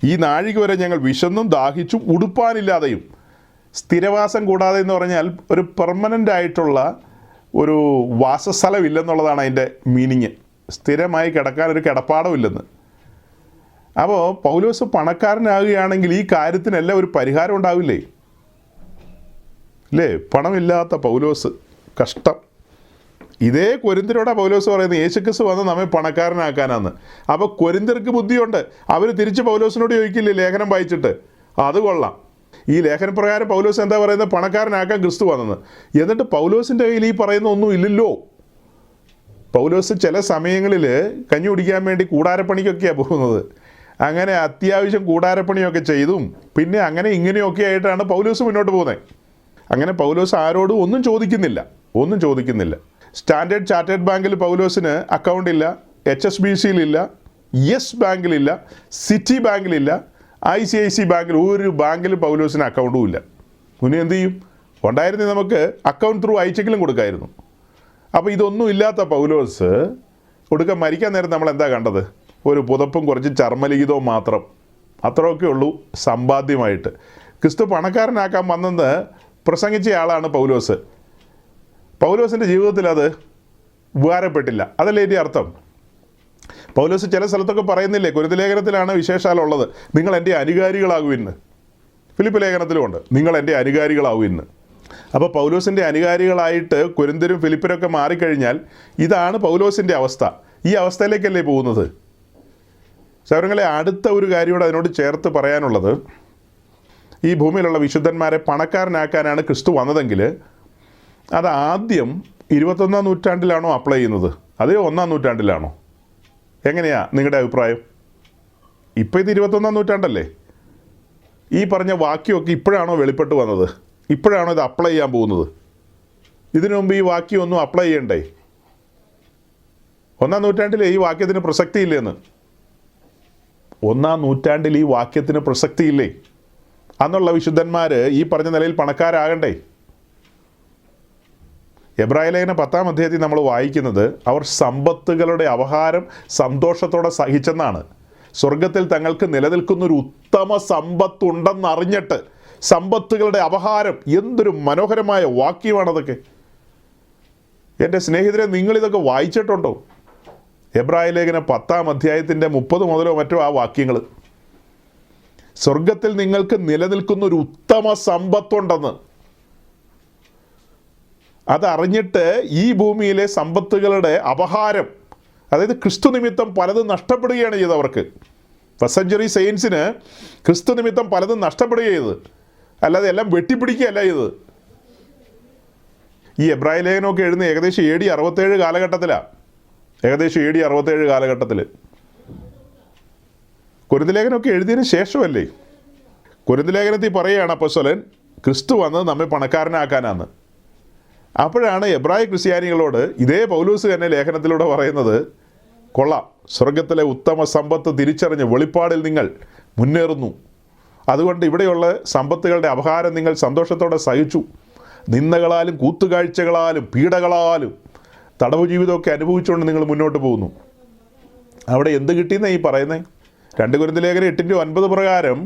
ഈ നാഴിക വരെ ഞങ്ങൾ വിശന്നും ദാഹിച്ചും ഉടുപ്പാനില്ലാതെയും. സ്ഥിരവാസം കൂടാതെ എന്ന് പറഞ്ഞാൽ ഒരു പെർമനൻ്റ് ആയിട്ടുള്ള ഒരു വാസസ്ഥലം ഇല്ലെന്നുള്ളതാണ് അതിൻ്റെ മീനിങ്. സ്ഥിരമായി കിടക്കാൻ ഒരു കിടപ്പാടമില്ലെന്ന്. അപ്പോൾ പൗലോസ് പണക്കാരനാകുകയാണെങ്കിൽ ഈ കാര്യത്തിനെല്ലാം ഒരു പരിഹാരം ഉണ്ടാവില്ലേ? അല്ലേ? പണമില്ലാത്ത പൗലോസ്, കഷ്ടം. ഇതേ കൊരിന്ത്യരോടാ പൗലോസ് പറയുന്നത് യേശുക്രിസ്തു വന്ന് നമ്മെ പണക്കാരനാക്കാനാന്ന്. അപ്പോൾ കൊരിന്ത്യർക്ക് ബുദ്ധിയുണ്ട്. അവർ തിരിച്ച് പൗലോസിനോട് ചോദിക്കില്ലേ ലേഖനം വായിച്ചിട്ട്? അത് കൊള്ളാം. ഈ ലേഖനപ്രകാരം പൗലോസ് എന്താ പറയുന്നത്? പണക്കാരനാക്കാൻ ക്രിസ്തു വന്നെന്ന്. എന്നിട്ട് പൗലോസിൻ്റെ കയ്യിൽ ഈ പറയുന്ന ഒന്നും ഇല്ലല്ലോ. പൗലോസ് ചില സമയങ്ങളിൽ കഞ്ഞി കുടിക്കാൻ വേണ്ടി കൂടാരപ്പണിക്കൊക്കെയാണ് പോകുന്നത്. അങ്ങനെ അത്യാവശ്യം കൂടാരപ്പണിയൊക്കെ ചെയ്തും പിന്നെ അങ്ങനെ ഇങ്ങനെയൊക്കെ ആയിട്ടാണ് പൗലോസ് മുന്നോട്ട് പോകുന്നത്. അങ്ങനെ പൗലോസ് ആരോടും ഒന്നും ചോദിക്കുന്നില്ല. സ്റ്റാൻഡേർഡ് ചാർട്ടേഡ് ബാങ്കിൽ പൗലോസിന് അക്കൗണ്ട് ഇല്ല, HSBCയിലില്ല, യെസ് ബാങ്കിലില്ല, സിറ്റി ബാങ്കിലില്ല, ICIC ബാങ്കിൽ, ഒരു ബാങ്കിലും പൗലോസിന് അക്കൗണ്ടും ഇല്ല. മുന്നേ എന്ത് ചെയ്യും? ഉണ്ടായിരുന്നെങ്കിൽ നമുക്ക് അക്കൗണ്ട് ത്രൂ അയച്ചെങ്കിലും കൊടുക്കായിരുന്നു. അപ്പോൾ ഇതൊന്നും ഇല്ലാത്ത പൗലോസ് ഒടുക്കം മരിക്കാൻ നേരം നമ്മൾ എന്താ കണ്ടത്? ഒരു പുതപ്പും കുറച്ച് ചർമ്മലിഖിതവും മാത്രം. അത്രയൊക്കെ ഉള്ളൂ സമ്പാദ്യമായിട്ട്. ക്രിസ്തു പണക്കാരനാക്കാൻ വന്നെന്ന് പ്രസംഗിച്ച ആളാണ് പൗലോസ്. പൗലോസിൻ്റെ ജീവിതത്തിൽ അത് ഉപകാരപ്പെട്ടില്ല. അതല്ലേ ഇതിൻ്റെ അർത്ഥം? പൗലോസ് ചില സ്ഥലത്തൊക്കെ പറയുന്നില്ലേ, കൊരിന്ത്യ ലേഖനത്തിലാണ് വിശേഷാലുള്ളത്, നിങ്ങൾ എൻ്റെ അനുകാരികളാകുമെന്ന്. ഫിലിപ്പ് ലേഖനത്തിലുമുണ്ട്, നിങ്ങൾ എൻ്റെ അനുകാരികളാകുമെന്ന്. അപ്പോൾ പൗലോസിൻ്റെ അനുകാരികളായിട്ട് കൊരിന്ത്യരും ഫിലിപ്പരൊക്കെ മാറിക്കഴിഞ്ഞാൽ ഇതാണ് പൗലോസിൻ്റെ അവസ്ഥ. ഈ അവസ്ഥയിലേക്കല്ലേ പോകുന്നത്? സൗരങ്ങളെ, അടുത്ത ഒരു കാര്യത്തോടെ അതിനോട് ചേർത്ത് പറയാനുള്ളത്, ഈ ഭൂമിയിലുള്ള വിശുദ്ധന്മാരെ പണക്കാരനാക്കാനാണ് ക്രിസ്തു വന്നതെങ്കിൽ അത് ആദ്യം 21-ാം നൂറ്റാണ്ടിലാണോ അപ്ലൈ ചെയ്യുന്നത്, അതേ 1-ാം നൂറ്റാണ്ടിലാണോ? എങ്ങനെയാണ് നിങ്ങളുടെ അഭിപ്രായം? ഇപ്പോൾ ഇത് 21-ാം നൂറ്റാണ്ടല്ലേ? ഈ പറഞ്ഞ വാക്യമൊക്കെ ഇപ്പോഴാണോ വെളിപ്പെട്ട് വന്നത്? ഇപ്പോഴാണോ ഇത് അപ്ലൈ ചെയ്യാൻ പോകുന്നത്? ഇതിനു മുമ്പ് ഈ വാക്യമൊന്നും അപ്ലൈ ചെയ്യണ്ടേ? 1-ാം നൂറ്റാണ്ടിൽ ഈ വാക്യത്തിന് പ്രസക്തിയില്ലേന്ന്? 1-ാം നൂറ്റാണ്ടിൽ ഈ വാക്യത്തിന് പ്രസക്തിയില്ലേ? അന്നുള്ള വിശുദ്ധന്മാർ ഈ പറഞ്ഞ നിലയിൽ പണക്കാരാകണ്ടേ? എബ്രായ ലേഖനം 10-ാം അധ്യായത്തിൽ നമ്മൾ വായിക്കുന്നത് അവർ സമ്പത്തുകളുടെ അപഹാരം സന്തോഷത്തോടെ സഹിച്ചെന്നാണ്. സ്വർഗത്തിൽ തങ്ങൾക്ക് നിലനിൽക്കുന്നൊരു ഉത്തമ സമ്പത്തുണ്ടെന്നറിഞ്ഞിട്ട് സമ്പത്തുകളുടെ അപഹാരം. എന്തൊരു മനോഹരമായ വാക്യമാണതൊക്കെ. എൻ്റെ സ്നേഹിതരെ, നിങ്ങളിതൊക്കെ വായിച്ചിട്ടുണ്ടോ? എബ്രായ ലേഖനം 10-ാം അധ്യായത്തിൻ്റെ 30 മുതലോ മറ്റോ ആ വാക്യങ്ങൾ. സ്വർഗത്തിൽ നിങ്ങൾക്ക് നിലനിൽക്കുന്നൊരു ഉത്തമ സമ്പത്തുണ്ടെന്ന് അതറിഞ്ഞിട്ട് ഈ ഭൂമിയിലെ സമ്പത്തുകളുടെ അപഹാരം, അതായത് ക്രിസ്തു നിമിത്തം പലതും നഷ്ടപ്പെടുകയാണ് ചെയ്തവർക്ക്. ഫസ്റ്റ് സെഞ്ച്വറി സെയിൻസിന് ക്രിസ്തു നിമിത്തം പലതും നഷ്ടപ്പെടുകയാണ് ചെയ്തത്, അല്ലാതെ എല്ലാം വെട്ടിപ്പിടിക്കുകയല്ല ചെയ്തത്. ഈ എബ്രായ ലേഖനമൊക്കെ എഴുതുന്ന ഏകദേശം AD 67 കാലഘട്ടത്തിലാണ്. ഏകദേശം AD 67 കാലഘട്ടത്തിൽ. കൊരിന്ത് ലേഖനമൊക്കെ എഴുതിയതിന് ശേഷമല്ലേ? കൊരിന്ത് ലേഖനത്തിൽ പറയുകയാണ് അപ്പോസ്തലൻ ക്രിസ്തു വന്നത് നമ്മെ പണക്കാരനാക്കാനാണ്. അപ്പോഴാണ് എബ്രായ ക്രിസ്ത്യാനികളോട് ഇതേ പൗലൂസ് തന്നെ ലേഖനത്തിലൂടെ പറയുന്നത്, കൊള്ളാം, സ്വർഗത്തിലെ ഉത്തമ സമ്പത്ത് തിരിച്ചറിഞ്ഞ് വെളിപ്പാടിൽ നിങ്ങൾ മുന്നേറുന്നു. അതുകൊണ്ട് ഇവിടെയുള്ള സമ്പത്തുകളുടെ അപഹാരം നിങ്ങൾ സന്തോഷത്തോടെ സഹിച്ചു. നിന്ദകളാലും കൂത്തുകാഴ്ചകളാലും പീഡകളാലും തടവു ജീവിതമൊക്കെ അനുഭവിച്ചുകൊണ്ട് നിങ്ങൾ മുന്നോട്ട് പോകുന്നു. അവിടെ എന്ത് കിട്ടിയെന്നാണ് ഈ പറയുന്നത്? 2 കൊരിന്ത്യർ ലേഖനം 8-9 പ്രകാരം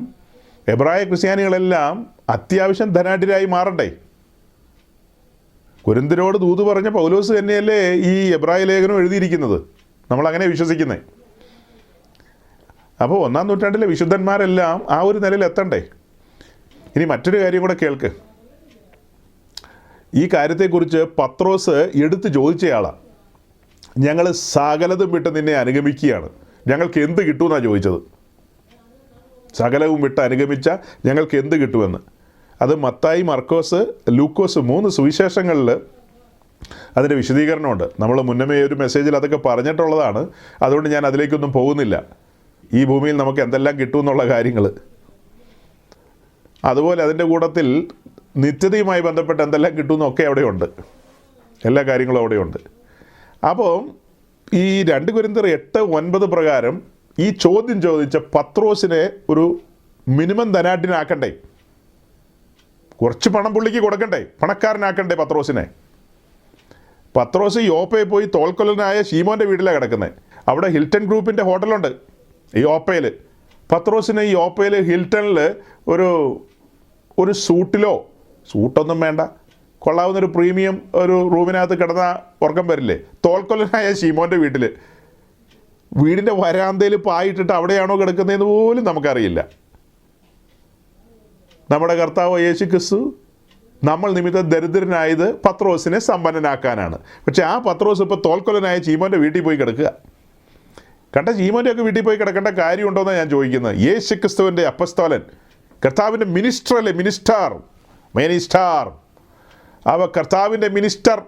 എബ്രായ ക്രിസ്ത്യാനികളെല്ലാം അത്യാവശ്യം ധനാഢ്യരായി മാറണ്ടേ? കൊരിന്ത്യരോട് ദൂത് പറഞ്ഞ പൗലോസ് തന്നെയല്ലേ ഈ എബ്രായ ലേഖനം എഴുതിയിരിക്കുന്നത്. നമ്മളങ്ങനെ വിശ്വസിക്കുന്നത്. അപ്പോൾ 1-ാം നൂറ്റാണ്ടിലെ വിശുദ്ധന്മാരെല്ലാം ആ ഒരു നിലയിൽ എത്തണ്ടേ? ഇനി മറ്റൊരു കാര്യം കൂടെ കേൾക്ക്. ഈ കാര്യത്തെക്കുറിച്ച് പത്രോസ് എടുത്ത് ചോദിച്ചയാളാണ്. ഞങ്ങൾ സകലതും വിട്ട് നിന്നെ അനുഗമിക്കുകയാണ്, ഞങ്ങൾക്ക് എന്ത് കിട്ടുമെന്നാണ് ചോദിച്ചത്. സകലവും വിട്ട് അനുഗമിച്ച ഞങ്ങൾക്ക് എന്ത് കിട്ടുമെന്ന്. അത് മത്തായി, മർക്കോസ്, ലൂക്കോസ് 3 സുവിശേഷങ്ങളിൽ അതിൻ്റെ വിശദീകരണമുണ്ട്. നമ്മൾ മുന്നമേ ഒരു മെസ്സേജിൽ അതൊക്കെ പറഞ്ഞിട്ടുള്ളതാണ്. അതുകൊണ്ട് ഞാൻ അതിലേക്കൊന്നും പോകുന്നില്ല. ഈ ഭൂമിയിൽ നമുക്ക് എന്തെല്ലാം കിട്ടുമെന്നുള്ള കാര്യങ്ങൾ, അതുപോലെ അതിൻ്റെ കൂട്ടത്തിൽ നിത്യതയുമായി ബന്ധപ്പെട്ട് എന്തെല്ലാം കിട്ടുമെന്നൊക്കെ അവിടെയുണ്ട്. എല്ലാ കാര്യങ്ങളും അവിടെയുണ്ട്. അപ്പോൾ ഈ 2 കൊരിന്ത്യർ 8-9 പ്രകാരം ഈ ചോദ്യം ചോദിച്ച പത്രോസിനെ ഒരു മിനിമം ധനാഢ്യനാക്കണ്ടേ? കുറച്ച് പണം പുള്ളിക്ക് കൊടുക്കണ്ടേ? പണക്കാരനാക്കണ്ടേ പത്രോസിനെ? പത്രോസ് യോപ്പയിൽ പോയി തോൽക്കൊല്ലനായ ശീമോൻ്റെ വീട്ടിലാണ് കിടക്കുന്നത്. അവിടെ ഹിൽട്ടൺ ഗ്രൂപ്പിൻ്റെ ഹോട്ടലുണ്ട് ഈ യോപ്പയിൽ. പത്രോസിന് ഈ യോപ്പയിൽ ഹിൽട്ടണിൽ ഒരു സൂട്ടൊന്നും വേണ്ട, കൊള്ളാവുന്നൊരു പ്രീമിയം ഒരു റൂമിനകത്ത് കിടന്ന ഉറക്കം വരില്ലേ? തോൽക്കൊല്ലനായ ശീമോൻ്റെ വീട്ടിൽ, വീടിൻ്റെ വരാന്തയിൽ പായിട്ടിട്ട് അവിടെയാണോ കിടക്കുന്നതെന്ന് പോലും നമുക്കറിയില്ല. നമ്മുടെ കർത്താവ് യേശു ക്രിസ്തു നമ്മൾ നിമിത്തം ദരിദ്രനായത് പത്രോസിനെ സമ്പന്നനാക്കാനാണ്. പക്ഷേ ആ പത്രോസ് ഇപ്പോൾ തോൽക്കൊല്ലനായ ശീമോൻ്റെ വീട്ടിൽ പോയി കിടക്കുക. കണ്ട ശീമോൻ്റെയൊക്കെ വീട്ടിൽ പോയി കിടക്കേണ്ട കാര്യമുണ്ടോയെന്നാണ് ഞാൻ ചോദിക്കുന്നത്. യേശു ക്രിസ്തുവിൻ്റെ അപ്പസ്തോലൻ, കർത്താവിൻ്റെ മിനിസ്റ്റർ അല്ലേ? മിനിസ്റ്റാർ അവ കർത്താവിൻ്റെ മിനിസ്റ്റർ.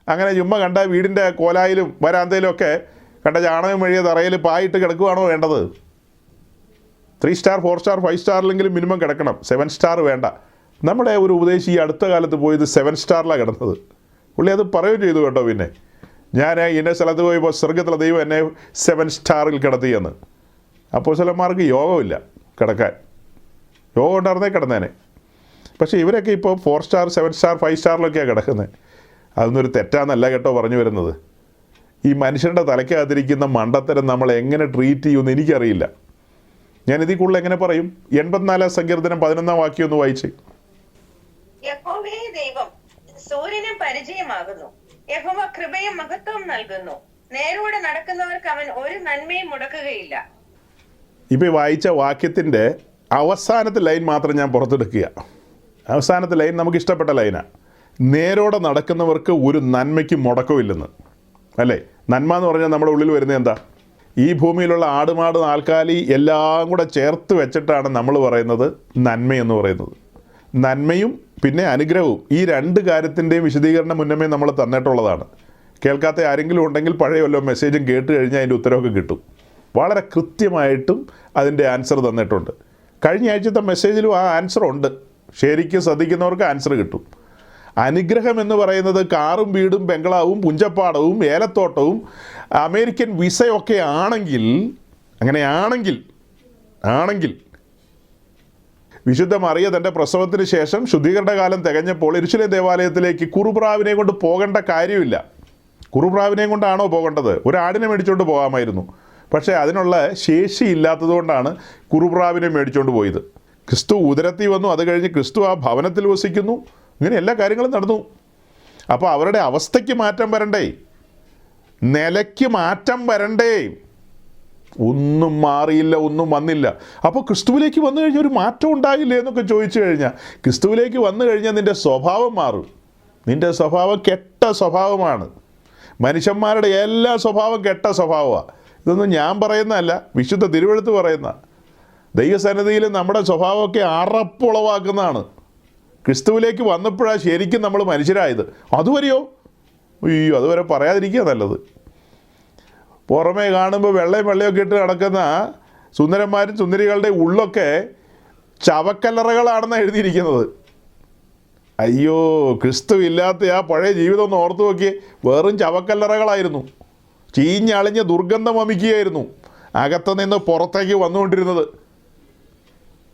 അങ്ങനെ ചുമ്മാ കണ്ട വീടിൻ്റെ കോലായിലും വരാന്തയിലും ഒക്കെ കണ്ട ചാണകം വഴിയ തറയിൽ പായിട്ട് കിടക്കുകയാണോ വേണ്ടത്? 3 സ്റ്റാർ 4 സ്റ്റാർ 5 സ്റ്റാറിലെങ്കിലും മിനിമം കിടക്കണം, 7 സ്റ്റാർ വേണ്ട. നമ്മുടെ ഒരു ഉപദേശി ഈ അടുത്ത കാലത്ത് പോയത് 7 സ്റ്റാറിലാണ് കിടന്നത്. പുള്ളി അത് പറയുകയും ചെയ്തു കേട്ടോ. പിന്നെ ഞാൻ ഇന്ന സ്ഥലത്ത് പോയപ്പോൾ സ്വർഗത്തിലെ ദൈവം എന്നെ 7 സ്റ്റാറിൽ കിടത്തിയെന്ന്. അപ്പോസ്തലന്മാർക്ക് യോഗമില്ല കിടക്കാൻ. യോഗം ഉണ്ടായിരുന്നേ കിടന്നേനെ. പക്ഷേ ഇവരൊക്കെ ഇപ്പോൾ 4 സ്റ്റാർ 7 സ്റ്റാർ 5 സ്റ്റാറിലൊക്കെയാണ് കിടക്കുന്നത്. അതൊന്നൊരു തെറ്റാന്നല്ല കേട്ടോ പറഞ്ഞു വരുന്നത്. ഈ മനുഷ്യരുടെ തലയ്ക്കകത്തിരിക്കുന്ന മണ്ടത്തരം നമ്മൾ എങ്ങനെ ട്രീറ്റ് ചെയ്യുമെന്ന് എനിക്കറിയില്ല. ഞാൻ ഇതിൽ കൂടുതൽ എങ്ങനെ പറയും? 84 സങ്കീർത്തനം 11 വാക്യം ഒന്ന് വായിച്ച്. യഹോവേ ദൈവം സൂര്യനും പരിചയമാകുന്നു. യഹോവ കൃപയും മഹത്വവും നൽകുന്നു. നേരോടെ നടക്കുന്നവർക്ക് അവൻ ഒരു നന്മയും മുടക്കുകയില്ല. ഇപ്പോൾ വായിച്ച വാക്യത്തിൻ്റെ അവസാനത്തെ ലൈൻ മാത്രം ഞാൻ പുറത്തെടുക്കുക. അവസാനത്തെ ലൈൻ നമുക്ക് ഇഷ്ടപ്പെട്ട ലൈനാണ്. നേരോടെ നടക്കുന്നവർക്ക് ഒരു നന്മയ്ക്കും മുടക്കമില്ലെന്ന്. അല്ലേ? നന്മ എന്ന് പറഞ്ഞാൽ നമ്മുടെ ഉള്ളിൽ വരുന്നത് എന്താ? ഈ ഭൂമിയിലുള്ള ആടുമാട് നാൽക്കാലി എല്ലാം കൂടെ ചേർത്ത് വെച്ചിട്ടാണ് നമ്മൾ പറയുന്നത് നന്മയെന്ന് പറയുന്നത്. നന്മയും പിന്നെ അനുഗ്രഹവും, ഈ 2 കാര്യത്തിൻ്റെയും വിശദീകരണം മുന്നമേ നമ്മൾ തന്നിട്ടുള്ളതാണ്. കേൾക്കാത്ത ആരെങ്കിലും ഉണ്ടെങ്കിൽ പഴയ വല്ല മെസ്സേജും കേട്ട് കഴിഞ്ഞാൽ അതിൻ്റെ ഉത്തരവൊക്കെ കിട്ടും. വളരെ കൃത്യമായിട്ടും അതിൻ്റെ ആൻസർ തന്നിട്ടുണ്ട്. കഴിഞ്ഞ ആഴ്ചത്തെ മെസ്സേജിലും ആ ആൻസർ ഉണ്ട്. ശരിക്കും ശ്രദ്ധിക്കുന്നവർക്ക് ആൻസർ കിട്ടും. അനുഗ്രഹം എന്ന് പറയുന്നത് കാറും വീടും ബംഗ്ലാവും പുഞ്ചപ്പാടവും ഏലത്തോട്ടവും അമേരിക്കൻ വിസയൊക്കെ ആണെങ്കിൽ, ആണെങ്കിൽ വിശുദ്ധ മറിയ തൻ്റെ പ്രസവത്തിന് ശേഷം ശുദ്ധീകരണ കാലം തികഞ്ഞപ്പോൾ യെരൂശലേം ദേവാലയത്തിലേക്ക് കുറുപ്രാവിനെ കൊണ്ട് പോകേണ്ട കാര്യമില്ല. കുറുപ്രാവിനെ കൊണ്ടാണോ പോകേണ്ടത്? ഒരു ആടിനെ മേടിച്ചുകൊണ്ട് പോകാമായിരുന്നു. പക്ഷേ അതിനുള്ള ശേഷി ഇല്ലാത്തതുകൊണ്ടാണ് കുറുപ്രാവിനെ മേടിച്ചുകൊണ്ട് പോയത്. ക്രിസ്തു ഉദരത്തിൽ വന്നു, അത് കഴിഞ്ഞ് ക്രിസ്തു ആ ഭവനത്തിൽ വസിക്കുന്നു. ഇങ്ങനെ എല്ലാ കാര്യങ്ങളും നടന്നു. അപ്പോൾ അവരുടെ അവസ്ഥയ്ക്ക് മാറ്റം വരണ്ടേ? നിലയ്ക്ക് മാറ്റം വരണ്ടേ? ഒന്നും മാറിയില്ല, ഒന്നും വന്നില്ല. അപ്പോൾ ക്രിസ്തുവിലേക്ക് വന്നു കഴിഞ്ഞാൽ ഒരു മാറ്റം ഉണ്ടാകില്ലേ എന്നൊക്കെ ചോദിച്ചു കഴിഞ്ഞാൽ, ക്രിസ്തുവിലേക്ക് വന്നു കഴിഞ്ഞാൽ നിൻ്റെ സ്വഭാവം മാറും. നിൻ്റെ സ്വഭാവം കെട്ട സ്വഭാവമാണ്. മനുഷ്യന്മാരുടെ എല്ലാ സ്വഭാവം കെട്ട സ്വഭാവമാണ്. ഇതൊന്നും ഞാൻ പറയുന്നതല്ല, വിശുദ്ധ തിരുവെഴുത്ത് പറയുന്ന. ദൈവസന്നിധിയിൽ നമ്മുടെ സ്വഭാവമൊക്കെ അറപ്പുളവാക്കുന്നതാണ്. ക്രിസ്തുവിലേക്ക് വന്നപ്പോഴാണ് ശരിക്കും നമ്മൾ മനുഷ്യരായത്. അതുവരെയോ അയ്യോ, അതുവരെ പറയാതിരിക്കുക നല്ലത്. പുറമേ കാണുമ്പോൾ വെള്ളയൊക്കെ ഇട്ട് നടക്കുന്ന സുന്ദരന്മാരും സുന്ദരികളുടെ ഉള്ളൊക്കെ ചവക്കല്ലറകളാണെന്നാണ് എഴുതിയിരിക്കുന്നത്. അയ്യോ, ക്രിസ്തു ഇല്ലാത്ത ആ പഴയ ജീവിതം ഒന്ന് ഓർത്തു നോക്കിയേ. വെറും ചവക്കല്ലറകളായിരുന്നു. ചീഞ്ഞളിഞ്ഞ് ദുർഗന്ധം വമിക്കുകയായിരുന്നു അകത്തു നിന്ന് പുറത്തേക്ക് വന്നുകൊണ്ടിരുന്നത്.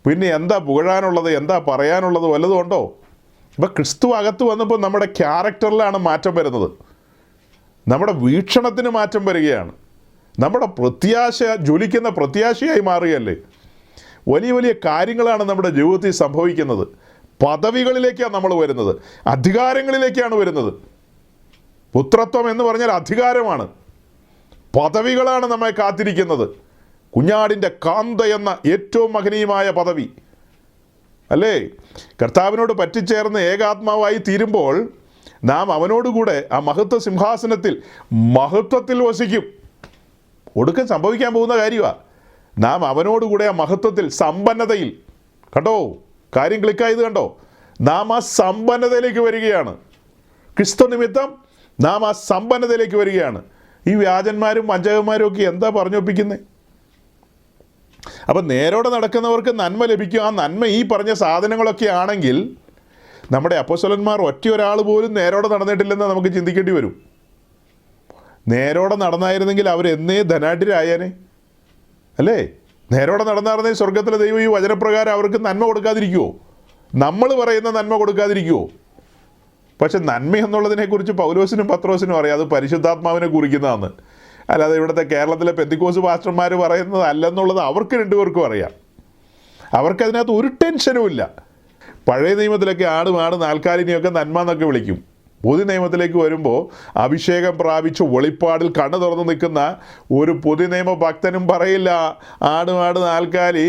പിന്നെ എന്താ പുകഴാനുള്ളത്? എന്താ പറയാനുള്ളത്? വല്ലതും ഉണ്ടോ? ഇപ്പം ക്രിസ്തു അകത്ത് വന്നപ്പോൾ നമ്മുടെ ക്യാരക്ടറിലാണ് മാറ്റം വരുന്നത്. നമ്മുടെ വീക്ഷണത്തിന് മാറ്റം വരികയാണ്. നമ്മുടെ പ്രത്യാശ ജ്വലിക്കുന്ന പ്രത്യാശയായി മാറുകയല്ലേ. വലിയ വലിയ കാര്യങ്ങളാണ് നമ്മുടെ ജീവിതത്തിൽ സംഭവിക്കുന്നത്. പദവികളിലേക്കാണ് നമ്മൾ വരുന്നത്, അധികാരങ്ങളിലേക്കാണ് വരുന്നത്. പുത്രത്വം എന്ന് പറഞ്ഞാൽ അധികാരമാണ്. പദവികളാണ് നമ്മെ കാത്തിരിക്കുന്നത്. കുഞ്ഞാടിൻ്റെ കാന്ത എന്ന ഏറ്റവും മഹനീയമായ പദവി അല്ലേ? കർത്താവിനോട് പറ്റിച്ചേർന്ന് ഏകാത്മാവായി തീരുമ്പോൾ നാം അവനോടുകൂടെ ആ മഹത്വ സിംഹാസനത്തിൽ മഹത്വത്തിൽ വസിക്കും. ഒടുക്കം സംഭവിക്കാൻ പോകുന്ന കാര്യമാണ്. നാം അവനോടുകൂടെ ആ മഹത്വത്തിൽ സമ്പന്നതയിൽ, കണ്ടോ കാര്യം ക്ലിക്കായത് കണ്ടോ? നാം ആ സമ്പന്നതയിലേക്ക് വരികയാണ്. ക്രിസ്തു നിമിത്തം നാം ആ സമ്പന്നതയിലേക്ക് വരികയാണ്. ഈ വ്യാജന്മാരും വഞ്ചകന്മാരും ഒക്കെ എന്താ പറഞ്ഞൊപ്പിക്കുന്നത്? അപ്പം നേരോടെ നടക്കുന്നവർക്ക് നന്മ ലഭിക്കും. ആ നന്മ ഈ പറഞ്ഞ സാധനങ്ങളൊക്കെ ആണെങ്കിൽ നമ്മുടെ അപ്പോസ്തലന്മാർ ഒറ്റ ഒരാൾ പോലും നേരോടെ നടന്നിട്ടില്ലെന്ന് നമുക്ക് ചിന്തിക്കേണ്ടി വരും. നേരോടെ നടന്നായിരുന്നെങ്കിൽ അവരെന്നേ ധനാഢ്യരായേനെ അല്ലേ? നേരോടെ നടന്നായിരുന്നെങ്കിൽ സ്വർഗത്തിലെ ദൈവം ഈ വചനപ്രകാരം അവർക്ക് നന്മ കൊടുക്കാതിരിക്കുമോ? നമ്മൾ പറയുന്ന നന്മ കൊടുക്കാതിരിക്കുമോ? പക്ഷെ നന്മ എന്നുള്ളതിനെക്കുറിച്ച് പൗലോസിനും പത്രോസിനും അറിയാം, അത് പരിശുദ്ധാത്മാവിനെ കുറിക്കുന്നതാണ്. അല്ലാതെ ഇവിടുത്തെ കേരളത്തിലെ പെന്തിക്കോസ് പാസ്റ്റർമാർ പറയുന്നത് അല്ലെന്നുള്ളത് അവർക്ക് രണ്ടുപേർക്കും അറിയാം. അവർക്കതിനകത്ത് ഒരു ടെൻഷനും ഇല്ല. പഴയ നിയമത്തിലൊക്കെ ആടും നാൽക്കാലിനെയൊക്കെ നന്മ എന്നൊക്കെ വിളിക്കും. പുതിയ നിയമത്തിലേക്ക് വരുമ്പോൾ അഭിഷേകം പ്രാപിച്ച് വെളിപ്പാടിൽ കണ്ണു തുറന്ന് നിൽക്കുന്ന ഒരു പുതിയ നിയമ ഭക്തനും പറയില്ല ആടും നാൽക്കാലി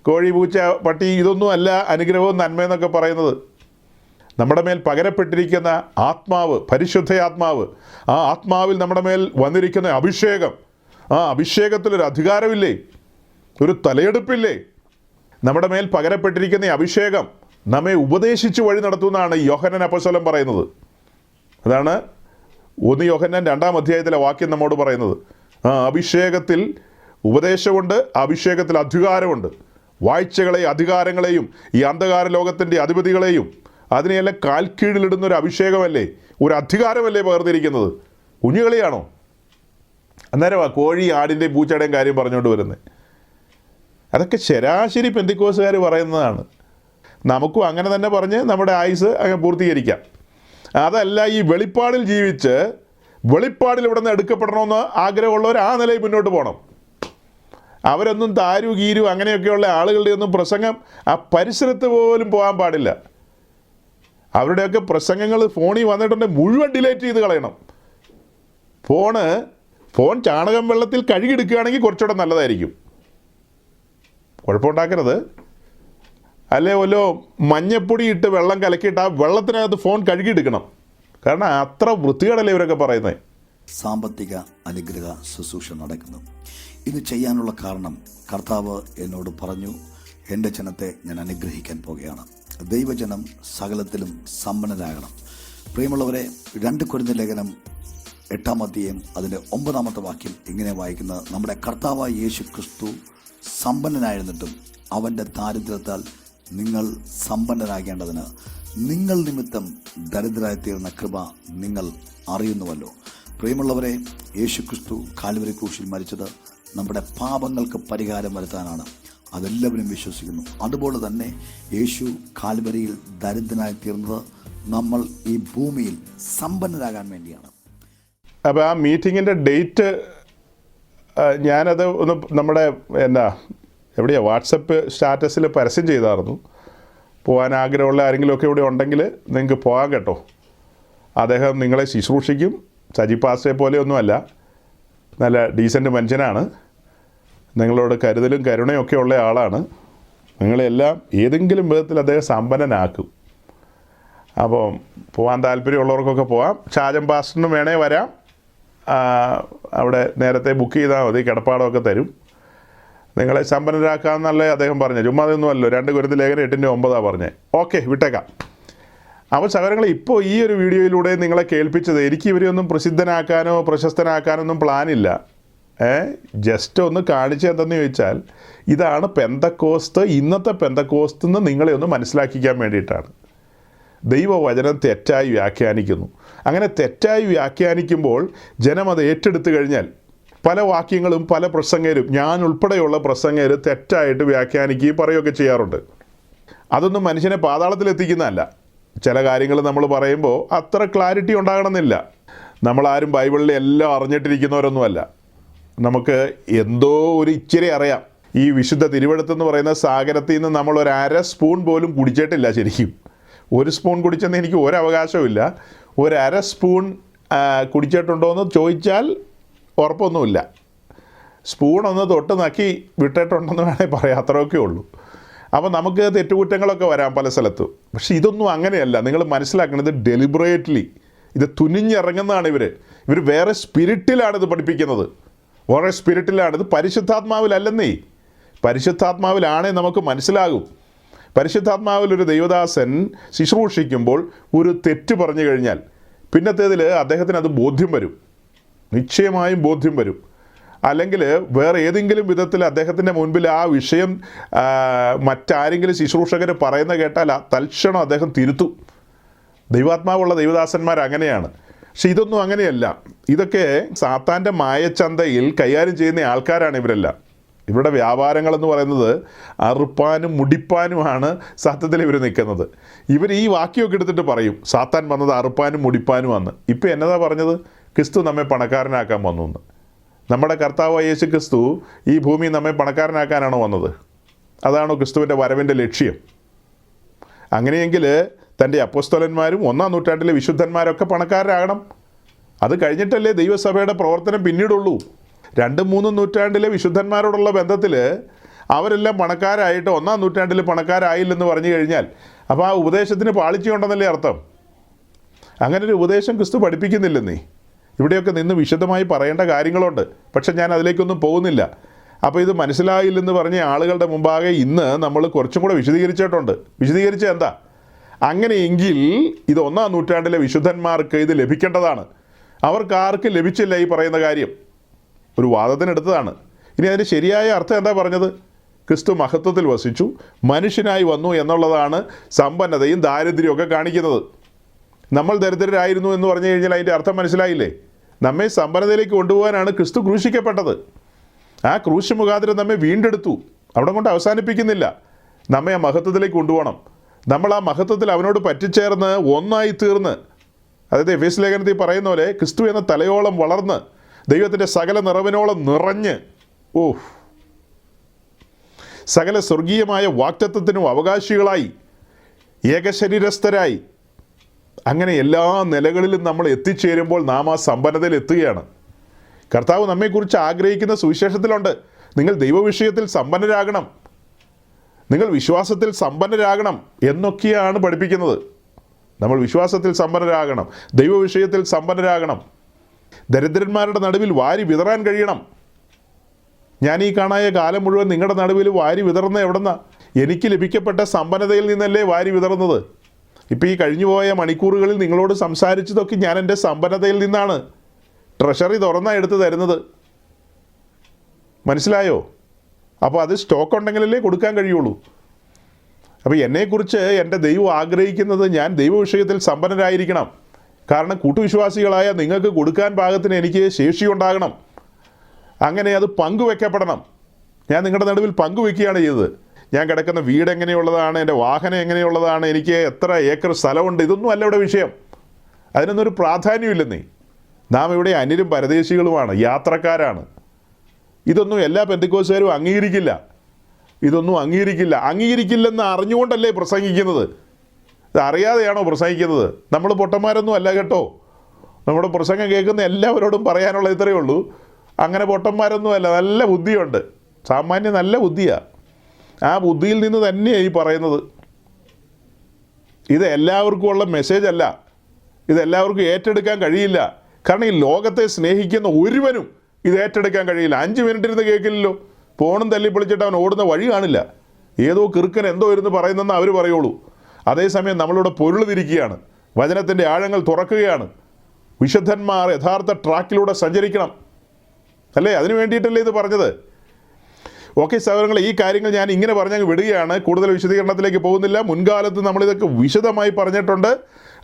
കോഴി പൂച്ച പട്ടി ഇതൊന്നും അല്ല അനുഗ്രഹവും നന്മയെന്നൊക്കെ പറയുന്നത്. നമ്മുടെ മേൽ പകരപ്പെട്ടിരിക്കുന്ന ആത്മാവ്, പരിശുദ്ധ ആത്മാവ്, ആ ആത്മാവിൽ നമ്മുടെ മേൽ വന്നിരിക്കുന്ന അഭിഷേകം, ആ അഭിഷേകത്തിലൊരു അധികാരമില്ലേ? ഒരു തലയെടുപ്പില്ലേ? നമ്മുടെ മേൽ പകരപ്പെട്ടിരിക്കുന്ന അഭിഷേകം നമ്മെ ഉപദേശിച്ച് വഴി നടത്തുന്നതാണ് യോഹന്നാൻ അപ്പോസ്തലൻ പറയുന്നത്. അതാണ് 1 യോഹന്നാൻ 2-ാം അധ്യായത്തിലെ വാക്യം നമ്മോട് പറയുന്നത്. ആ അഭിഷേകത്തിൽ ഉപദേശമുണ്ട്, അഭിഷേകത്തിൽ അധികാരമുണ്ട്. വാഴ്ചകളെയും അധികാരങ്ങളെയും ഈ അന്ധകാര ലോകത്തിൻ്റെ അധിപതികളെയും അതിനെയെല്ലാം കാൽക്കീഴിലിടുന്ന ഒരു അഭിഷേകമല്ലേ, ഒരു അധികാരമല്ലേ പകർന്നിരിക്കുന്നത്? കുഞ്ഞുകളിയാണോ? അന്നേരമാണ് കോഴി ആടിൻ്റെയും പൂച്ചയുടെയും കാര്യം പറഞ്ഞുകൊണ്ട് വരുന്നത്. അതൊക്കെ ശരാശരി പെന്തിക്കോസുകാർ പറയുന്നതാണ്. നമുക്കും അങ്ങനെ തന്നെ പറഞ്ഞ് നമ്മുടെ ആയുസ് അങ്ങ് പൂർത്തീകരിക്കാം. അതല്ല, ഈ വെളിപ്പാടിൽ ജീവിച്ച് വെളിപ്പാടിൽ ഇവിടെ നിന്ന് എടുക്കപ്പെടണമെന്ന് ആഗ്രഹമുള്ളവർ ആ നിലയിൽ മുന്നോട്ട് പോകണം. അവരൊന്നും താരു ഗീരു അങ്ങനെയൊക്കെയുള്ള ആളുകളുടെ ഒന്നും പ്രസംഗം ആ പരിസരത്ത് പോലും പോകാൻ പാടില്ല. അവരുടെയൊക്കെ പ്രസംഗങ്ങൾ ഫോണിൽ വന്നിട്ടുണ്ടെങ്കിൽ മുഴുവൻ ഡിലീറ്റ് ചെയ്ത് കളയണം. ഫോൺ ചാണകം വെള്ളത്തിൽ കഴുകിയെടുക്കുകയാണെങ്കിൽ കുറച്ചുകൂടെ നല്ലതായിരിക്കും. കുഴപ്പമുണ്ടാക്കരുത്. അല്ലേ വല്ലോ മഞ്ഞപ്പൊടി ഇട്ട് വെള്ളം കലക്കിയിട്ട് ആ വെള്ളത്തിനകത്ത് ഫോൺ കഴുകിയെടുക്കണം. കാരണം അത്ര വൃത്തികേടല്ലേ ഇവരൊക്കെ പറയുന്നത്. സാമ്പത്തിക അനുഗ്രഹ ശുശ്രൂഷ നടക്കുന്നു. ഇത് ചെയ്യാനുള്ള കാരണം കർത്താവ് എന്നോട് പറഞ്ഞു, എൻ്റെ ജനത്തെ ഞാൻ അനുഗ്രഹിക്കാൻ പോകുകയാണ്. ദൈവജനം സകലത്തിലും സമ്പന്നരാകണം. പ്രിയമുള്ളവരെ, 2 കൊരിന്ത്യർ ലേഖനം 8-ാം അതിൻ്റെ 9-ാമത്തെ വാക്യം ഇങ്ങനെ വായിക്കുന്നത്, നമ്മുടെ കർത്താവായ യേശു ക്രിസ്തു സമ്പന്നനായിരുന്നിട്ടും അവൻ്റെ ദാരിദ്ര്യത്താൽ നിങ്ങൾ സമ്പന്നരാകേണ്ടതിന് നിങ്ങൾ നിമിത്തം ദരിദ്രരായി തീർന്ന കൃപ നിങ്ങൾ അറിയുന്നുവല്ലോ. പ്രിയമുള്ളവരെ, യേശു ക്രിസ്തു കാൽവരി ക്രൂശിൽ മരിച്ചത് നമ്മുടെ പാപങ്ങൾക്ക് പരിഹാരം വരുത്താനാണ്. അതെല്ലാവരും വിശ്വസിക്കുന്നു. അതുപോലെ തന്നെ യേശു കാൽവരിയിൽ ദരിദ്രനായി തീർന്നത് നമ്മൾ ഈ ഭൂമിയിൽ സമ്പന്നരാകാൻ വേണ്ടിയാണ്. അപ്പോൾ ആ മീറ്റിങ്ങിൻ്റെ ഡേറ്റ് ഞാനത് ഒന്ന് നമ്മുടെ എവിടെയാണ് വാട്സപ്പ് സ്റ്റാറ്റസിൽ പരസ്യം ചെയ്തായിരുന്നു. പോകാൻ ആഗ്രഹമുള്ള ആരെങ്കിലുമൊക്കെ ഇവിടെ ഉണ്ടെങ്കിൽ നിങ്ങൾക്ക് പോകാം കേട്ടോ. അദ്ദേഹം നിങ്ങളെ ശുശ്രൂഷിക്കും. സജി പാസ്റ്ററെ പോലെയൊന്നുമല്ല, നല്ല ഡീസൻറ്റ് മനുഷ്യനാണ്. നിങ്ങളോട് കരുതലും കരുണയൊക്കെ ഉള്ള ആളാണ്. നിങ്ങളെല്ലാം ഏതെങ്കിലും വിധത്തിൽ അദ്ദേഹം സമ്പന്നനാക്കും. അപ്പോൾ പോകാൻ താല്പര്യമുള്ളവർക്കൊക്കെ പോകാം. ഷാജൻ പാസ്റ്ററിനും വേണേൽ വരാം. അവിടെ നേരത്തെ ബുക്ക് ചെയ്താൽ മതി, കിടപ്പാടമൊക്കെ തരും. നിങ്ങളെ സമ്പന്നരാക്കാമെന്നല്ലേ അദ്ദേഹം പറഞ്ഞു. ചുമ്മാ അതൊന്നുമല്ലോ. 2 കൊരിന്ത്യർ ലേഖനം 8:9 പറഞ്ഞേ. ഓക്കെ, വിട്ടേക്കാം. അപ്പോൾ സഹോദരങ്ങളെ, ഇപ്പോൾ ഈ ഒരു വീഡിയോയിലൂടെ നിങ്ങളെ കേൾപ്പിച്ചത്, എനിക്ക് ഇവരെയൊന്നും പ്രസിദ്ധനാക്കാനോ പ്രശസ്തനാക്കാനൊന്നും പ്ലാനില്ല. ജസ്റ്റ് ഒന്ന് കാണിച്ച് എന്തെന്ന് ചോദിച്ചാൽ, ഇതാണ് പെന്തക്കോസ്ത്. ഇന്നത്തെ പെന്തക്കോസ്ത് എന്ന് നിങ്ങളെ ഒന്ന് മനസ്സിലാക്കിക്കാൻ വേണ്ടിയിട്ടാണ്. ദൈവവചനം തെറ്റായി വ്യാഖ്യാനിക്കുന്നു. അങ്ങനെ തെറ്റായി വ്യാഖ്യാനിക്കുമ്പോൾ ജനം അത് ഏറ്റെടുത്തു കഴിഞ്ഞാൽ പല വാക്യങ്ങളും പല പ്രസംഗരും, ഞാൻ ഉൾപ്പെടെയുള്ള പ്രസംഗർ തെറ്റായിട്ട് വ്യാഖ്യാനിക്കുകയും പറയുകയൊക്കെ ചെയ്യാറുണ്ട്. അതൊന്നും മനുഷ്യനെ പാതാളത്തിലെത്തിക്കുന്നതല്ല. ചില കാര്യങ്ങൾ നമ്മൾ പറയുമ്പോൾ അത്ര ക്ലാരിറ്റി ഉണ്ടാകണമെന്നില്ല. നമ്മളാരും ബൈബിളിൽ എല്ലാം അറിഞ്ഞിട്ടിരിക്കുന്നവരൊന്നുമല്ല. നമുക്ക് എന്തോ ഒരു ഇച്ചിരി അറിയാം. ഈ വിശുദ്ധ തിരുവെഴുത്തെന്ന് പറയുന്ന സാഗരത്തിൽ നിന്ന് നമ്മൾ 1/2 സ്പൂൺ പോലും കുടിച്ചിട്ടില്ല. ശരിക്കും 1 സ്പൂൺ കുടിച്ചെന്ന് എനിക്ക് ഒരവകാശമില്ല. 1/2 സ്പൂൺ കുടിച്ചിട്ടുണ്ടോ എന്ന് ചോദിച്ചാൽ ഉറപ്പൊന്നുമില്ല. സ്പൂണൊന്ന് തൊട്ട് നക്കി വിട്ടിട്ടുണ്ടെന്ന് വേണേൽ പറയാം. അത്രയൊക്കെ ഉള്ളൂ. അപ്പോൾ നമുക്ക് തെറ്റുകുറ്റങ്ങളൊക്കെ വരാം പല സ്ഥലത്തും. പക്ഷേ ഇതൊന്നും അങ്ങനെയല്ല. നിങ്ങൾ മനസ്സിലാക്കുന്നത് ഡെലിബറേറ്റ്ലി ഇത് തുനിഞ്ഞിറങ്ങുന്നതാണ്. ഇവർ വേറെ സ്പിരിറ്റിലാണ് ഇത് പഠിപ്പിക്കുന്നത്. വേറെ സ്പിരിറ്റിലാണ്. ഇത് പരിശുദ്ധാത്മാവിലല്ലെന്നേ. പരിശുദ്ധാത്മാവിലാണേ നമുക്ക് മനസ്സിലാകും. പരിശുദ്ധാത്മാവിൽ ഒരു ദൈവദാസൻ ശുശ്രൂഷിക്കുമ്പോൾ ഒരു തെറ്റ് പറഞ്ഞു കഴിഞ്ഞാൽ പിന്നത്തേതിൽ അദ്ദേഹത്തിന് അത് ബോധ്യം വരും. നിശ്ചയമായും ബോധ്യം വരും. അല്ലെങ്കിൽ വേറെ ഏതെങ്കിലും വിധത്തിൽ അദ്ദേഹത്തിൻ്റെ മുൻപിൽ ആ വിഷയം മറ്റാരെങ്കിലും ശുശ്രൂഷകർ പറയുന്ന കേട്ടാൽ തൽക്ഷണം അദ്ദേഹം തിരുത്തും. ദൈവാത്മാവുള്ള ദൈവദാസന്മാർ അങ്ങനെയാണ്. പക്ഷെ ഇതൊന്നും അങ്ങനെയല്ല. ഇതൊക്കെ സാത്താൻ്റെ മായച്ചന്തയിൽ കൈകാര്യം ചെയ്യുന്ന ആൾക്കാരാണ് ഇവരെല്ലാം. ഇവരുടെ വ്യാപാരങ്ങളെന്ന് പറയുന്നത് അറുപ്പാനും മുടിപ്പാനുമാണ് സത്യത്തിൽ ഇവർ നിൽക്കുന്നത്. ഇവർ ഈ വാക്യമൊക്കെ എടുത്തിട്ട് പറയും, സാത്താൻ വന്നത് അറുപ്പാനും മുടിപ്പാനും വന്ന്. ഇപ്പം എന്നതാ പറഞ്ഞത്? ക്രിസ്തു നമ്മെ പണക്കാരനാക്കാൻ വന്നു എന്ന്. നമ്മുടെ കർത്താവ് യേശു ക്രിസ്തു ഈ ഭൂമി നമ്മെ പണക്കാരനാക്കാനാണോ വന്നത്? അതാണോ ക്രിസ്തുവിൻ്റെ വരവിൻ്റെ ലക്ഷ്യം? അങ്ങനെയെങ്കിൽ തൻ്റെ അപ്പോസ്തലന്മാരും 1-ാം നൂറ്റാണ്ടിലെ വിശുദ്ധന്മാരൊക്കെ പണക്കാരാകണം. അത് കഴിഞ്ഞിട്ടല്ലേ ദൈവസഭയുടെ പ്രവർത്തനം പിന്നീടുള്ളൂ. 2-3 നൂറ്റാണ്ടിലെ വിശുദ്ധന്മാരോടുള്ള ബന്ധത്തിൽ അവരെല്ലാം പണക്കാരായിട്ട് 1-ാം നൂറ്റാണ്ടിൽ പണക്കാരായില്ലെന്ന് പറഞ്ഞു കഴിഞ്ഞാൽ അപ്പോൾ ആ ഉപദേശത്തിന് പാളിച്ചയുണ്ടെന്നല്ലേ അർത്ഥം? അങ്ങനെ ഒരു ഉപദേശം ക്രിസ്തു പഠിപ്പിക്കുന്നില്ലെന്നേ. ഇവിടെയൊക്കെ നിന്ന് വിശദമായി പറയേണ്ട കാര്യങ്ങളുണ്ട്. പക്ഷെ ഞാൻ അതിലേക്കൊന്നും പോകുന്നില്ല. അപ്പോൾ ഇത് മനസ്സിലായില്ലെന്ന് പറഞ്ഞ ആളുകളുടെ മുമ്പാകെ ഇന്ന് നമ്മൾ കുറച്ചും കൂടെ വിശദീകരിച്ചിട്ടുണ്ട്. വിശദീകരിച്ചത് എന്താ? അങ്ങനെയെങ്കിൽ ഇത് 1-ാം നൂറ്റാണ്ടിലെ വിശുദ്ധന്മാർക്ക് ഇത് ലഭിക്കേണ്ടതാണ്. അവർക്കാർക്ക് ലഭിച്ചില്ല ഈ പറയുന്ന കാര്യം. ഒരു വാദത്തിനെടുത്തതാണ്. ഇനി അതിന് ശരിയായ അർത്ഥം എന്താ പറഞ്ഞത്? ക്രിസ്തു മഹത്വത്തിൽ വസിച്ചു, മനുഷ്യനായി വന്നു എന്നുള്ളതാണ് സമ്പന്നതയും ദാരിദ്ര്യമൊക്കെ കാണിക്കുന്നത്. നമ്മൾ ദരിദ്രരായിരുന്നു എന്ന് പറഞ്ഞു കഴിഞ്ഞാൽ അതിൻ്റെ അർത്ഥം മനസ്സിലായില്ലേ? നമ്മെ സമ്പന്നതയിലേക്ക് കൊണ്ടുപോകാനാണ് ക്രിസ്തു ക്രൂശിക്കപ്പെട്ടത്. ആ ക്രൂശ് മുഖാന്തരം നമ്മെ വീണ്ടെടുത്തു. അവിടെ കൊണ്ട് അവസാനിപ്പിക്കുന്നില്ല. നമ്മെ ആ മഹത്വത്തിലേക്ക് കൊണ്ടുപോകണം. നമ്മൾ ആ മഹത്വത്തിൽ അവനോട് പറ്റിച്ചേർന്ന് ഒന്നായി തീർന്ന്, അതായത് എഫേസ്യ ലേഖനത്തിൽ പറയുന്ന പോലെ ക്രിസ്തു എന്ന തലയോളം വളർന്ന് ദൈവത്തിൻ്റെ സകല നിറവിനോളം നിറഞ്ഞ് സകല സ്വർഗീയമായ വാഗ്ദത്തത്തിനും അവകാശികളായി ഏകശരീരസ്ഥരായി അങ്ങനെ എല്ലാ നിലകളിലും നമ്മൾ എത്തിച്ചേരുമ്പോൾ നാം ആ സമ്പന്നതയിൽ എത്തുകയാണ്. കർത്താവ് നമ്മെക്കുറിച്ച് ആഗ്രഹിക്കുന്ന സുവിശേഷത്തിലുണ്ട്, നിങ്ങൾ ദൈവവിഷയത്തിൽ സമ്പന്നരാകണം, നിങ്ങൾ വിശ്വാസത്തിൽ സമ്പന്നരാകണം എന്നൊക്കെയാണ് പഠിപ്പിക്കുന്നത്. നമ്മൾ വിശ്വാസത്തിൽ സമ്പന്നരാകണം, ദൈവവിഷയത്തിൽ സമ്പന്നരാകണം, ദരിദ്രന്മാരുടെ നടുവിൽ വാരി വിതറാൻ കഴിയണം. ഞാൻ ഈ കാണായ കാലം മുഴുവൻ നിങ്ങളുടെ നടുവിൽ വാരി വിതറുന്ന എവിടെന്നാ? എനിക്ക് ലഭിക്കപ്പെട്ട സമ്പന്നതയിൽ നിന്നല്ലേ വാരി വിതറുന്നത്. ഇപ്പോൾ ഈ കഴിഞ്ഞുപോയ മണിക്കൂറുകളിൽ നിങ്ങളോട് സംസാരിച്ചതൊക്കെ ഞാൻ എൻ്റെ സമ്പന്നതയിൽ നിന്നാണ്. ട്രഷറി തുറന്നാണ് എടുത്ത് തരുന്നത്. മനസ്സിലായോ? അപ്പോൾ അത് സ്റ്റോക്ക് ഉണ്ടെങ്കിലല്ലേ കൊടുക്കാൻ കഴിയുള്ളൂ. അപ്പോൾ എന്നെക്കുറിച്ച് എൻ്റെ ദൈവം ആഗ്രഹിക്കുന്നത് ഞാൻ ദൈവവിഷയത്തിൽ സമ്പന്നരായിരിക്കണം. കാരണം കൂട്ടുവിശ്വാസികളായ നിങ്ങൾക്ക് കൊടുക്കാൻ പാകത്തിന് എനിക്ക് ശേഷിയുണ്ടാകണം. അങ്ങനെ അത് പങ്കുവെക്കപ്പെടണം. ഞാൻ നിങ്ങളുടെ നടുവിൽ പങ്കുവെക്കുകയാണ് ചെയ്തത്. ഞാൻ കിടക്കുന്ന വീട് എങ്ങനെയുള്ളതാണ്, എൻ്റെ വാഹനം എങ്ങനെയുള്ളതാണ്, എനിക്ക് എത്ര ഏക്കർ സ്ഥലമുണ്ട്, ഇതൊന്നും അല്ല ഇവിടെ വിഷയം. അതിനൊന്നും ഒരു പ്രാധാന്യമില്ലെന്നേ. നാം ഇവിടെ അന്യരും പരദേശികളുമാണ്, യാത്രക്കാരാണ്. ഇതൊന്നും എല്ലാ പെന്തക്കോസ്തുകാരും അംഗീകരിക്കില്ല. ഇതൊന്നും അംഗീകരിക്കില്ലെന്ന് അറിഞ്ഞുകൊണ്ടല്ലേ പ്രസംഗിക്കുന്നത്. ഇത് അറിയാതെയാണോ പ്രസംഗിക്കുന്നത്? നമ്മൾ പൊട്ടന്മാരൊന്നും അല്ല കേട്ടോ. നമ്മുടെ പ്രസംഗം കേൾക്കുന്ന എല്ലാവരോടും പറയാനുള്ള ഇത്രയേ ഉള്ളൂ, അങ്ങനെ പൊട്ടന്മാരൊന്നും അല്ല, നല്ല ബുദ്ധിയുണ്ട്, സാമാന്യം നല്ല ബുദ്ധിയാണ്. ആ ബുദ്ധിയിൽ നിന്ന് തന്നെയാണ് ഈ പറയുന്നത്. ഇത് എല്ലാവർക്കും ഉള്ള മെസ്സേജ് അല്ല, ഇത് എല്ലാവർക്കും ഏറ്റെടുക്കാൻ കഴിയില്ല. കാരണം ഈ ലോകത്തെ സ്നേഹിക്കുന്ന ഒരുവനും ഇത് ഏറ്റെടുക്കാൻ കഴിയില്ല. 5 മിനിറ്റ് ഇരുന്ന് കേൾക്കില്ലല്ലോ. ഫോണും തല്ലി പൊളിച്ചിട്ട് അവൻ ഓടുന്ന വഴി കാണില്ല. ഏതോ കിറുക്കൻ എന്തോ ഇരുന്ന് പറയുന്നെന്ന് അവർ പറയുള്ളൂ. അതേസമയം നമ്മളിവിടെ പൊരുൾ തിരിക്കുകയാണ്, വചനത്തിൻ്റെ ആഴങ്ങൾ തുറക്കുകയാണ്. വിശുദ്ധന്മാർ യഥാർത്ഥ ട്രാക്കിലൂടെ സഞ്ചരിക്കണം, അല്ലേ? അതിന് വേണ്ടിയിട്ടല്ലേ ഇത് പറഞ്ഞത്. ഓക്കെ സഹോദരങ്ങളെ, ഈ കാര്യങ്ങൾ ഞാൻ ഇങ്ങനെ പറഞ്ഞങ്ങ് വിടുകയാണ്. കൂടുതൽ വിശദീകരണത്തിലേക്ക് പോകുന്നില്ല. മുൻകാലത്ത് നമ്മളിതൊക്കെ വിശദമായി പറഞ്ഞിട്ടുണ്ട്.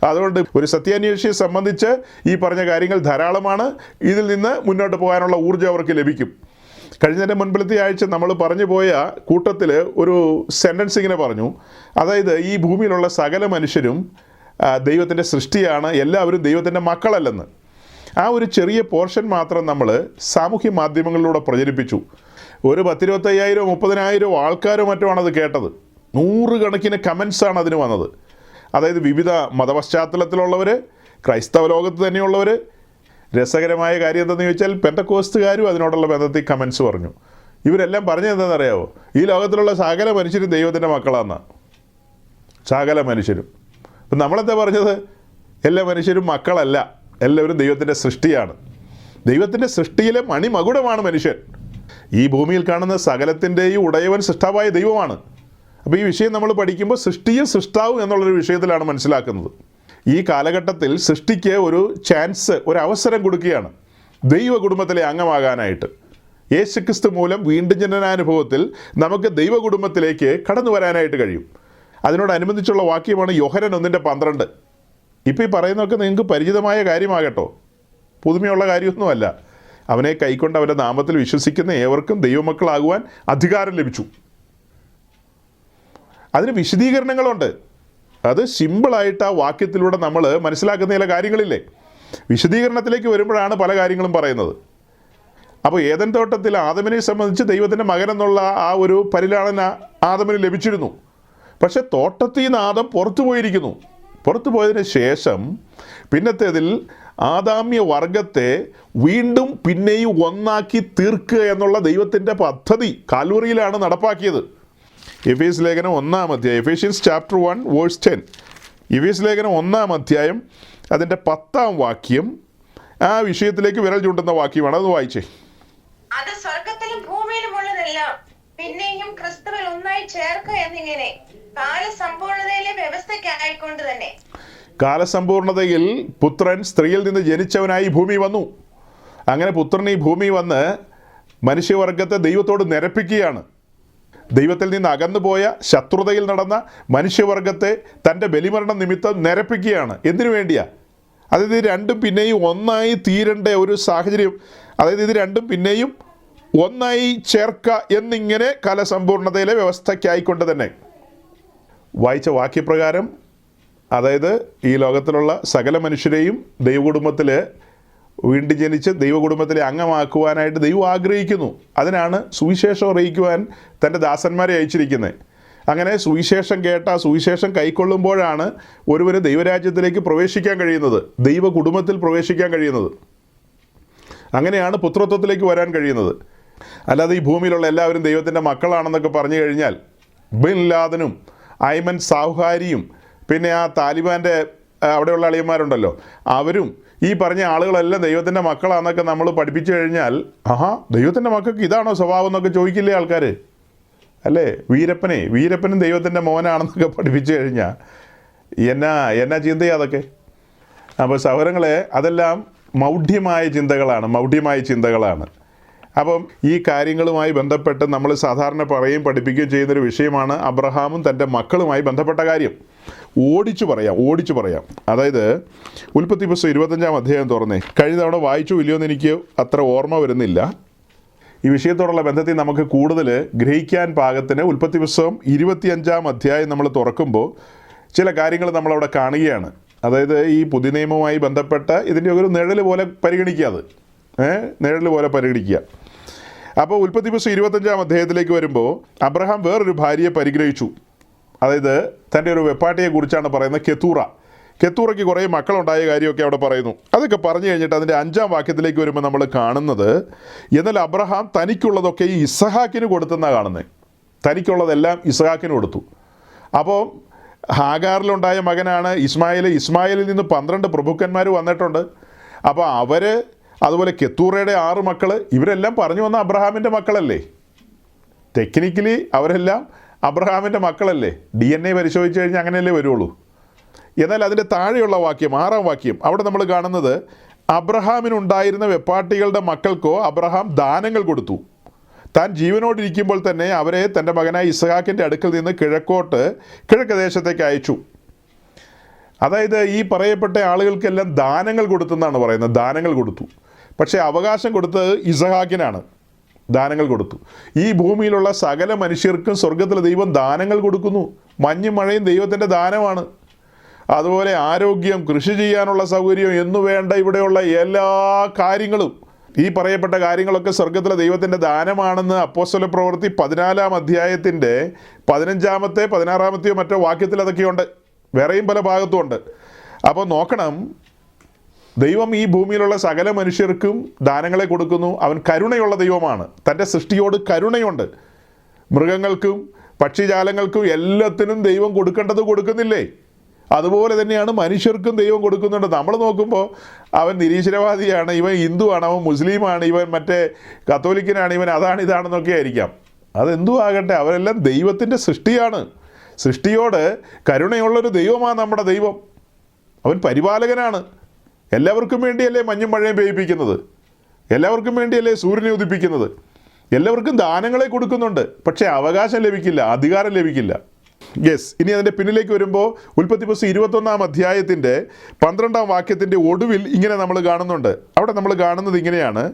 അതുകൊണ്ട് ഒരു സത്യാന്വേഷിയെ സംബന്ധിച്ച് ഈ പറഞ്ഞ കാര്യങ്ങൾ ധാരാളമാണ്. ഇതിൽ നിന്ന് മുന്നോട്ട് പോകാനുള്ള ഊർജ്ജം അവർക്ക് ലഭിക്കും. കഴിഞ്ഞതിൻ്റെ മുൻപിലത്തെ ആഴ്ച നമ്മൾ പറഞ്ഞു പോയ കൂട്ടത്തിൽ ഒരു സെൻറ്റൻസ് ഇങ്ങനെ പറഞ്ഞു, അതായത് ഈ ഭൂമിയിലുള്ള സകല മനുഷ്യരും ദൈവത്തിൻ്റെ സൃഷ്ടിയാണ്, എല്ലാവരും ദൈവത്തിൻ്റെ മക്കളല്ലെന്ന്. ആ ഒരു ചെറിയ പോർഷൻ മാത്രം നമ്മൾ സാമൂഹ്യ മാധ്യമങ്ങളിലൂടെ പ്രചരിപ്പിച്ചു. ഒരു 10,25,000 30,000 ആൾക്കാരോ മറ്റുമാണ് അത് കേട്ടത്. 100 കണക്കിന് കമൻസാണ് അതിന് വന്നത്. അതായത് വിവിധ മതപശ്ചാത്തലത്തിലുള്ളവർ, ക്രൈസ്തവ ലോകത്ത് തന്നെയുള്ളവർ. രസകരമായ കാര്യം എന്തെന്ന് ചോദിച്ചാൽ പെന്തക്കോസ്തുകാരും അതിനോടുള്ള ബന്ധത്തിൽ കമൻസ് പറഞ്ഞു. ഇവരെല്ലാം പറഞ്ഞത് എന്താണെന്നറിയാമോ? ഈ ലോകത്തിലുള്ള സകല മനുഷ്യരും ദൈവത്തിൻ്റെ മക്കളാണെന്നാണ്. സകല മനുഷ്യരും. അപ്പം നമ്മളെന്താ പറഞ്ഞത്? എല്ലാ മനുഷ്യരും മക്കളല്ല, എല്ലാവരും ദൈവത്തിൻ്റെ സൃഷ്ടിയാണ്. ദൈവത്തിൻ്റെ സൃഷ്ടിയിലെ മണിമകുടമാണ് മനുഷ്യൻ. ഈ ഭൂമിയിൽ കാണുന്ന സകലത്തിൻ്റെയും ഉടയവൻ സൃഷ്ടാവായ ദൈവമാണ്. അപ്പോൾ ഈ വിഷയം നമ്മൾ പഠിക്കുമ്പോൾ സൃഷ്ടിയും സൃഷ്ടാവും എന്നുള്ളൊരു വിഷയത്തിലാണ് മനസ്സിലാക്കുന്നത്. ഈ കാലഘട്ടത്തിൽ സൃഷ്ടിക്ക് ഒരു ചാൻസ്, ഒരു അവസരം കൊടുക്കുകയാണ് ദൈവ കുടുംബത്തിലെ അംഗമാകാനായിട്ട്. യേശുക്രിസ്തു മൂലം വീണ്ടും ജനനാനുഭവത്തിൽ നമുക്ക് ദൈവ കുടുംബത്തിലേക്ക് കടന്നു വരാനായിട്ട് കഴിയും. അതിനോടനുബന്ധിച്ചുള്ള വാക്യമാണ് യോഹന്നാൻ 1:12. ഇപ്പോൾ ഈ പറയുന്നതൊക്കെ നിങ്ങൾക്ക് പരിചിതമായ കാര്യമാകട്ടോ, പുതുമയുള്ള കാര്യമൊന്നുമല്ല. അവനെ കൈക്കൊണ്ട് അവൻ്റെ നാമത്തിൽ വിശ്വസിക്കുന്ന ഏവർക്കും ദൈവമക്കളാകുവാൻ അധികാരം ലഭിച്ചു. അതിന് വിശദീകരണങ്ങളുണ്ട്. അത് സിമ്പിളായിട്ട് ആ വാക്യത്തിലൂടെ നമ്മൾ മനസ്സിലാക്കുന്ന ചില കാര്യങ്ങളില്ലേ. വിശദീകരണത്തിലേക്ക് വരുമ്പോഴാണ് പല കാര്യങ്ങളും പറയുന്നത്. അപ്പോൾ ഏദൻ തോട്ടത്തിൽ ആദമിനെ സംബന്ധിച്ച് ദൈവത്തിൻ്റെ മകനെന്നുള്ള ആ ഒരു പരിലാളന ആദമിന് ലഭിച്ചിരുന്നു. പക്ഷെ തോട്ടത്തിൽ നിന്ന് ആദം പുറത്തു പോയിരിക്കുന്നു. പുറത്തു പോയതിന് ശേഷം പിന്നത്തേതിൽ ആദാമ്യ വർഗത്തെ വീണ്ടും പിന്നെയും ഒന്നാക്കി തീർക്കുക എന്നുള്ള ദൈവത്തിൻ്റെ പദ്ധതി കാൽവറിയിലാണ് നടപ്പാക്കിയത്. എഫേസ് ലേഖനം 1-ാം അധ്യായം, എഫേഷ്യൻസ് ചാപ്റ്റർ 1 വേഴ്സ് 10. എഫേസ് ലേഖനം 1-ാം അധ്യായം അതിൻ്റെ 10-ാം വാക്യം ആ വിഷയത്തിലേക്ക് വിരൽ ചൂണ്ടുന്ന വാക്യമാണ്. അത് വായിച്ചേ. അത് സ്വർഗത്തിലും ഭൂമിയിലും ഉള്ളതെല്ലാം പിന്നെയും ക്രിസ്തുവിൽ ഒന്നായി ചേർക്കുക എന്നിങ്ങനെ കാലസമ്പൂർണതയിലെ വ്യവസ്ഥയ്ക്കായിക്കൊണ്ട് തന്നെ. കാലസമ്പൂർണതയിൽ പുത്രൻ സ്ത്രീയിൽ നിന്ന് ജനിച്ചവനായി ഭൂമി വന്നു. അങ്ങനെ പുത്രൻ ഈ ഭൂമി വന്ന് മനുഷ്യവർഗത്തെ ദൈവത്തോട് നിരപ്പിക്കുകയാണ്. ദൈവത്തിൽ നിന്ന് അകന്നുപോയ ശത്രുതയിൽ നടന്ന മനുഷ്യവർഗത്തെ തൻ്റെ ബലിമരണം നിമിത്തം നിരപ്പിക്കുകയാണ്. എന്തിനു വേണ്ടിയാ? അതായത് ഇത് രണ്ടും പിന്നെയും ഒന്നായി തീരേണ്ട ഒരു സാഹചര്യം, അതായത് ഇത് രണ്ടും പിന്നെയും ഒന്നായി ചേർക്കുക എന്നിങ്ങനെ കാലസമ്പൂർണതയിലെ വ്യവസ്ഥയ്ക്കായിക്കൊണ്ട് തന്നെ. വായിച്ച വാക്യപ്രകാരം അതായത് ഈ ലോകത്തിലുള്ള സകല മനുഷ്യരെയും ദൈവകുടുംബത്തിൽ വീണ്ടും ജനിച്ച് ദൈവകുടുംബത്തിലെ അംഗമാക്കുവാനായിട്ട് ദൈവം ആഗ്രഹിക്കുന്നു. അതിനാണ് സുവിശേഷം അറിയിക്കുവാൻ തൻ്റെ ദാസന്മാരെ അയച്ചിരിക്കുന്നത്. അങ്ങനെ സുവിശേഷം കേട്ട സുവിശേഷം കൈക്കൊള്ളുമ്പോഴാണ് ഒരുവന് ദൈവരാജ്യത്തിലേക്ക് പ്രവേശിക്കാൻ കഴിയുന്നത്, ദൈവ കുടുംബത്തിൽ പ്രവേശിക്കാൻ കഴിയുന്നത്. അങ്ങനെയാണ് പുത്രത്വത്തിലേക്ക് വരാൻ കഴിയുന്നത്. അല്ലാതെ ഈ ഭൂമിയിലുള്ള എല്ലാവരും ദൈവത്തിൻ്റെ മക്കളാണെന്നൊക്കെ പറഞ്ഞു കഴിഞ്ഞാൽ ബിൻ ലാദനും ഐമൻ സാഹുഹാരിയും പിന്നെ ആ താലിബാൻ്റെ അവിടെയുള്ള അളിയന്മാരുണ്ടല്ലോ, അവരും ഈ പറഞ്ഞ ആളുകളെല്ലാം ദൈവത്തിൻ്റെ മക്കളാണെന്നൊക്കെ നമ്മൾ പഠിപ്പിച്ചു കഴിഞ്ഞാൽ, ദൈവത്തിൻ്റെ മക്കൾക്ക് ഇതാണോ സ്വഭാവം എന്നൊക്കെ ചോദിക്കില്ലേ ആൾക്കാർ? അല്ലേ? വീരപ്പനും ദൈവത്തിൻ്റെ മോനാണെന്നൊക്കെ പഠിപ്പിച്ചു കഴിഞ്ഞാൽ എന്നാ ചിന്തയാ അതൊക്കെ. അപ്പോൾ സഹോദരങ്ങളെ, അതെല്ലാം മൗഢ്യമായ ചിന്തകളാണ്. അപ്പം ഈ കാര്യങ്ങളുമായി ബന്ധപ്പെട്ട് നമ്മൾ സാധാരണ പറയുകയും പഠിപ്പിക്കുകയും ചെയ്യുന്നൊരു വിഷയമാണ് അബ്രഹാമും തൻ്റെ മക്കളുമായി ബന്ധപ്പെട്ട കാര്യം. ഓടിച്ചു പറയാം. അതായത് ഉൽപ്പത്തി പുസ്തകം 25-ാം അധ്യായം തുറന്നേ. കഴിഞ്ഞ തവണ വായിച്ചു ഇല്ലയോന്ന് എനിക്ക് അത്ര ഓർമ്മ വരുന്നില്ല. ഈ വിഷയത്തോടുള്ള ബന്ധത്തിൽ നമുക്ക് കൂടുതൽ ഗ്രഹിക്കാൻ പാകത്തിന് ഉൽപ്പത്തി പുസ്തകം 25-ാം അധ്യായം നമ്മൾ തുറക്കുമ്പോൾ ചില കാര്യങ്ങൾ നമ്മളവിടെ കാണുകയാണ്. അതായത് ഈ പുതിയ നിയമവുമായി ബന്ധപ്പെട്ട ഇതിൻ്റെ ഒരു നിഴൽ പോലെ പരിഗണിക്കുക. അപ്പോൾ ഉൽപ്പത്തി പുസ്തകം 25-ാം അധ്യായത്തിലേക്ക് വരുമ്പോൾ അബ്രഹാം വേറൊരു ഭാര്യയെ പരിഗ്രഹിച്ചു. അതായത് തൻ്റെ ഒരു വെപ്പാട്ടിയെക്കുറിച്ചാണ് പറയുന്നത്, കെത്തൂറയ്ക്ക് കുറേ മക്കളുണ്ടായ കാര്യമൊക്കെ അവിടെ പറയുന്നു. അതൊക്കെ പറഞ്ഞു കഴിഞ്ഞിട്ട് അതിൻ്റെ 5-ാം വാക്യത്തിലേക്ക് വരുമ്പോൾ നമ്മൾ കാണുന്നത്, എന്നാൽ അബ്രഹാം തനിക്കുള്ളതൊക്കെ ഈ ഇസഹാക്കിന് കൊടുത്തെന്നാണ് കാണുന്നത്. തനിക്കുള്ളതെല്ലാം ഇസഹാക്കിന് കൊടുത്തു. അപ്പോൾ ഹാഗാറിലുണ്ടായ മകനാണ് ഇസ്മായിലിൽ നിന്ന് 12 പ്രഭുക്കന്മാർ വന്നിട്ടുണ്ട്. അപ്പോൾ അവർ, അതുപോലെ കെത്തൂറയുടെ 6 മക്കൾ, ഇവരെല്ലാം പറഞ്ഞു വന്ന അബ്രഹാമിൻ്റെ മക്കളല്ലേ. ടെക്നിക്കലി അവരെല്ലാം അബ്രഹാമിൻ്റെ മക്കളല്ലേ. DNA പരിശോധിച്ച് കഴിഞ്ഞാൽ അങ്ങനെയല്ലേ വരുള്ളൂ. എന്നാൽ അതിൻ്റെ താഴെയുള്ള വാക്യം, 6-ാം വാക്യം, അവിടെ നമ്മൾ കാണുന്നത് അബ്രഹാമിനുണ്ടായിരുന്ന വെപ്പാട്ടികളുടെ മക്കൾക്കോ അബ്രഹാം ദാനങ്ങൾ കൊടുത്തു. താൻ ജീവനോടിരിക്കുമ്പോൾ തന്നെ അവരെ തൻ്റെ മകനായ ഇസ്ഹാക്കിൻ്റെ അടുക്കൽ നിന്ന് കിഴക്ക് ദേശത്തേക്ക് അയച്ചു. അതായത് ഈ പറയപ്പെട്ട ആളുകൾക്കെല്ലാം ദാനങ്ങൾ കൊടുത്തെന്നാണ് പറയുന്നത്. ദാനങ്ങൾ കൊടുത്തു. പക്ഷേ അവകാശം കൊടുത്തത് ഇസ്ഹാക്കിനാണ്. ദാനങ്ങൾ കൊടുത്തു. ഈ ഭൂമിയിലുള്ള സകല മനുഷ്യർക്കും സ്വർഗത്തിലെ ദൈവം ദാനങ്ങൾ കൊടുക്കുന്നു. മഞ്ഞും മഴയും ദൈവത്തിൻ്റെ ദാനമാണ്. അതുപോലെ ആരോഗ്യം, കൃഷി ചെയ്യാനുള്ള സൗകര്യം എന്നു വേണ്ട ഇവിടെയുള്ള എല്ലാ കാര്യങ്ങളും, ഈ പറയപ്പെട്ട കാര്യങ്ങളൊക്കെ സ്വർഗത്തിലെ ദൈവത്തിൻ്റെ ദാനമാണെന്ന് അപ്പോസ്തല പ്രവൃത്തി 14-ാം അധ്യായത്തിൻ്റെ 15-ാമത്തെ 16-ാമത്തെയോ മറ്റോ വാക്യത്തിൽ അതൊക്കെയുണ്ട്. വേറെയും പല ഭാഗത്തുമുണ്ട്. അപ്പോൾ നോക്കണം, ദൈവം ഈ ഭൂമിയിലുള്ള സകല മനുഷ്യർക്കും ദാനങ്ങളെ കൊടുക്കുന്നു. അവൻ കരുണയുള്ള ദൈവമാണ്. തൻ്റെ സൃഷ്ടിയോട് കരുണയുണ്ട്. മൃഗങ്ങൾക്കും പക്ഷിജാലങ്ങൾക്കും എല്ലാത്തിനും ദൈവം കൊടുക്കേണ്ടത് കൊടുക്കുന്നില്ലേ? അതുപോലെ തന്നെയാണ് മനുഷ്യർക്കും ദൈവം കൊടുക്കുന്നുണ്ട്. നമ്മൾ നോക്കുമ്പോൾ അവൻ നിരീശ്വരവാദിയാണ്, ഇവൻ ഹിന്ദുവാണ്, അവൻ മുസ്ലിമാണ്, ഇവൻ മറ്റേ കത്തോലിക്കനാണ്, ഇവൻ അതാണ് ഇതാണെന്നൊക്കെ ആയിരിക്കാം. അതെന്തു ആകട്ടെ, അവരെല്ലാം ദൈവത്തിൻ്റെ സൃഷ്ടിയാണ്. സൃഷ്ടിയോട് കരുണയുള്ളൊരു ദൈവമാണ് നമ്മുടെ ദൈവം. അവൻ പരിപാലകനാണ്. എല്ലാവർക്കും വേണ്ടിയല്ലേ മഞ്ഞും മഴയും പെയ്യിപ്പിക്കുന്നത്? എല്ലാവർക്കും വേണ്ടിയല്ലേ സൂര്യനെ ഉദിപ്പിക്കുന്നത്? എല്ലാവർക്കും ദാനങ്ങളെ കൊടുക്കുന്നുണ്ട്. പക്ഷേ അവകാശം ലഭിക്കില്ല, അധികാരം ലഭിക്കില്ല. ഇനി അതിൻ്റെ പിന്നിലേക്ക് വരുമ്പോൾ ഉൽപ്പത്തി പുസ്തകം 21-ാം അധ്യായത്തിൻ്റെ 12-ാം വാക്യത്തിൻ്റെ ഒടുവിൽ ഇങ്ങനെ നമ്മൾ കാണുന്നുണ്ട്. അവിടെ നമ്മൾ കാണുന്നത് ഇങ്ങനെയാണ്: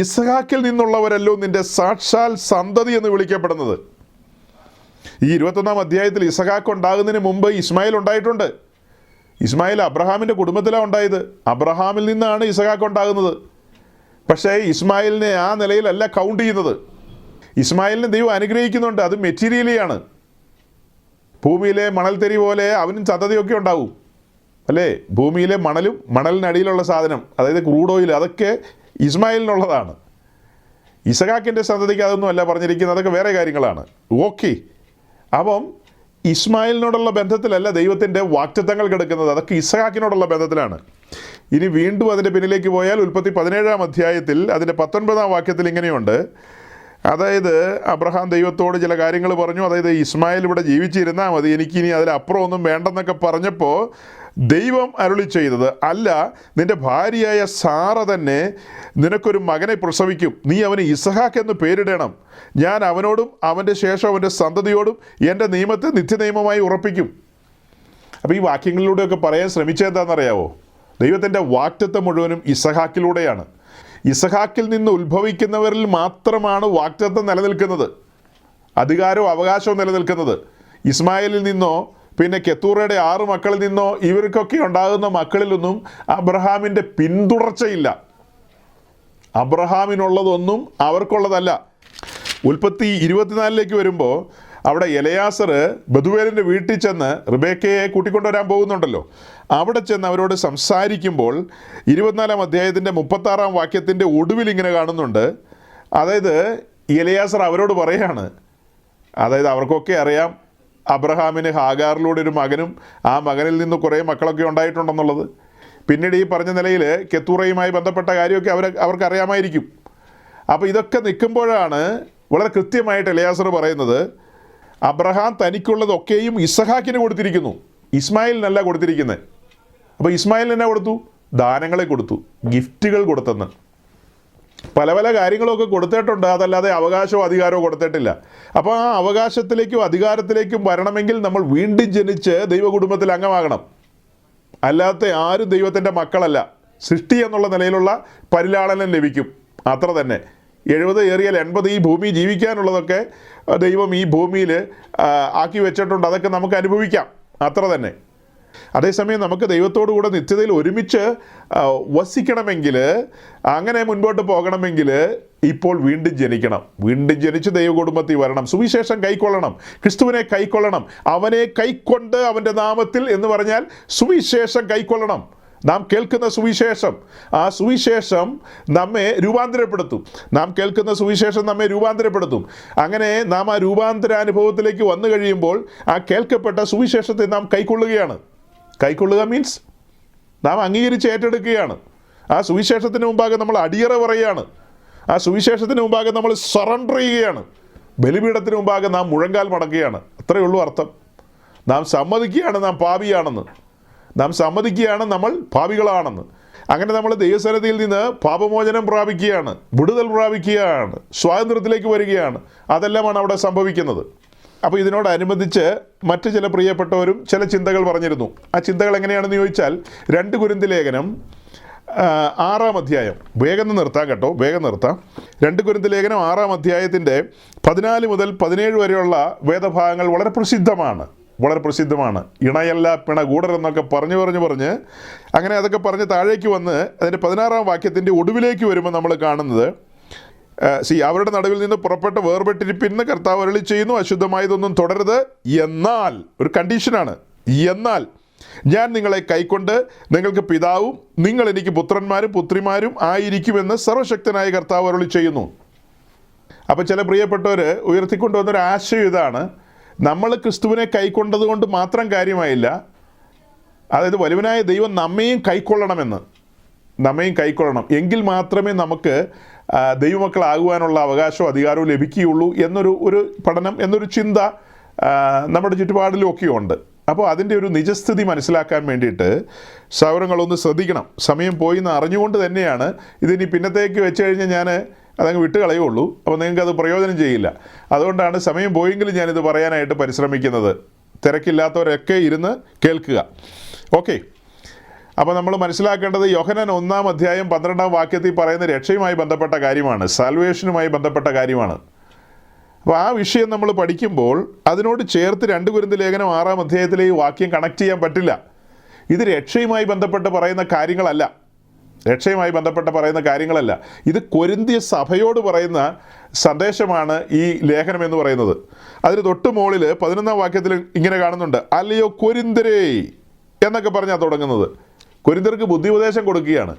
ഇസ്ഹാക്കിൽ നിന്നുള്ളവരല്ലോ നിൻ്റെ സാക്ഷാൽ സന്തതി എന്ന് വിളിക്കപ്പെടുന്നത്. ഈ 21-ാം അധ്യായത്തിൽ ഇസ്ഹാക്ക് ഉണ്ടാകുന്നതിന് മുമ്പ് ഇസ്മായിൽ ഉണ്ടായിട്ടുണ്ട്. ഇസ്മായിൽ അബ്രഹാമിൻ്റെ കുടുംബത്തിലാണ് ഉണ്ടായത്. അബ്രഹാമിൽ നിന്നാണ് ഇസ്ഹാക്ക് ഉണ്ടാകുന്നത്. പക്ഷേ ഇസ്മായിലിനെ ആ നിലയിലല്ല കൗണ്ട് ചെയ്യുന്നത്. ഇസ്മായിലിനെ ദൈവം അനുഗ്രഹിക്കുന്നുണ്ട്. അത് മെറ്റീരിയലിയാണ്. ഭൂമിയിലെ മണൽത്തരി പോലെ അവനും സന്തതിയൊക്കെ ഉണ്ടാവും അല്ലേ? ഭൂമിയിലെ മണലും മണലിനടിയിലുള്ള സാധനം, അതായത് ക്രൂഡ് ഓയിൽ, അതൊക്കെ ഇസ്മായിലിനുള്ളതാണ്. ഇസഹാക്കിൻ്റെ സന്തതിക്ക് അതൊന്നും അല്ല പറഞ്ഞിരിക്കുന്നത്. അതൊക്കെ വേറെ കാര്യങ്ങളാണ്. ഓക്കെ, അപ്പം ഇസ്മായിലിനോടുള്ള ബന്ധത്തിലല്ല ദൈവത്തിൻ്റെ വാഗ്ദത്തങ്ങൾ കിടക്കുന്നത്. അതൊക്കെ ഇസഹാക്കിനോടുള്ള ബന്ധത്തിലാണ്. ഇനി വീണ്ടും അതിൻ്റെ പിന്നിലേക്ക് പോയാൽ ഉൽപ്പത്തി 17-ാം അധ്യായത്തിൽ അതിൻ്റെ 19-ാം വാക്യത്തിൽ ഇങ്ങനെയുണ്ട്. അതായത് അബ്രഹാം ദൈവത്തോട് ചില കാര്യങ്ങൾ പറഞ്ഞു. അതായത് ഇസ്മായിൽ ഇവിടെ ജീവിച്ചിരുന്നാൽ മതി, എനിക്കിനി അതിലപ്പുറം ഒന്നും വേണ്ടെന്നൊക്കെ പറഞ്ഞപ്പോൾ ദൈവം അരുളി ചെയ്തത്, അല്ല, നിൻ്റെ ഭാര്യയായ സാറ തന്നെ നിനക്കൊരു മകനെ പ്രസവിക്കും. നീ അവന് ഇസ്ഹാക്ക് എന്ന് പേരിടണം. ഞാൻ അവനോടും അവൻ്റെ ശേഷം അവൻ്റെ സന്തതിയോടും എൻ്റെ നിയമത്തെ നിത്യനിയമമായി ഉറപ്പിക്കും. അപ്പോൾ ഈ വാക്യങ്ങളിലൂടെയൊക്കെ പറയാൻ ശ്രമിച്ചതെന്താണെന്നറിയാവോ? ദൈവത്തിൻ്റെ വാഗ്ദത്തം മുഴുവനും ഇസ്ഹാക്കിലൂടെയാണ്. ഇസ്ഹാക്കിൽ നിന്ന് ഉത്ഭവിക്കുന്നവരിൽ മാത്രമാണ് വാഗ്ദത്തം നിലനിൽക്കുന്നത്, അധികാരവും അവകാശവും നിലനിൽക്കുന്നത്. ഇസ്മായിലിൽ നിന്നോ പിന്നെ കെത്തൂറയുടെ 6 മക്കളിൽ നിന്നോ ഇവർക്കൊക്കെ ഉണ്ടാകുന്ന മക്കളിലൊന്നും അബ്രഹാമിൻ്റെ പിന്തുടർച്ചയില്ല. അബ്രഹാമിനുള്ളതൊന്നും അവർക്കുള്ളതല്ല. ഉൽപ്പത്തി 24-ലേക്ക് വരുമ്പോൾ അവിടെ എലയാസർ ബഥുവേലിൻ്റെ വീട്ടിൽ ചെന്ന് റിബേക്കയെ കൂട്ടിക്കൊണ്ടുവരാൻ പോകുന്നുണ്ടല്ലോ. അവിടെ ചെന്ന് അവരോട് സംസാരിക്കുമ്പോൾ 24-ാം അധ്യായത്തിൻ്റെ 36-ാം വാക്യത്തിൻ്റെ ഒടുവിൽ ഇങ്ങനെ കാണുന്നുണ്ട്. അതായത് എലയാസർ അവരോട് പറയാണ്, അതായത് അവർക്കൊക്കെ അറിയാം അബ്രഹാമിന് ഹാഗാറിലൂടെ ഒരു മകനും ആ മകനിൽ നിന്ന് കുറേ മക്കളൊക്കെ ഉണ്ടായിട്ടുണ്ടെന്നുള്ളത്. പിന്നീട് ഈ പറഞ്ഞ നിലയിൽ കെത്തൂറയുമായി ബന്ധപ്പെട്ട കാര്യമൊക്കെ അവർക്കറിയാമായിരിക്കും. അപ്പോൾ ഇതൊക്കെ നിൽക്കുമ്പോഴാണ് വളരെ കൃത്യമായിട്ട് എലയാസർ പറയുന്നത്, അബ്രഹാം തനിക്കുള്ളതൊക്കെയും ഇസ്ഹാക്കിന് കൊടുത്തിരിക്കുന്നു, ഇസ്മായിലിനല്ല കൊടുത്തിരിക്കുന്നത്. അപ്പോൾ ഇസ്മായിലിന് എന്നാ കൊടുത്തു? ദാനങ്ങളെ കൊടുത്തു, ഗിഫ്റ്റുകൾ കൊടുത്തെന്ന്. പല പല കാര്യങ്ങളൊക്കെ കൊടുത്തിട്ടുണ്ട്, അതല്ലാതെ അവകാശമോ അധികാരമോ കൊടുത്തിട്ടില്ല. അപ്പോൾ ആ അവകാശത്തിലേക്കും അധികാരത്തിലേക്കും വരണമെങ്കിൽ നമ്മൾ വീണ്ടും ജനിച്ച് ദൈവകുടുംബത്തിൽ അംഗമാകണം. അല്ലാത്ത ആരും ദൈവത്തിൻ്റെ മക്കളല്ല. സൃഷ്ടി എന്നുള്ള നിലയിലുള്ള പരിലാളനം ലഭിക്കും, അത്ര തന്നെ. 70 ഏറിയാൽ 80 ഈ ഭൂമി ജീവിക്കാനുള്ളതൊക്കെ ദൈവം ഈ ഭൂമിയിൽ ആക്കി വെച്ചിട്ടുണ്ട്, അതൊക്കെ നമുക്ക് അനുഭവിക്കാം, അത്ര തന്നെ. അതേസമയം നമുക്ക് ദൈവത്തോടു കൂടെ നിത്യതയിൽ ഒരുമിച്ച് വസിക്കണമെങ്കിൽ, അങ്ങനെ മുൻപോട്ട് പോകണമെങ്കിൽ ഇപ്പോൾ വീണ്ടും ജനിക്കണം. വീണ്ടും ജനിച്ച് ദൈവകുടുംബത്തിൽ വരണം, സുവിശേഷം കൈക്കൊള്ളണം, ക്രിസ്തുവിനെ കൈക്കൊള്ളണം. അവനെ കൈക്കൊണ്ട് അവൻ്റെ നാമത്തിൽ എന്ന് പറഞ്ഞാൽ സുവിശേഷം കൈക്കൊള്ളണം. നാം കേൾക്കുന്ന സുവിശേഷം, ആ സുവിശേഷം നമ്മെ രൂപാന്തരപ്പെടുത്തും. നാം കേൾക്കുന്ന സുവിശേഷം നമ്മെ രൂപാന്തരപ്പെടുത്തും. അങ്ങനെ നാം ആ രൂപാന്തരാനുഭവത്തിലേക്ക് വന്നു കഴിയുമ്പോൾ ആ കേൾക്കപ്പെട്ട സുവിശേഷത്തെ നാം കൈക്കൊള്ളുകയാണ്. കൈക്കൊള്ളുക മീൻസ് നാം അംഗീകരിച്ച് ഏറ്റെടുക്കുകയാണ്. ആ സുവിശേഷത്തിന് മുമ്പാകെ നമ്മൾ അടിയറ പറയുകയാണ്. ആ സുവിശേഷത്തിന് മുമ്പാകെ നമ്മൾ സറണ്ടർ ചെയ്യുകയാണ്. ബലിപീഠത്തിന് മുമ്പാകെ നാം മുഴങ്കാൽ മടക്കുകയാണ്. അത്രയേ ഉള്ളൂ അർത്ഥം. നാം സമ്മതിക്കുകയാണ് നാം പാപിയാണെന്ന്. നാം സമ്മതിക്കുകയാണ് നമ്മൾ പാപികളാണെന്ന്. അങ്ങനെ നമ്മൾ ദൈവസന്നിധിയിൽ നിന്ന് പാപമോചനം പ്രാപിക്കുകയാണ്, വിടുതൽ പ്രാപിക്കുകയാണ്, സ്വാതന്ത്ര്യത്തിലേക്ക് വരികയാണ്. അതെല്ലാമാണ് അവിടെ സംഭവിക്കുന്നത്. അപ്പോൾ ഇതിനോടനുബന്ധിച്ച് മറ്റ് ചില പ്രിയപ്പെട്ടവരും ചില ചിന്തകൾ പറഞ്ഞിരുന്നു. ആ ചിന്തകൾ എങ്ങനെയാണെന്ന് ചോദിച്ചാൽ 2 കൊരിന്ത്യർ ലേഖനം 6-ാം അധ്യായം, വേഗം നിർത്താം കേട്ടോ, വേഗം നിർത്താം. 2 കൊരിന്ത്യർ ലേഖനം 6-ാം അധ്യായത്തിൻ്റെ 14 മുതൽ 17 വരെയുള്ള വേദഭാഗങ്ങൾ വളരെ പ്രസിദ്ധമാണ്. ഇണയല്ല പിണ കൂടരെന്നൊക്കെ പറഞ്ഞ് അങ്ങനെ അതൊക്കെ പറഞ്ഞ് താഴേക്ക് വന്ന് അതിൻ്റെ 16-ാം വാക്യത്തിൻ്റെ ഒടുവിലേക്ക് വരുമ്പോൾ നമ്മൾ കാണുന്നത്, അവരുടെ നടുവിൽ നിന്ന് പുറപ്പെട്ട് വേർപെട്ടിരിപ്പിന്ന് കർത്താവ് അരുളി ചെയ്യുന്നു, അശുദ്ധമായതൊന്നും തുടരുത്. എന്നാൽ ഒരു കണ്ടീഷനാണ്, എന്നാൽ ഞാൻ നിങ്ങളെ കൈക്കൊണ്ട് നിങ്ങൾക്ക് പിതാവും നിങ്ങൾ എനിക്ക് പുത്രന്മാരും പുത്രിമാരും ആയിരിക്കുമെന്ന് സർവശക്തനായ കർത്താവ് അരുളി ചെയ്യുന്നു. അപ്പോൾ ചില പ്രിയപ്പെട്ടവർ ഉയർത്തിക്കൊണ്ടുവന്നൊരു ആശയം ഇതാണ്, നമ്മൾ ക്രിസ്തുവിനെ കൈക്കൊണ്ടത് കൊണ്ട് മാത്രം കാര്യമായില്ല, അതായത് വലുവനായ ദൈവം നമ്മയും കൈക്കൊള്ളണം, എങ്കിൽ മാത്രമേ നമുക്ക് ദൈവമക്കളാകുവാനുള്ള അവകാശവും അധികാരവും ലഭിക്കുകയുള്ളൂ എന്നൊരു പഠനം, എന്നൊരു ചിന്ത നമ്മുടെ ചുറ്റുപാടിലൊക്കെ ഉണ്ട്. അപ്പോൾ അതിൻ്റെ ഒരു നിജസ്ഥിതി മനസ്സിലാക്കാൻ വേണ്ടിയിട്ട് സൗരങ്ങളൊന്ന് ശ്രദ്ധിക്കണം. സമയം പോയി എന്ന് അറിഞ്ഞുകൊണ്ട് തന്നെയാണ് ഇതിനി പിന്നത്തേക്ക് വെച്ച് കഴിഞ്ഞാൽ ഞാൻ അതങ്ങ് വിട്ട് കളയുള്ളൂ. അപ്പോൾ നിങ്ങൾക്കത് പ്രയോജനം ചെയ്യില്ല. അതുകൊണ്ടാണ് സമയം പോയെങ്കിലും ഞാനിത് പറയാനായിട്ട് പരിശ്രമിക്കുന്നത്. തിരക്കില്ലാത്തവരൊക്കെ ഇരുന്ന് കേൾക്കുക. ഓക്കെ, അപ്പോൾ നമ്മൾ മനസ്സിലാക്കേണ്ടത് യോഹന്നാൻ 1-ാം അധ്യായം 12-ാം വാക്യത്തിൽ പറയുന്ന രക്ഷയുമായി ബന്ധപ്പെട്ട കാര്യമാണ്, സാൽവേഷനുമായി ബന്ധപ്പെട്ട കാര്യമാണ്. അപ്പോൾ ആ വിഷയം നമ്മൾ പഠിക്കുമ്പോൾ അതിനോട് ചേർത്ത് 2 കൊരിന്ത്യർ ലേഖനം 6-ാം അധ്യായത്തിലെ ഈ വാക്യം കണക്ട് ചെയ്യാൻ പറ്റില്ല. ഇത് രക്ഷയുമായി ബന്ധപ്പെട്ട് പറയുന്ന കാര്യങ്ങളല്ല. ഇത് കൊരിന്ത്യ സഭയോട് പറയുന്ന സന്ദേശമാണ് ഈ ലേഖനം എന്ന് പറയുന്നത്. അതിന് തൊട്ട് മുകളിൽ 11-ാം വാക്യത്തിൽ ഇങ്ങനെ കാണുന്നുണ്ട്, അല്ലയോ കൊരിന്ത്യരേ എന്നൊക്കെ പറഞ്ഞാൽ തുടങ്ങുന്നത്. കൊരിന്ത്യർക്ക് ബുദ്ധിപദേശം കൊടുക്കുകയാണ്.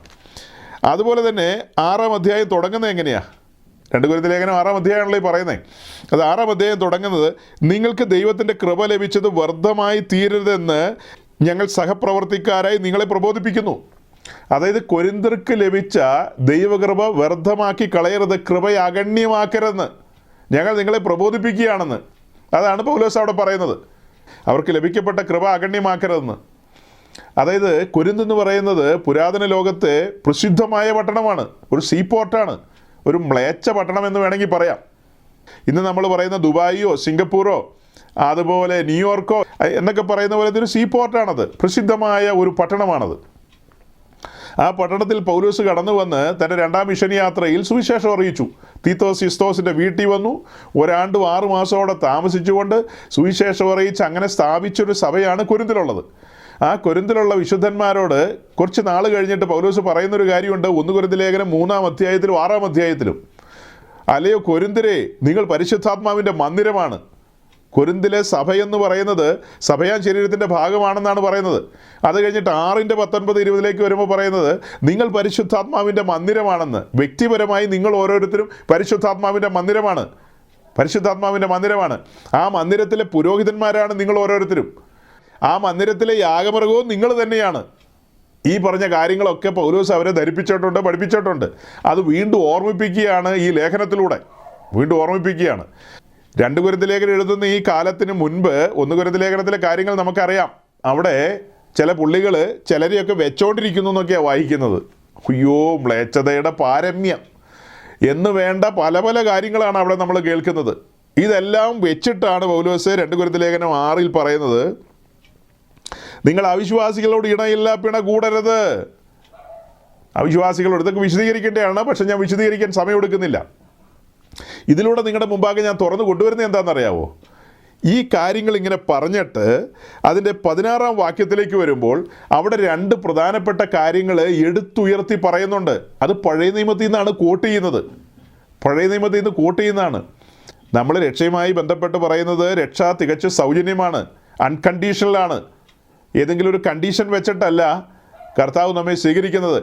അതുപോലെ തന്നെ 6-ാം അധ്യായം തുടങ്ങുന്നത് എങ്ങനെയാണ്? 2 കൊരിന്ത്യർ ലേഖനം 6-ാം അധ്യായമാണല്ലോ ഈ പറയുന്നത്. അത് 6-ാം അധ്യായം തുടങ്ങുന്നത്, നിങ്ങൾക്ക് ദൈവത്തിൻ്റെ കൃപ ലഭിച്ചത് വ്യർത്ഥമായി തീരരുതെന്ന് ഞങ്ങൾ സഹപ്രവർത്തിക്കാരായി നിങ്ങളെ പ്രബോധിപ്പിക്കുന്നു. അതായത് കൊരിന്ത്യർക്ക് ലഭിച്ച ദൈവകൃപ വ്യർത്ഥമാക്കി കളയരുത്, കൃപയെ അഗണ്യമാക്കരുതെന്ന് ഞങ്ങൾ നിങ്ങളെ പ്രബോധിപ്പിക്കുകയാണെന്ന്. അതാണ് പൗലോസ് അവിടെ പറയുന്നത്. അവർക്ക് ലഭിക്കപ്പെട്ട കൃപ അഗണ്യമാക്കരുതെന്ന്. അതായത് കൊരിന്ത് എന്ന് പറയുന്നത് പുരാതന ലോകത്തെ പ്രസിദ്ധമായ പട്ടണമാണ്, ഒരു സീപോർട്ടാണ്, ഒരു മ്ലേച്ഛ പട്ടണം എന്ന് വേണമെങ്കിൽ പറയാം. ഇന്ന് നമ്മൾ പറയുന്ന ദുബായിയോ സിംഗപ്പൂരോ അതുപോലെ ന്യൂയോർക്കോ എന്നൊക്കെ പറയുന്ന പോലെ ഒരു സീപോർട്ടാണത്, പ്രസിദ്ധമായ ഒരു പട്ടണമാണത്. ആ പട്ടണത്തിൽ പൗലോസ് കടന്നു വന്ന് തൻ്റെ 2-ാം മിഷൻ യാത്രയിൽ സുവിശേഷം അറിയിച്ചു. തീത്തോസ് യുസ്തോസിൻ്റെ വീട്ടിൽ വന്നു 1 ആണ്ടും 6 മാസമോടെ താമസിച്ചുകൊണ്ട് സുവിശേഷം അറിയിച്ച് അങ്ങനെ സ്ഥാപിച്ചൊരു സഭയാണ് കൊരിന്തിലുള്ളത്. ആ കൊരിന്തിലുള്ള വിശുദ്ധന്മാരോട് കുറച്ച് നാൾ കഴിഞ്ഞിട്ട് പൗലോസ് പറയുന്നൊരു കാര്യമുണ്ട്. 1 കൊരിന്ത്യർ ലേഖനം 3-ാം അധ്യായത്തിലും 6-ാം അധ്യായത്തിലും, അല്ലയോ കൊരിന്ത്യരേ നിങ്ങൾ പരിശുദ്ധാത്മാവിൻ്റെ മന്ദിരമാണ്. കൊരിന്തിലെ സഭയെന്ന് പറയുന്നത് സഭയാൻ ശരീരത്തിൻ്റെ ഭാഗമാണെന്നാണ് പറയുന്നത്. അത് കഴിഞ്ഞിട്ട് 6-19-20 വരുമ്പോൾ പറയുന്നത് നിങ്ങൾ പരിശുദ്ധാത്മാവിൻ്റെ മന്ദിരമാണെന്ന്. വ്യക്തിപരമായി നിങ്ങൾ ഓരോരുത്തരും പരിശുദ്ധാത്മാവിൻ്റെ മന്ദിരമാണ്. ആ മന്ദിരത്തിലെ പുരോഹിതന്മാരാണ് നിങ്ങൾ ഓരോരുത്തരും. ആ മന്ദിരത്തിലെ യാഗമൃഗവും നിങ്ങൾ തന്നെയാണ്. ഈ പറഞ്ഞ കാര്യങ്ങളൊക്കെ പൗലോസ് അവരെ ധരിപ്പിച്ചിട്ടുണ്ട്, പഠിപ്പിച്ചിട്ടുണ്ട്. അത് വീണ്ടും ഓർമ്മിപ്പിക്കുകയാണ് ഈ ലേഖനത്തിലൂടെ, വീണ്ടും ഓർമ്മിപ്പിക്കുകയാണ്. 2 കൊരിന്ത്യർ ലേഖനം എഴുതുന്ന ഈ കാലത്തിന് മുൻപ് 1 കൊരിന്ത്യർ ലേഖനത്തിലെ കാര്യങ്ങൾ നമുക്കറിയാം. അവിടെ ചില പുള്ളികൾ ചിലരെയൊക്കെ വെച്ചോണ്ടിരിക്കുന്നു എന്നൊക്കെയാണ് വായിക്കുന്നത്. അയ്യോ, മ്ലേച്ഛതയുടെ പാരമ്യം എന്ന് വേണ്ട പല പല കാര്യങ്ങളാണ് അവിടെ നമ്മൾ കേൾക്കുന്നത്. ഇതെല്ലാം വെച്ചിട്ടാണ് പൗലോസ് 2 കൊരിന്ത്യർ ലേഖനം 6 പറയുന്നത്, നിങ്ങൾ അവിശ്വാസികളോട് ഇണയില്ല പിണ കൂടരുത്. അവിശ്വാസികളോട് ഇതൊക്കെ വിശദീകരിക്കേണ്ടതാണ്, പക്ഷെ ഞാൻ വിശദീകരിക്കാൻ സമയമെടുക്കുന്നില്ല. ഇതിലൂടെ നിങ്ങളുടെ മുമ്പാകെ ഞാൻ തുറന്നു കൊണ്ടുവരുന്നത് എന്താണെന്നറിയാവോ? ഈ കാര്യങ്ങൾ ഇങ്ങനെ പറഞ്ഞിട്ട് അതിൻ്റെ 16-ാം വാക്യത്തിലേക്ക് വരുമ്പോൾ അവിടെ 2 പ്രധാനപ്പെട്ട കാര്യങ്ങൾ എടുത്തുയർത്തി പറയുന്നുണ്ട്. അത് പഴയ നിയമത്തിൽ നിന്നാണ് കോട്ട് ചെയ്യുന്നത്. പഴയ നിയമത്തിൽ നിന്ന് കോട്ട് ചെയ്യുന്നതാണ്. നമ്മൾ രക്ഷയുമായി ബന്ധപ്പെട്ട് പറയുന്നത് രക്ഷ തികച്ചും സൗജന്യമാണ്, അൺകണ്ടീഷണലാണ്. ഏതെങ്കിലും ഒരു കണ്ടീഷൻ വെച്ചിട്ടല്ല കർത്താവ് നമ്മെ സ്വീകരിക്കുന്നത്.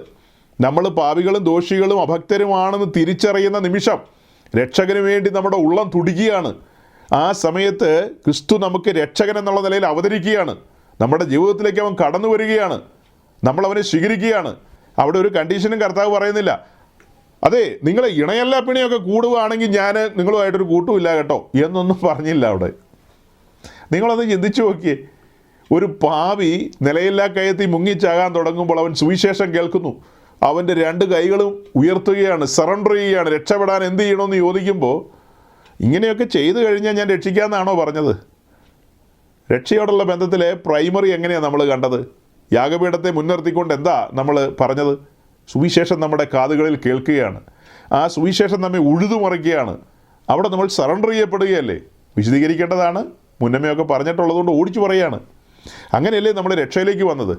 നമ്മൾ പാപികളും ദോഷികളും അഭക്തരുമാണെന്ന് തിരിച്ചറിയുന്ന നിമിഷം രക്ഷകന് വേണ്ടി നമ്മുടെ ഉള്ളം തുടിക്കുകയാണ്. ആ സമയത്ത് ക്രിസ്തു നമുക്ക് രക്ഷകൻ എന്നുള്ള നിലയിൽ അവതരിക്കുകയാണ്. നമ്മുടെ ജീവിതത്തിലേക്ക് അവൻ കടന്നു വരികയാണ്. നമ്മൾ അവനെ സ്വീകരിക്കുകയാണ്. അവിടെ ഒരു കണ്ടീഷനും കർത്താവ് പറയുന്നില്ല. അതെ, നിങ്ങൾ ഇണയല്ല പിണയൊക്കെ കൂടുകയാണെങ്കിൽ ഞാൻ നിങ്ങളുമായിട്ടൊരു കൂട്ടുമില്ല കേട്ടോ എന്നൊന്നും പറഞ്ഞില്ല അവിടെ. നിങ്ങളൊന്ന് ചിന്തിച്ചു നോക്കിയേ. ഒരു പാവി നിലയില്ലാ കയത്തി മുങ്ങിച്ചാകാൻ തുടങ്ങുമ്പോൾ അവൻ സുവിശേഷം കേൾക്കുന്നു. അവൻ്റെ 2 കൈകളും ഉയർത്തുകയാണ്, സറണ്ടർ ചെയ്യുകയാണ്. രക്ഷപ്പെടാൻ എന്ത് ചെയ്യണമെന്ന് ചോദിക്കുമ്പോൾ ഇങ്ങനെയൊക്കെ ചെയ്തു കഴിഞ്ഞാൽ ഞാൻ രക്ഷിക്കാമെന്നാണോ പറഞ്ഞത്? രക്ഷയോടുള്ള ബന്ധത്തിലെ പ്രൈമറി എങ്ങനെയാണ് നമ്മൾ കണ്ടത്? യാഗപീഠത്തെ മുൻനിർത്തിക്കൊണ്ട് എന്താ നമ്മൾ പറഞ്ഞത്? സുവിശേഷം നമ്മുടെ കാതുകളിൽ കേൾക്കുകയാണ്. ആ സുവിശേഷം നമ്മെ ഉഴുതുമറിക്കുകയാണ്. അവിടെ നമ്മൾ സറണ്ടർ ചെയ്യപ്പെടുകയല്ലേ? വിശദീകരിക്കേണ്ടതാണ്. മുന്നമേയൊക്കെ പറഞ്ഞിട്ടുള്ളതുകൊണ്ട് ഓടിച്ചു പറയുകയാണ്. അങ്ങനെയല്ലേ നമ്മൾ രക്ഷയിലേക്ക് വന്നത്?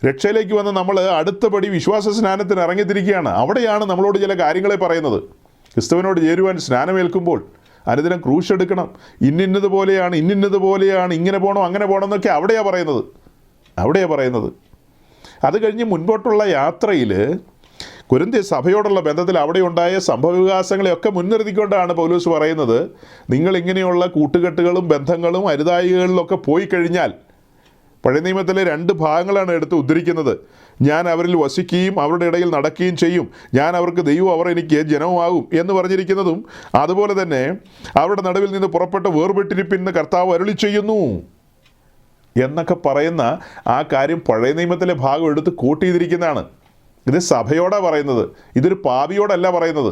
രക്ഷയിലേക്ക് വന്ന് നമ്മൾ അടുത്ത പടി വിശ്വാസ സ്നാനത്തിന് ഇറങ്ങിത്തിരിക്കുകയാണ്. അവിടെയാണ് നമ്മളോട് ചില കാര്യങ്ങളെ പറയുന്നത്. ക്രിസ്തുവിനോട് ചേരുവാൻ സ്നാനമേൽക്കുമ്പോൾ അനുദിനം ക്രൂശ് എടുക്കണം, ഇന്നത് പോലെയാണ്, ഇങ്ങനെ പോകണം, അങ്ങനെ പോകണം എന്നൊക്കെ അവിടെയാണ് പറയുന്നത്. അത് കഴിഞ്ഞ് മുൻപോട്ടുള്ള യാത്രയിൽ കൊരിന്ത്യ സഭയോടുള്ള ബന്ധത്തിൽ അവിടെ ഉണ്ടായ സംഭവവികാസങ്ങളെയൊക്കെ മുൻനിർത്തിക്കൊണ്ടാണ് പൗലോസ് പറയുന്നത്, നിങ്ങളിങ്ങനെയുള്ള കൂട്ടുകെട്ടുകളും ബന്ധങ്ങളും അരുതായികളിലൊക്കെ പോയി കഴിഞ്ഞാൽ, പഴയ നിയമത്തിലെ 2 ഭാഗങ്ങളാണ് എടുത്ത് ഉദ്ധരിക്കുന്നത്. ഞാൻ അവരിൽ വസിക്കുകയും അവരുടെ ഇടയിൽ നടക്കുകയും ചെയ്യും, ഞാൻ അവർക്ക് ദൈവം, അവർ എനിക്ക് ജനവുമാകും എന്ന് പറഞ്ഞിരിക്കുന്നതും, അതുപോലെ തന്നെ അവരുടെ നടുവിൽ നിന്ന് പുറപ്പെട്ട് വേർപെട്ടിരിപ്പിന്ന് കർത്താവ് അരുളി ചെയ്യുന്നു എന്നൊക്കെ പറയുന്ന ആ കാര്യം പഴയ നിയമത്തിലെ ഭാഗം എടുത്ത് കോട്ട് ചെയ്തിരിക്കുന്നതാണ്. ഇത് സഭയോടാണ് പറയുന്നത്. ഇതൊരു പാപിയോടല്ല പറയുന്നത്.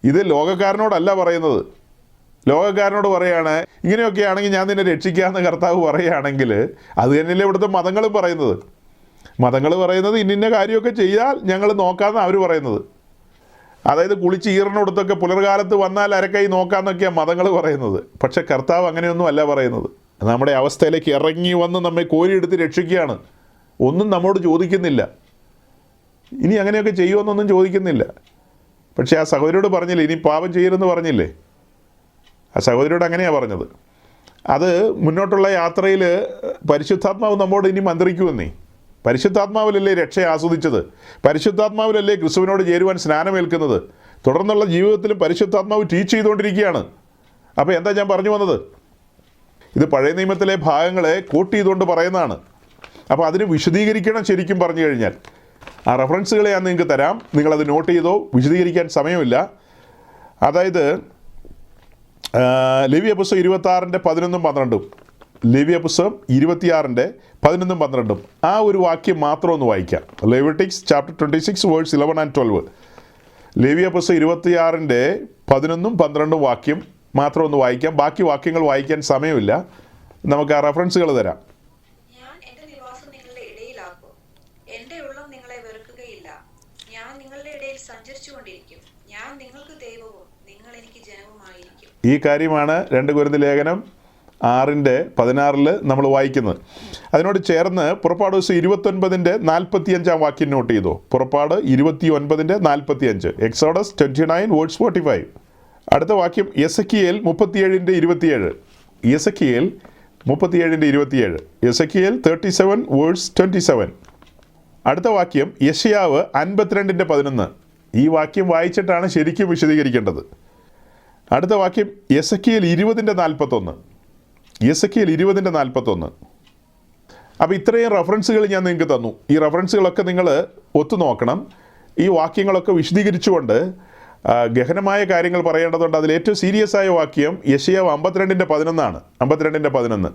ഇത് ലോകക്കാരനോടല്ല പറയുന്നത്. ലോകക്കാരനോട് പറയുകയാണ്, ഇങ്ങനെയൊക്കെ ആണെങ്കിൽ ഞാൻ നിന്നെ രക്ഷിക്കാമെന്ന് കർത്താവ് പറയുകയാണെങ്കിൽ അത് തന്നെയല്ലേ ഇവിടുത്തെ മതങ്ങളും പറയുന്നത്. മതങ്ങൾ പറയുന്നത് ഇന്ന കാര്യമൊക്കെ ചെയ്താൽ ഞങ്ങൾ നോക്കാമെന്ന് അവർ പറയുന്നത്. അതായത് കുളിച്ച് ഈറിനോടത്തൊക്കെ പുലർകാലത്ത് വന്നാൽ അരക്കൈ നോക്കാമെന്നൊക്കെയാണ് മതങ്ങൾ പറയുന്നത്. പക്ഷെ കർത്താവ് അങ്ങനെയൊന്നും അല്ല പറയുന്നത്. നമ്മുടെ അവസ്ഥയിലേക്ക് ഇറങ്ങി വന്ന് നമ്മെ കോരിയെടുത്ത് രക്ഷിക്കുകയാണ്. ഒന്നും നമ്മോട് ചോദിക്കുന്നില്ല, ഇനി അങ്ങനെയൊക്കെ ചെയ്യുമെന്നൊന്നും ചോദിക്കുന്നില്ല. പക്ഷേ ആ സഹോദരിയോട് പറഞ്ഞില്ലേ, ഇനി പാപം ചെയ്യരുതെന്ന് പറഞ്ഞില്ലേ? ആ സഹോദരിയോട് അങ്ങനെയാണ് പറഞ്ഞത്. അത് മുന്നോട്ടുള്ള യാത്രയിൽ പരിശുദ്ധാത്മാവ് നമ്മോട് ഇനി മന്ത്രിക്കുമെന്നേ. പരിശുദ്ധാത്മാവിലല്ലേ രക്ഷ ആസ്വദിച്ചത്? പരിശുദ്ധാത്മാവിലല്ലേ ക്രിസ്തുവിനോട് ചേരുവാൻ സ്നാനമേൽക്കുന്നത്? തുടർന്നുള്ള ജീവിതത്തിലും പരിശുദ്ധാത്മാവ് ടീച്ച് ചെയ്തുകൊണ്ടിരിക്കുകയാണ്. അപ്പോൾ എന്താ ഞാൻ പറഞ്ഞു വന്നത്? ഇത് പഴയ നിയമത്തിലെ ഭാഗങ്ങളെ കോട്ട് ചെയ്തുകൊണ്ട് പറയുന്നതാണ്. അപ്പോൾ അതിന് വിശദീകരിക്കണം. ശരിക്കും പറഞ്ഞു കഴിഞ്ഞാൽ ആ റെഫറൻസുകളെ ഞാൻ നിങ്ങൾക്ക് തരാം, നിങ്ങളത് നോട്ട് ചെയ്തോ. വിശദീകരിക്കാൻ സമയമില്ല. അതായത് ലേവ്യ പുസ്തകം 26-ന്റെ 11-12, ലേവ്യ പുസ്തകം 26-ന്റെ 11-12 ആ ഒരു വാക്യം മാത്രം ഒന്ന് വായിക്കാം. Leviticus chapter 26 verse 11 and 12. ലേവ്യ പുസ്തകം 26-ന്റെ 11-12 വാക്യം മാത്രം ഒന്ന് വായിക്കാം. ബാക്കി വാക്യങ്ങൾ വായിക്കാൻ സമയമില്ല. നമുക്ക് ആ റെഫറൻസുകൾ തരാം. ഞാൻ എന്റെ നിവാസം നിങ്ങളുടെ ഇടയിലാക്കും, എന്റെ ഉള്ളം നിങ്ങളെ വെറുക്കുകയില്ല. ഞാൻ നിങ്ങളുടെ ഇടയിൽ സഞ്ചരിച്ചുകൊണ്ടിരിക്കും, ഞാൻ നിങ്ങൾക്ക് ദൈവവും നിങ്ങൾ എനിക്ക് ജനവുമായിരിക്കും. ഈ കാര്യമാണ് 2 കൊരിന്ത്യർ ലേഖനം 6-16 നമ്മൾ വായിക്കുന്നത്. അതിനോട് ചേർന്ന് പുറപ്പാട് ദിവസം 29-ന്റെ 45 വാക്യം നോട്ട് ചെയ്തോ. പുറപ്പാട് 29-ന്റെ 45, എക്സോഡസ് 29 വേഴ്സ് 45. അടുത്ത വാക്യം എസെക്കിയേൽ 37-ന്റെ 27, എസെക്കിയേൽ 37-ന്റെ 27, എസെക്കിയേൽ 37 വേഴ്സ് 27. അടുത്ത വാക്യം യെശയ്യാവ് 52-ന്റെ 11. ഈ വാക്യം വായിച്ചിട്ടാണ് ശരിക്കും വിശദീകരിക്കേണ്ടത്. അടുത്ത വാക്യം എസെക്കിയേൽ 20-ന്റെ 41, എസെക്കിയേൽ 20-ന്റെ 41. അപ്പോൾ ഇത്രയും റെഫറൻസുകൾ ഞാൻ നിങ്ങൾക്ക് തന്നു. ഈ റെഫറൻസുകളൊക്കെ നിങ്ങൾ ഒത്തു നോക്കണം. ഈ വാക്യങ്ങളൊക്കെ വിശദീകരിച്ചുകൊണ്ട് ഗഹനമായ കാര്യങ്ങൾ പറയേണ്ടതുണ്ട്. അതിൽ ഏറ്റവും സീരിയസ് ആയ വാക്യം യെശയ്യാവ് 52-ന്റെ 11 ആണ്. 52-ന്റെ 11.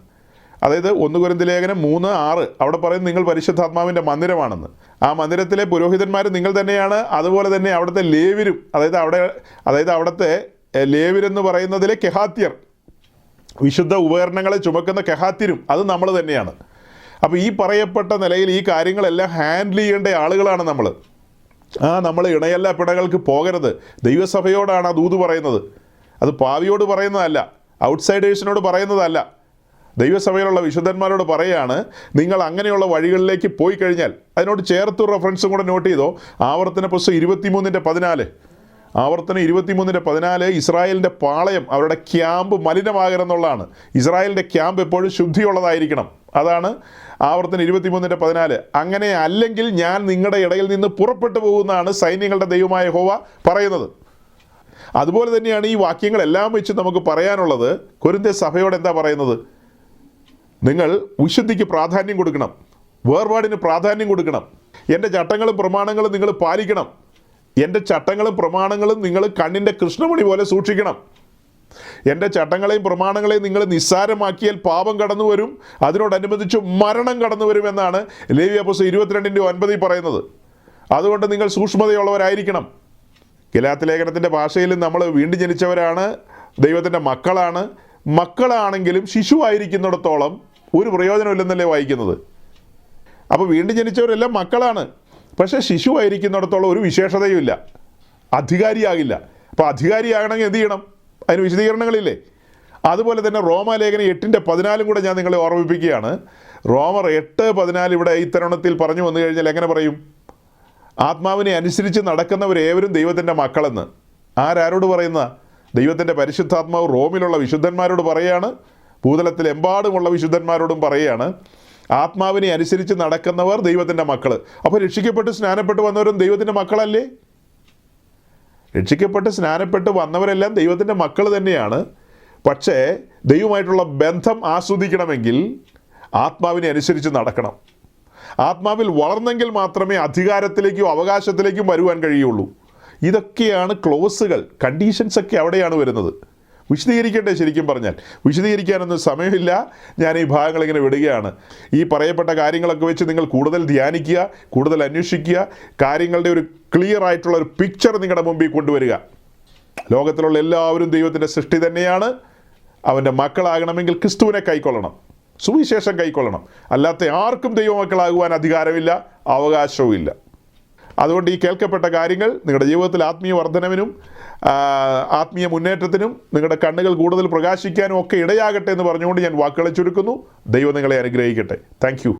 അതായത് 1 കൊരിന്ത്യർ ലേഖനം 3:6 അവിടെ പറയുന്നത് നിങ്ങൾ പരിശുദ്ധാത്മാവിൻ്റെ മന്ദിരമാണെന്ന്. ആ മന്ദിരത്തിലെ പുരോഹിതന്മാർ നിങ്ങൾ തന്നെയാണ്. അതുപോലെ തന്നെ അവിടുത്തെ ലേവ്യരും, അതായത് അവിടുത്തെ ലേവ്യരെന്ന് പറയുന്നതിലെ കെഹാത്യർ, വിശുദ്ധ ഉപകരണങ്ങളെ ചുമക്കുന്ന കെഹാത്യരും അത് നമ്മൾ തന്നെയാണ്. അപ്പോൾ ഈ പറയപ്പെട്ട നിലയിൽ ഈ കാര്യങ്ങളെല്ലാം ഹാൻഡിൽ ചെയ്യേണ്ട ആളുകളാണ് നമ്മൾ. നമ്മൾ ഇണയല്ല പിടകൾക്ക് പോകരുത്. ദൈവസഭയോടാണ് ആ ദൂത് പറയുന്നത്. അത് പാവിയോട് പറയുന്നതല്ല, ഔട്ട്സൈഡേഴ്സിനോട് പറയുന്നതല്ല. ദൈവസഭയിലുള്ള വിശുദ്ധന്മാരോട് പറയുകയാണ്, നിങ്ങൾ അങ്ങനെയുള്ള വഴികളിലേക്ക് പോയി കഴിഞ്ഞാൽ. അതിനോട് ചേർത്ത് റെഫറൻസും കൂടെ നോട്ട് ചെയ്തോ. ആവർത്തന പുസ്തകം 23:14. ആവർത്തനം 23:14 ഇസ്രായേലിൻ്റെ പാളയം, അവരുടെ ക്യാമ്പ് മലിനമാകരുതെന്നുള്ളതാണ്. ഇസ്രായേലിൻ്റെ ക്യാമ്പ് എപ്പോഴും ശുദ്ധിയുള്ളതായിരിക്കണം. അതാണ് ആവർത്തനം 23:14. അങ്ങനെ അല്ലെങ്കിൽ ഞാൻ നിങ്ങളുടെ ഇടയിൽ നിന്ന് പുറപ്പെട്ടു പോകുന്നതാണ് സൈന്യങ്ങളുടെ ദൈവമായ യഹോവ പറയുന്നത്. അതുപോലെ തന്നെയാണ് ഈ വാക്യങ്ങളെല്ലാം വെച്ച് നമുക്ക് പറയാനുള്ളത്. കൊരിന്ത്യ സഭയോട് എന്താ പറയുന്നത്? നിങ്ങൾ വിശുദ്ധിക്ക് പ്രാധാന്യം കൊടുക്കണം, വേർപാടിന് പ്രാധാന്യം കൊടുക്കണം, എൻ്റെ ചട്ടങ്ങളും പ്രമാണങ്ങളും നിങ്ങൾ പാലിക്കണം, എൻ്റെ ചട്ടങ്ങളും പ്രമാണങ്ങളും നിങ്ങൾ കണ്ണിൻ്റെ കൃഷ്ണമണി പോലെ സൂക്ഷിക്കണം. എൻ്റെ ചട്ടങ്ങളെയും പ്രമാണങ്ങളെയും നിങ്ങൾ നിസ്സാരമാക്കിയാൽ പാപം കടന്നു വരും, അതിനോടനുബന്ധിച്ച് മരണം കടന്നു വരുമെന്നാണ് ലേവ്യ പുസ്തകം 22:9 പറയുന്നത്. അതുകൊണ്ട് നിങ്ങൾ സൂക്ഷ്മതയുള്ളവരായിരിക്കണം. ഗലാത്യ ലേഖനത്തിൻ്റെ ഭാഷയിൽ നമ്മൾ വീണ്ടും ജനിച്ചവരാണ്, ദൈവത്തിൻ്റെ മക്കളാണ്. മക്കളാണെങ്കിലും ശിശുവായിരിക്കുന്നിടത്തോളം ഒരു പ്രയോജനമില്ലെന്നല്ലേ വായിക്കുന്നത്. അപ്പോൾ വീണ്ടും ജനിച്ചവരെല്ലാം മക്കളാണ്, പക്ഷേ ശിശുവായിരിക്കുന്നിടത്തോളം ഒരു വിശേഷതയുമില്ല, അധികാരിയാകില്ല. അപ്പോൾ അധികാരിയാകണമെങ്കിൽ എന്ത് ചെയ്യണം? അതിന് വിശദീകരണങ്ങളില്ലേ? അതുപോലെ തന്നെ റോമാലേഖനം 8:14 കൂടെ ഞാൻ നിങ്ങളെ ഓർമ്മിപ്പിക്കുകയാണ്. റോമർ 8:14 ഇവിടെ ഈ തരുണത്തിൽ പറഞ്ഞു വന്നു കഴിഞ്ഞാൽ എങ്ങനെ പറയും? ആത്മാവിനെ അനുസരിച്ച് നടക്കുന്നവരേവരും ദൈവത്തിൻ്റെ മക്കളെന്ന്. ആരോട് പറയുന്ന? ദൈവത്തിൻ്റെ പരിശുദ്ധാത്മാവ് റോമിലുള്ള വിശുദ്ധന്മാരോട് പറയുകയാണ്, ഭൂതലത്തിലെമ്പാടുമുള്ള വിശുദ്ധന്മാരോടും പറയുകയാണ്, ആത്മാവിനെ അനുസരിച്ച് നടക്കുന്നവർ ദൈവത്തിൻ്റെ മക്കൾ. അപ്പോൾ രക്ഷിക്കപ്പെട്ട് സ്നാനപ്പെട്ട് വന്നവരും ദൈവത്തിൻ്റെ മക്കളല്ലേ? രക്ഷിക്കപ്പെട്ട് സ്നാനപ്പെട്ട് വന്നവരെല്ലാം ദൈവത്തിൻ്റെ മക്കൾ തന്നെയാണ്. പക്ഷേ ദൈവമായിട്ടുള്ള ബന്ധം ആസ്വദിക്കണമെങ്കിൽ ആത്മാവിനെ അനുസരിച്ച് നടക്കണം. ആത്മാവിൽ വളർന്നെങ്കിൽ മാത്രമേ അധികാരത്തിലേക്കും അവകാശത്തിലേക്കും വരുവാൻ കഴിയുള്ളൂ. ഇതൊക്കെയാണ് ക്ലോസുകൾ, കണ്ടീഷൻസൊക്കെ അവിടെയാണ് വരുന്നത്. വിശദീകരിക്കട്ടെ? ശരിക്കും പറഞ്ഞാൽ വിശദീകരിക്കാനൊന്നും സമയമില്ല. ഞാൻ ഈ ഭാഗങ്ങൾ ഇങ്ങനെ വിടുകയാണ്. ഈ പറയപ്പെട്ട കാര്യങ്ങളൊക്കെ വെച്ച് നിങ്ങൾ കൂടുതൽ ധ്യാനിക്കുക, കൂടുതൽ അന്വേഷിക്കുക, കാര്യങ്ങളുടെ ഒരു ക്ലിയർ ആയിട്ടുള്ള ഒരു പിക്ചർ നിങ്ങളുടെ മുമ്പിൽ കൊണ്ടുവരിക. ലോകത്തിലുള്ള എല്ലാവരും ദൈവത്തിൻ്റെ സൃഷ്ടി തന്നെയാണ്. അവൻ്റെ മക്കളാകണമെങ്കിൽ ക്രിസ്തുവിനെ കൈക്കൊള്ളണം, സുവിശേഷം കൈക്കൊള്ളണം. അല്ലാത്ത ആർക്കും ദൈവമക്കളാകുവാൻ അധികാരമില്ല, അവകാശവും ഇല്ല. അതുകൊണ്ട് ഈ കേൾക്കപ്പെട്ട കാര്യങ്ങൾ നിങ്ങളുടെ ജീവിതത്തിൽ ആത്മീയ വർധനവിനും ആത്മീയ മുന്നേറ്റത്തിനും നിങ്ങളുടെ കണ്ണുകൾ കൂടുതൽ പ്രകാശിക്കാനും ഒക്കെ ഇടയാകട്ടെ എന്ന് പറഞ്ഞുകൊണ്ട് ഞാൻ വാക്കുകളെ ചുരുക്കുന്നു. ദൈവം നിങ്ങളെ അനുഗ്രഹിക്കട്ടെ. Thank you.